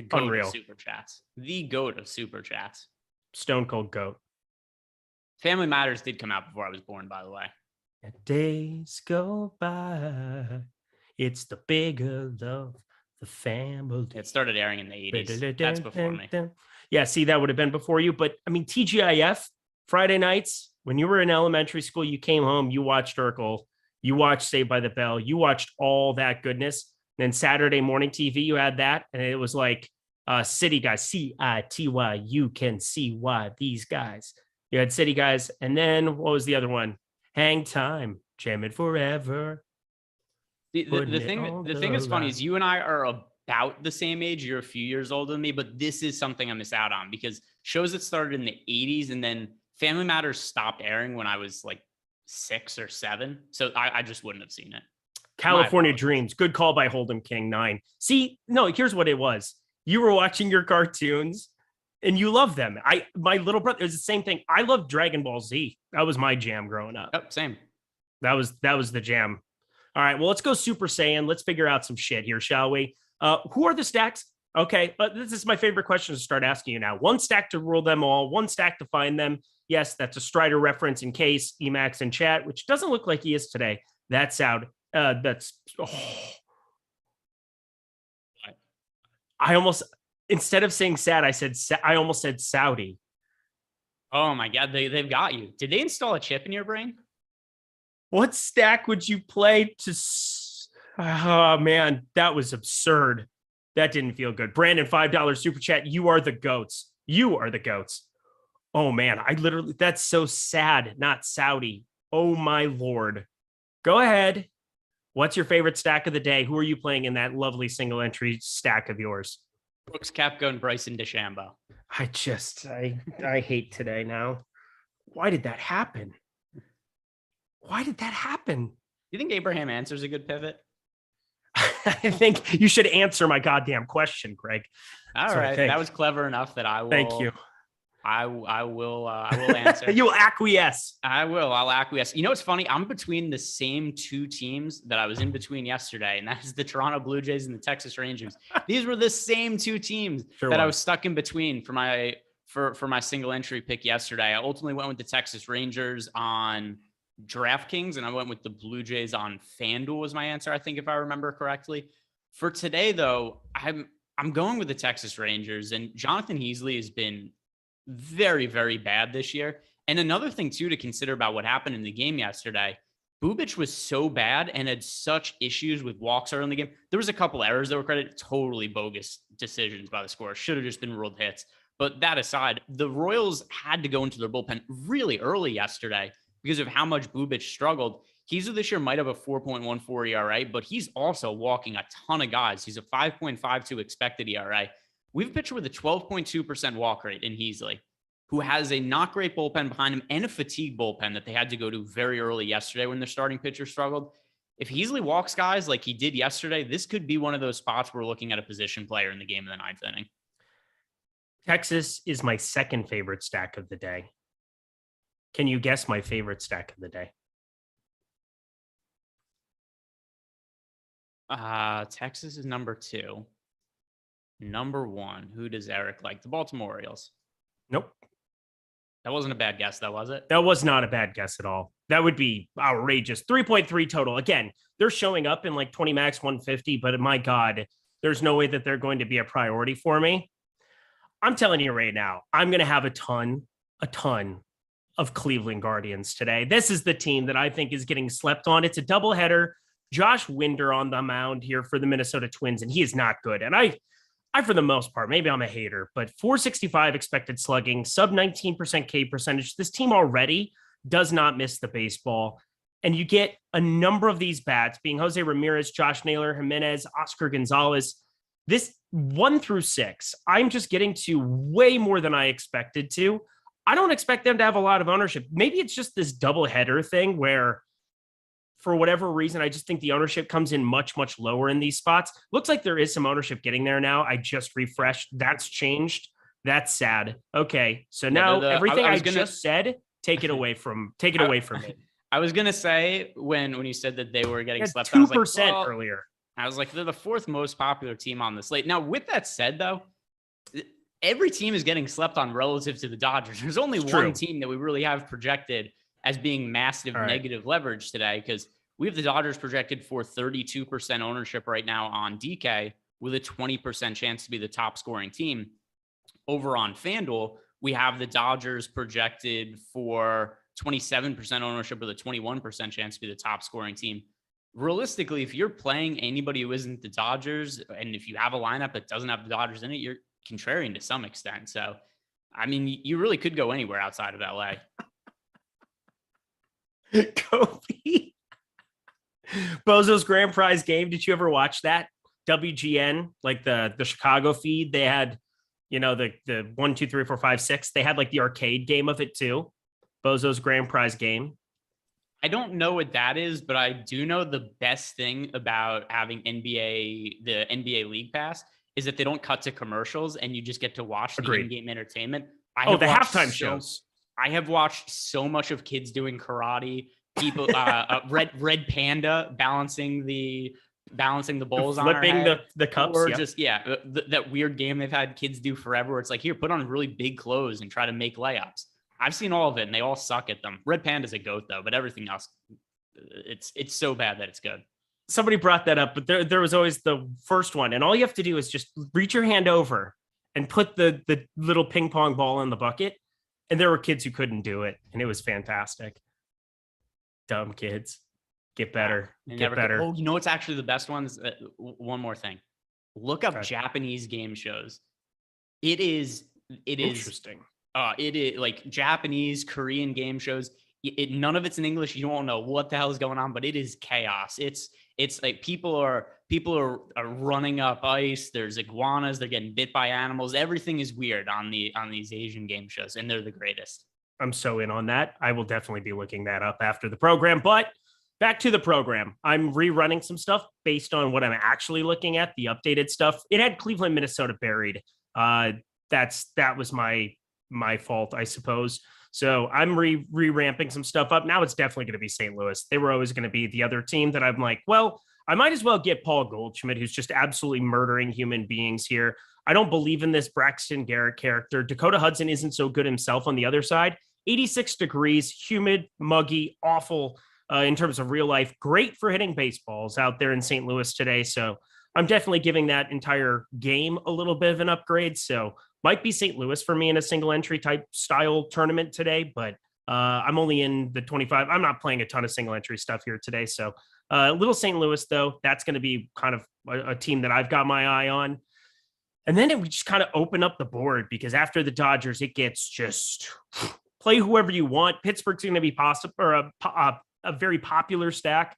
goat Unreal. of super chats. The goat of super chats. Stone cold goat. Family Matters did come out before I was born, by the way. Days go by. It's the bigger love, the family. It started airing in the 80s. That's before me. Yeah, see, that would have been before you. But I mean, TGIF, Friday nights, when you were in elementary school, you came home, you watched Urkel. You watched Saved by the Bell. You watched all that goodness. And then Saturday morning TV, you had that. And it was like City Guys, C-I-T-Y. You can see why these guys. You had City Guys. And then what was the other one? Hang Time. Jam It Forever. The thing that's funny is you and I are about the same age. You're a few years older than me. But this is something I miss out on because shows that started in the 80s and then Family Matters stopped airing when I was like 6 or 7. So I just wouldn't have seen it. California Dreams. Good call by Hold'em King 9. See, no, here's what it was. You were watching your cartoons and you love them. My little brother, it was the same thing. I loved Dragon Ball Z. That was my jam growing up. Oh, same. That was the jam. All right, well, let's go Super Saiyan. Let's figure out some shit here, shall we? Who are the stacks? Okay, but this is my favorite question to start asking you now. One stack to rule them all, one stack to find them. Yes, that's a Strider reference in case Emacs in chat, which doesn't look like he is today. That's out. I almost, instead of saying sad, I almost said Saudi. Oh my God, they've got you. Did they install a chip in your brain? What stack would you play to? Oh man, that was absurd. That didn't feel good. Brandon, $5 super chat. You are the goats. You are the goats. Oh man, that's so sad. Not Saudi. Oh my Lord. Go ahead. What's your favorite stack of the day? Who are you playing in that lovely single entry stack of yours? Brooks Koepka and Bryson DeChambeau. I hate today now. Why did that happen? Why did that happen? Do you think Abraham Answer's a good pivot? I think you should answer my goddamn question, Greg. All right. That was clever enough that I will. Thank you. I will answer. You'll acquiesce. I'll acquiesce. You know what's funny? I'm between the same two teams that I was in between yesterday, and that is the Toronto Blue Jays and the Texas Rangers. These were the same two teams I was stuck in between for my single entry pick yesterday. I ultimately went with the Texas Rangers on DraftKings, and I went with the Blue Jays on FanDuel was my answer, I think, if I remember correctly. For today, though, I'm going with the Texas Rangers, and Jonathan Heasley has been very, very bad this year. And another thing, too, to consider about what happened in the game yesterday, Bubic was so bad and had such issues with walks early in the game. There was a couple errors that were credited, totally bogus decisions by the scorer. Should have just been ruled hits. But that aside, the Royals had to go into their bullpen really early yesterday because of how much Bubic struggled. Heasley this year might have a 4.14 ERA, but he's also walking a ton of guys. He's a 5.52 expected ERA. We've pitched with a 12.2% walk rate in Heasley, who has a not great bullpen behind him and a fatigue bullpen that they had to go to very early yesterday when their starting pitcher struggled. If Heasley walks guys like he did yesterday, this could be one of those spots where we're looking at a position player in the game in the ninth inning. Texas is my second favorite stack of the day. Can you guess my favorite stack of the day? Texas is number 2. Number 1, who does Eric like? The Baltimore Orioles. Nope. That wasn't a bad guess, though, was it? That was not a bad guess at all. That would be outrageous. 3.3 total. Again, they're showing up in like 20 max 150, but my God, there's no way that they're going to be a priority for me. I'm telling you right now, I'm going to have a ton of Cleveland Guardians today. This is the team that I think is getting slept on. It's a doubleheader. Josh Winder on the mound here for the Minnesota Twins, and he is not good. And I, for the most part, maybe I'm a hater, but 465 expected slugging, sub 19% K percentage. This team already does not miss the baseball. And you get a number of these bats being Jose Ramirez, Josh Naylor, Jimenez, Oscar Gonzalez. This 1 through 6, I'm just getting to way more than I expected to. I don't expect them to have a lot of ownership. Maybe it's just this doubleheader thing where, for whatever reason, I just think the ownership comes in much, much lower in these spots. Looks like there is some ownership getting there now. I just refreshed. That's changed. That's sad. Okay. So now everything I just said, take it away from me. I was going to say when you said that they were getting slept 2% earlier. I was like, they're the 4th most popular team on the slate. Now, with that said, though, every team is getting slept on relative to the Dodgers. There's only one team that we really have projected as being massive negative leverage today, because we have the Dodgers projected for 32% ownership right now on DK with a 20% chance to be the top scoring team. Over on FanDuel, we have the Dodgers projected for 27% ownership with a 21% chance to be the top scoring team. Realistically, if you're playing anybody who isn't the Dodgers, and if you have a lineup that doesn't have the Dodgers in it, you're contrarian to some extent. So, I mean, you really could go anywhere outside of LA. Kobe. Bozo's Grand Prize game. Did you ever watch that? WGN, like the Chicago feed. They had, the 1, 2, 3, 4, 5, 6. They had like the arcade game of it too. Bozo's Grand Prize game. I don't know what that is, but I do know the best thing about having the NBA League Pass is that they don't cut to commercials and you just get to watch the in-game entertainment. The halftime shows. I have watched so much of kids doing karate, people, Red Panda balancing the bowls on flipping the cups, or just that weird game they've had kids do forever. Where it's like, here, put on really big clothes and try to make layups. I've seen all of it, and they all suck at them. Red Panda's a goat, though, but everything else It's so bad that it's good. Somebody brought that up, but there was always the first one. And all you have to do is just reach your hand over and put the little ping pong ball in the bucket. And there were kids who couldn't do it. And it was fantastic. Dumb kids. Get better. Get better. Oh, you know what's actually the best ones? One more thing. Look up Japanese game shows. It is interesting. It is like Japanese, Korean game shows. None of it's in English. You don't know what the hell is going on, but it is chaos. It's like people are running up ice. There's iguanas. They're getting bit by animals. Everything is weird on these Asian game shows, and they're the greatest. I'm so in on that. I will definitely be looking that up after the program. But back to the program. I'm rerunning some stuff based on what I'm actually looking at, the updated stuff. It had Cleveland, Minnesota buried. That was my fault, I suppose. So I'm re-ramping some stuff up. Now it's definitely going to be St. Louis. They were always going to be the other team that I'm like, well, I might as well get Paul Goldschmidt, who's just absolutely murdering human beings here. I don't believe in this Braxton Garrett character. Dakota Hudson isn't so good himself on the other side. 86 degrees, humid, muggy, awful in terms of real life. Great for hitting baseballs out there in St. Louis today. So I'm definitely giving that entire game a little bit of an upgrade. So might be St. Louis for me in a single entry type style tournament today, but I'm only in the 25. I'm not playing a ton of single entry stuff here today. So little St. Louis, though, that's going to be kind of a team that I've got my eye on. And then we just kind of open up the board because after the Dodgers, it gets just play whoever you want. Pittsburgh's going to be possible or a very popular stack,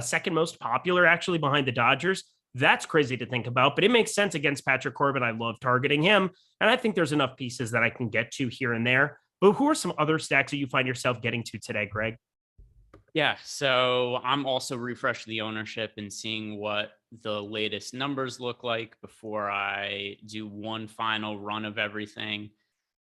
second most popular actually behind the Dodgers. That's crazy to think about, but it makes sense against Patrick Corbin. I love targeting him. And I think there's enough pieces that I can get to here and there. But who are some other stacks that you find yourself getting to today, Greg? Yeah, so I'm also refreshing the ownership and seeing what the latest numbers look like before I do one final run of everything.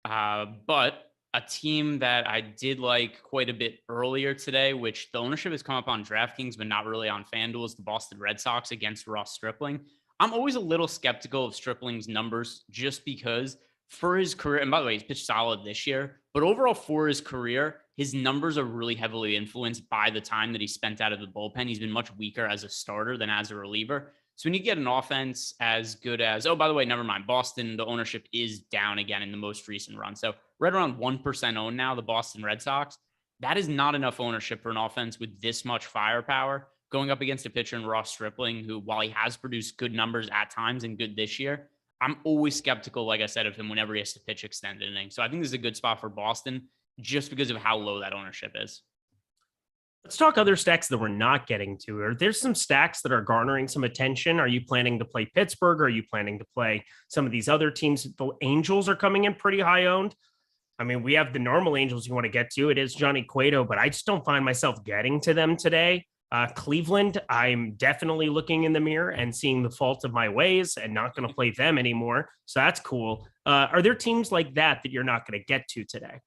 But a team that I did like quite a bit earlier today, which the ownership has come up on DraftKings, but not really on FanDuel, is the Boston Red Sox against Ross Stripling. I'm always a little skeptical of Stripling's numbers just because for his career, and by the way, he's pitched solid this year, but overall for his career, his numbers are really heavily influenced by the time that he spent out of the bullpen. He's been much weaker as a starter than as a reliever. So when you get an offense as good as, oh, by the way, never mind, Boston, the ownership is down again in the most recent run. So right around 1% owned now, the Boston Red Sox. That is not enough ownership for an offense with this much firepower going up against a pitcher in Ross Stripling, who, while he has produced good numbers at times and good this year, I'm always skeptical, like I said, of him whenever he has to pitch extended innings. So I think this is a good spot for Boston just because of how low that ownership is. Let's talk other stacks that we're not getting to. Are there some stacks that are garnering some attention? Are you planning to play Pittsburgh? Or are you planning to play some of these other teams? The Angels are coming in pretty high owned. I mean, we have the normal Angels you want to get to. It is Johnny Cueto, but I just don't find myself getting to them today. Cleveland, I'm definitely looking in the mirror and seeing the fault of my ways and not going to play them anymore. So that's cool. Are there teams like that you're not going to get to today?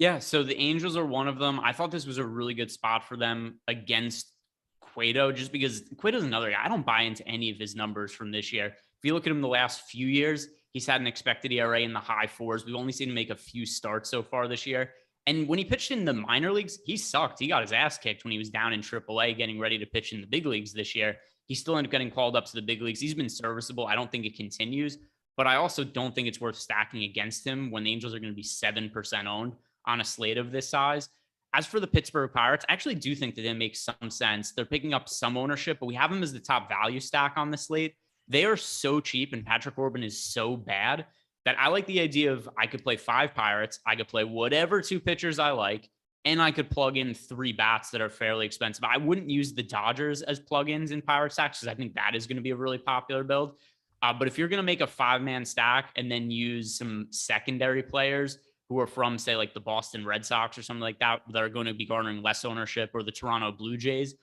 Yeah, so the Angels are one of them. I thought this was a really good spot for them against Cueto, just because Cueto's another guy. I don't buy into any of his numbers from this year. If you look at him the last few years, he's had an expected ERA in the high fours. We've only seen him make a few starts so far this year. And when he pitched in the minor leagues, he sucked. He got his ass kicked when he was down in AAA getting ready to pitch in the big leagues this year. He still ended up getting called up to the big leagues. He's been serviceable. I don't think it continues, but I also don't think it's worth stacking against him when the Angels are going to be 7% owned on a slate of this size. As for the Pittsburgh Pirates, I actually do think that it makes some sense. They're picking up some ownership, but we have them as the top value stack on the slate. They are so cheap and Patrick Corbin is so bad that I like the idea of I could play 5 Pirates, I could play whatever 2 pitchers I like, and I could plug in 3 bats that are fairly expensive. I wouldn't use the Dodgers as plugins in Pirate stacks because I think that is going to be a really popular build. But if you're going to make a 5-man stack and then use some secondary players who are from, say, like the Boston Red Sox or something like that are going to be garnering less ownership, or the Toronto Blue Jays,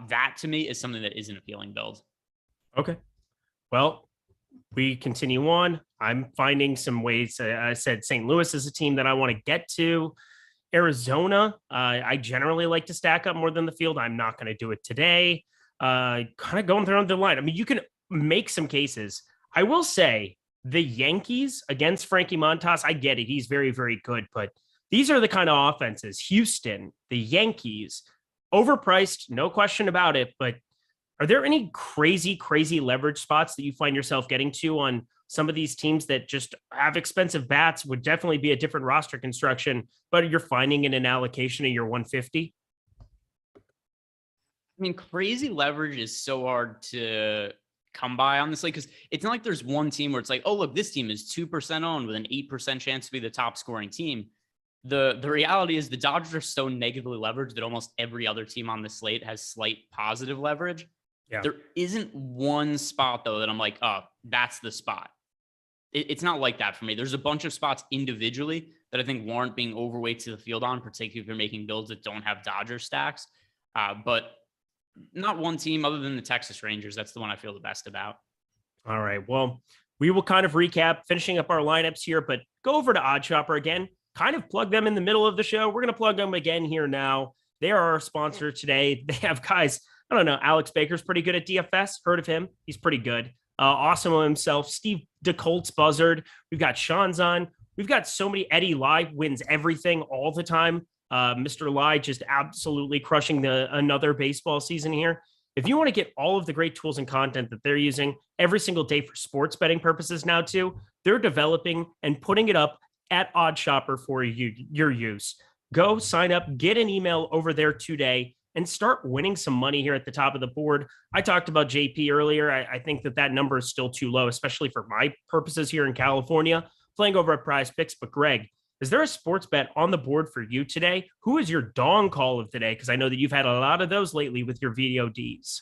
that to me is something that is an appealing build. Okay. Well, we continue on. I'm finding some ways. I said St. Louis is a team that I want to get to. Arizona, I generally like to stack up more than the field. I'm not going to do it today. Kind of going through the line. I mean, you can make some cases. I will say the Yankees against Frankie Montas, I get it. He's very, very good. But these are the kind of offenses. Houston, the Yankees, overpriced, no question about it. But are there any crazy leverage spots that you find yourself getting to on some of these teams that just have expensive bats? Would definitely be a different roster construction, but you're finding in an allocation in your 150? I mean, crazy leverage is so hard to come by, honestly, because it's not like there's one team where it's like, oh, look, this team is 2% owned with an 8% chance to be the top scoring team. The reality is the Dodgers are so negatively leveraged that almost every other team on the slate has slight positive leverage. Yeah. There isn't one spot, though, that I'm like, oh, that's the spot. It's not like that for me. There's a bunch of spots individually that I think warrant being overweight to the field on, particularly if you're making builds that don't have Dodger stacks. But not one team other than the Texas Rangers. That's the one I feel the best about. All right. Well, we will kind of recap, finishing up our lineups here, but go over to OddsShopper again, kind of plug them in the middle of the show. We're going to plug them again here now. They are our sponsor today. They have guys, I don't know, Alex Baker's pretty good at DFS. Heard of him. He's pretty good. Awesome himself. Steve DeColt's buzzard. We've got Sean's on. We've got so many. Eddie Lai wins everything all the time. Mr. Lai just absolutely crushing another baseball season here. If you want to get all of the great tools and content that they're using every single day for sports betting purposes now too, they're developing and putting it up at OddsShopper for your use. Go sign up, get an email over there today, and start winning some money here at the top of the board. I talked about JP earlier. I think that number is still too low, especially for my purposes here in California, playing over at Prize Picks. But Greg, is there a sports bet on the board for you today? Who is your dong call of today? Because I know that you've had a lot of those lately with your VODs.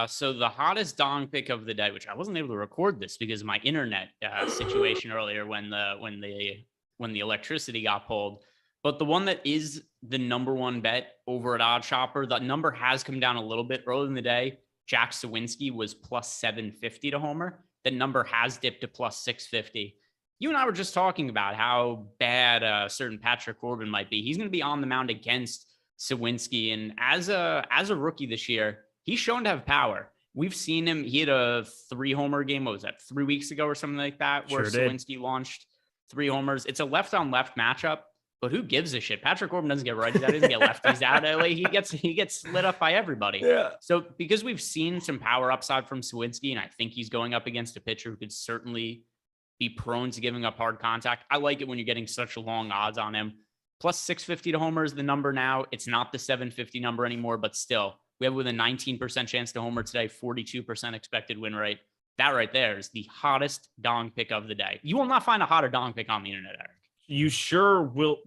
So the hottest dong pick of the day, which I wasn't able to record this because of my internet situation earlier when the electricity got pulled. But the one that is the number one bet over at OddsShopper, the number has come down a little bit earlier in the day. Jack Sawinski was plus 750 to homer. The number has dipped to plus 650. You and I were just talking about how bad a certain Patrick Corbin might be. He's going to be on the mound against Sawinski. And as a rookie this year, he's shown to have power. We've seen him. He had a 3-homer game. What was that, 3 weeks ago or something like that, where Sawinski launched 3 homers. It's a left-on-left matchup, but who gives a shit? Patrick Corbin doesn't get righties out. He doesn't get lefties out. He gets lit up by everybody. Yeah. So because we've seen some power upside from Sawinski, and I think he's going up against a pitcher who could certainly be prone to giving up hard contact. I like it when you're getting such long odds on him. Plus 650 to homer is the number now. It's not the 750 number anymore, but still, we have with a 19% chance to homer today, 42% expected win rate. That right there is the hottest dong pick of the day. You will not find a hotter dong pick on the internet, Eric. You sure will.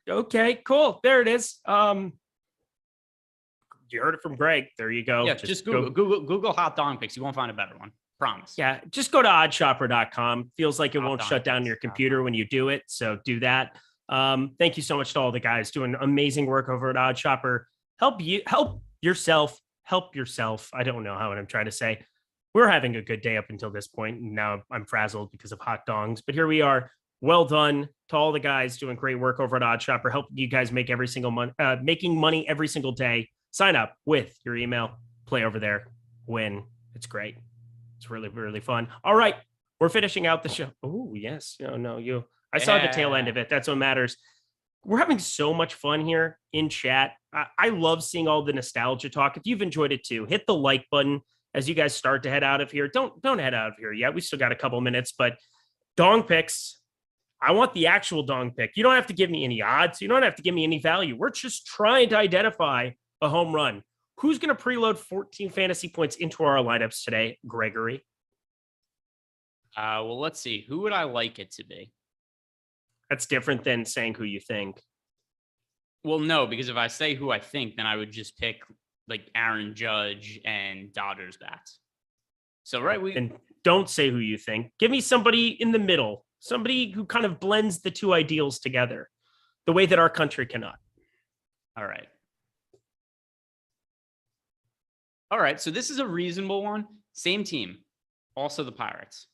Okay, cool. There it is. You heard it from Greg. There you go. Yeah, just Google hot dong picks. You won't find a better one. Promise. Yeah, just go to oddshopper.com. Feels like it won't shut down your computer when you do it. So do that. Thank you so much to all the guys doing amazing work over at OddsShopper. Help yourself. I don't know how I'm trying to say. We're having a good day up until this point, and now I'm frazzled because of hot dongs. But here we are. Well done to all the guys doing great work over at OddsShopper, helping you guys make every single month, making money every single day. Sign up with your email, play over there, win. It's great. It's really, really fun. All right, we're finishing out the show. Oh, yes. I saw the tail end of it. That's what matters. We're having so much fun here in chat. I love seeing all the nostalgia talk. If you've enjoyed it too, hit the like button as you guys start to head out of here. Don't head out of here yet. We still got a couple minutes, but dong picks. I want the actual dong pick. You don't have to give me any odds. You don't have to give me any value. We're just trying to identify a home run. Who's going to preload 14 fantasy points into our lineups today, Gregory? Well, let's see. Who would I like it to be? That's different than saying who you think. Well, no, because if I say who I think, then I would just pick like Aaron Judge and Dodgers bats. So, right. And don't say who you think. Give me somebody in the middle, somebody who kind of blends the two ideals together the way that our country cannot. All right. All right. So this is a reasonable one. Same team. Also the Pirates.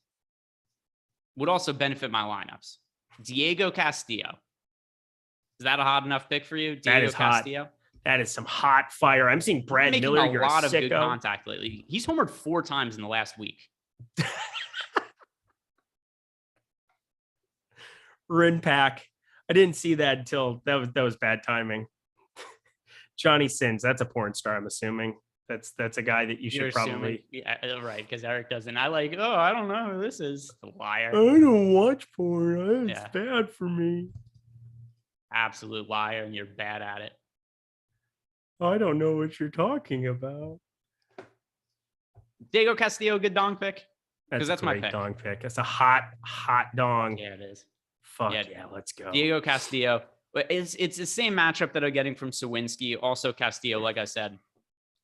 Would also benefit my lineups. Diego Castillo. Is that a hot enough pick for you? Diego that is Castillo? Hot. That is some hot fire. I'm seeing Brad Miller. You're a lot of good contact lately. He's homered 4 times in the last week. Rin pack. I didn't see that until that was bad timing. Johnny Sins. That's a porn star, I'm assuming. That's a guy that you should probably. Yeah, right. Because Eric doesn't. I don't know who this is. The liar. I don't watch porn. It's bad for me. Absolute liar, and you're bad at it. I don't know what you're talking about. Diego Castillo, good dong pick. That's my pick. pick. Dong pick. That's a hot dong. Yeah, it is. Fuck yeah, let's go. Diego Castillo. It's the same matchup that I'm getting from Sawinski. Also Castillo, like I said,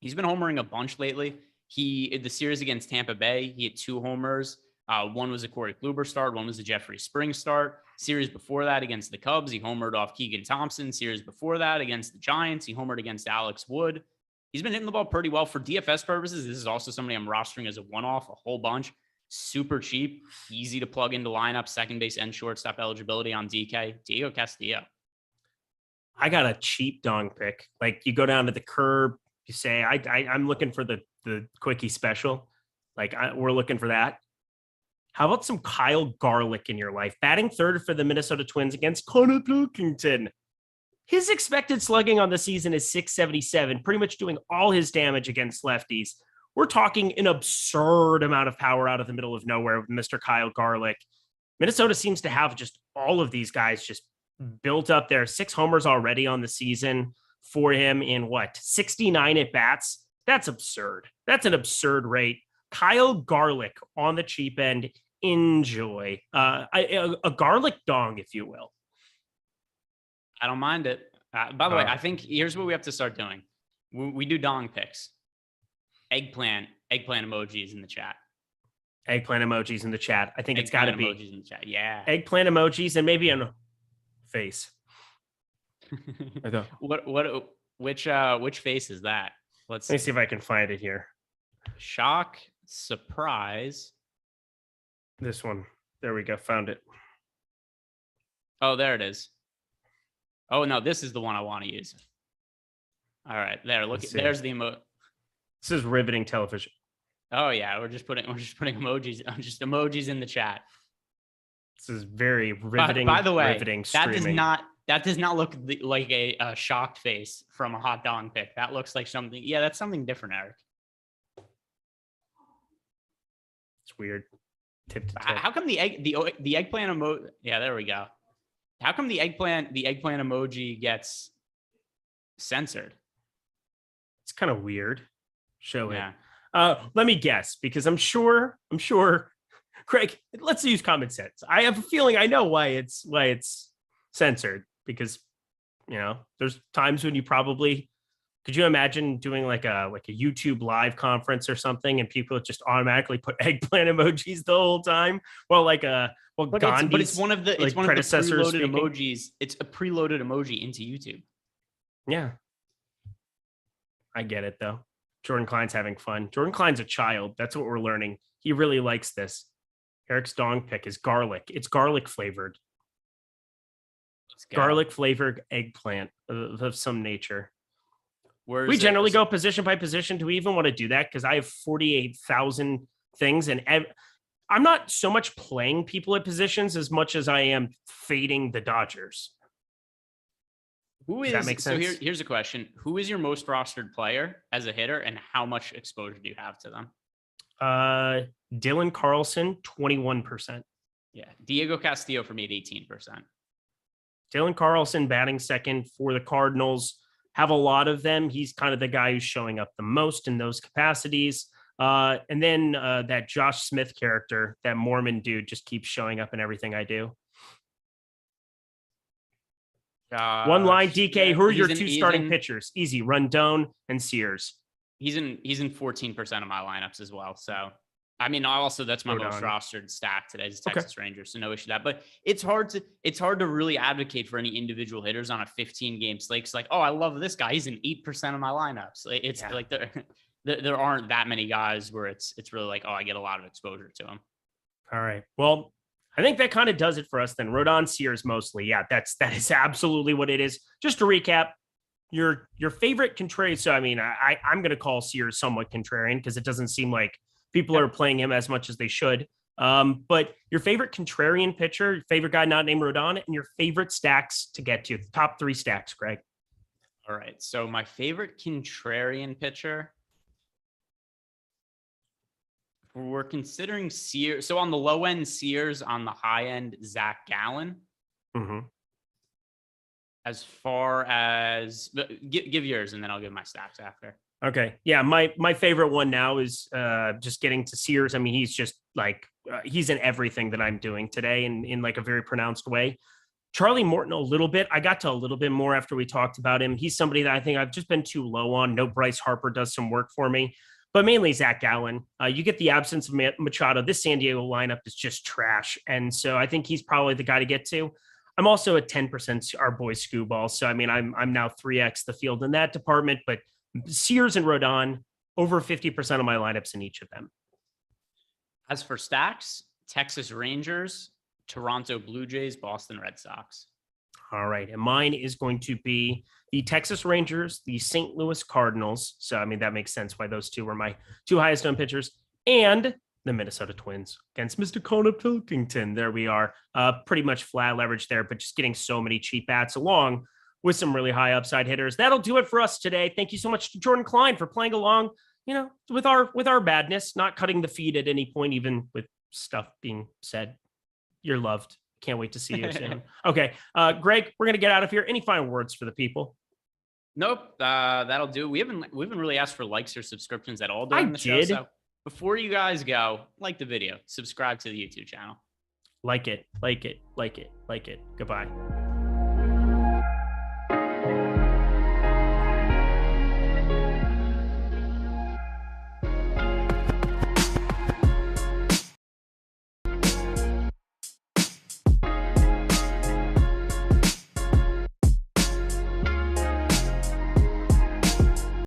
he's been homering a bunch lately. The series against Tampa Bay, he had 2 homers. One was a Corey Kluber start. One was a Jeffrey Springs start. Series before that against the Cubs, he homered off Keegan Thompson. Series before that against the Giants, he homered against Alex Wood. He's been hitting the ball pretty well for DFS purposes. This is also somebody I'm rostering as a one-off, a whole bunch. Super cheap, easy to plug into lineup, second base and shortstop eligibility on DK. Diego Castillo. I got a cheap dong pick. Like you go down to the curb, you say, I'm looking for the quickie special. Like we're looking for that. How about some Kyle Garlick in your life? Batting third for the Minnesota Twins against Connor Pilkington. His expected slugging on the season is 677, pretty much doing all his damage against lefties. We're talking an absurd amount of power out of the middle of nowhere with Mr. Kyle Garlick. Minnesota seems to have just all of these guys just built up there. 6 homers already on the season for him in 69 at bats. That's absurd. That's an absurd rate. Kyle Garlick on the cheap end. Enjoy a garlic dong, if you will. I don't mind it. By the way, I think here's what we have to start doing. We do dong picks. Eggplant emojis in the chat. Eggplant emojis in the chat. I think it's got to be emojis in the chat. Yeah. Eggplant emojis and maybe a face. Which face is that? Let me see if I can find it here. Shock, surprise. This one. There we go. Found it. Oh, there it is. Oh no, this is the one I want to use. All right, there. Look, there's the emoji. This is riveting television. Oh yeah, we're just putting emojis, just emojis in the chat. This is very riveting. By the way, riveting that does not look like a shocked face from a hot dog pick. That looks like something. Yeah, that's something different, Eric. It's weird. Tip to tip. How come the eggplant emoji? Yeah, there we go. How come the eggplant emoji gets censored? It's kind of weird. Show it. Let me guess, because I'm sure, Craig, let's use common sense. I have a feeling I know why it's censored, because there's times when you probably could you imagine doing like a YouTube live conference or something and people just automatically put eggplant emojis the whole time? Well, it's one of the preloaded emojis. It's a preloaded emoji into YouTube. Yeah. I get it though. Jordan Klein's having fun. Jordan Klein's a child. That's what we're learning. He really likes this. Eric's dong pick is garlic. It's garlic flavored. Garlic flavored eggplant of some nature. We generally go position by position. Do we even want to do that? Because I have 48,000 things, and I'm not so much playing people at positions as much as I am fading the Dodgers. Does that make sense? So here's a question. Who is your most rostered player as a hitter, and how much exposure do you have to them? Dylan Carlson, 21%. Yeah. Diego Castillo for me at 18%. Dylan Carlson batting second for the Cardinals. Have a lot of them. He's kind of the guy who's showing up the most in those capacities. And then that Josh Smith character, that Mormon dude, just keeps showing up in everything I do. One line, DK. Who are your two starting pitchers? Easy. Rondon and Sears. He's in 14% of my lineups as well. So, I mean, also that's my most rostered stack today is Texas Rangers. So no issue with that. But it's hard to really advocate for any individual hitters on a 15-game slate. It's like, oh, I love this guy. He's in 8% of my lineups. It's like there aren't that many guys where it's really like, oh, I get a lot of exposure to him. All right. Well, I think that kind of does it for us then. Rodon, Sears mostly. Yeah, that is absolutely what it is. Just to recap, your favorite contrarian. So, I mean, I'm going to call Sears somewhat contrarian because it doesn't seem like people are playing him as much as they should. But your favorite contrarian pitcher, your favorite guy not named Rodon, and your favorite stacks to get to. The top 3 stacks, Greg. All right. So my favorite contrarian pitcher, we're considering Sears. So on the low end, Sears. On the high end, Zach Gallen. Mm-hmm. As far as give yours, and then I'll give my stacks after. Okay. Yeah. My favorite one now is just getting to Sears. I mean, he's just like, he's in everything that I'm doing today in like a very pronounced way. Charlie Morton, a little bit. I got to a little bit more after we talked about him. He's somebody that I think I've just been too low on. No, Bryce Harper does some work for me, but mainly Zach Gallen. You get the absence of Machado. This San Diego lineup is just trash. And so I think he's probably the guy to get to. I'm also at 10% our boy Scooball. So, I mean, I'm now 3X the field in that department, but Sears and Rodon, over 50% of my lineups in each of them. As for stacks, Texas Rangers, Toronto Blue Jays, Boston Red Sox. All right. And mine is going to be the Texas Rangers, the St. Louis Cardinals. So, I mean, that makes sense why those two were my two highest owned pitchers. And the Minnesota Twins against Mr. Connor Pilkington. There we are. Pretty much flat leverage there, but just getting so many cheap bats along with some really high upside hitters. That'll do it for us today. Thank you so much to Jordan Klein for playing along, with our badness, not cutting the feed at any point, even with stuff being said. You're loved. Can't wait to see you soon. Okay. Greg, we're going to get out of here. Any final words for the people? Nope. That'll do. We haven't really asked for likes or subscriptions at all during the show. So before you guys go, like the video, subscribe to the YouTube channel. Like it. Goodbye.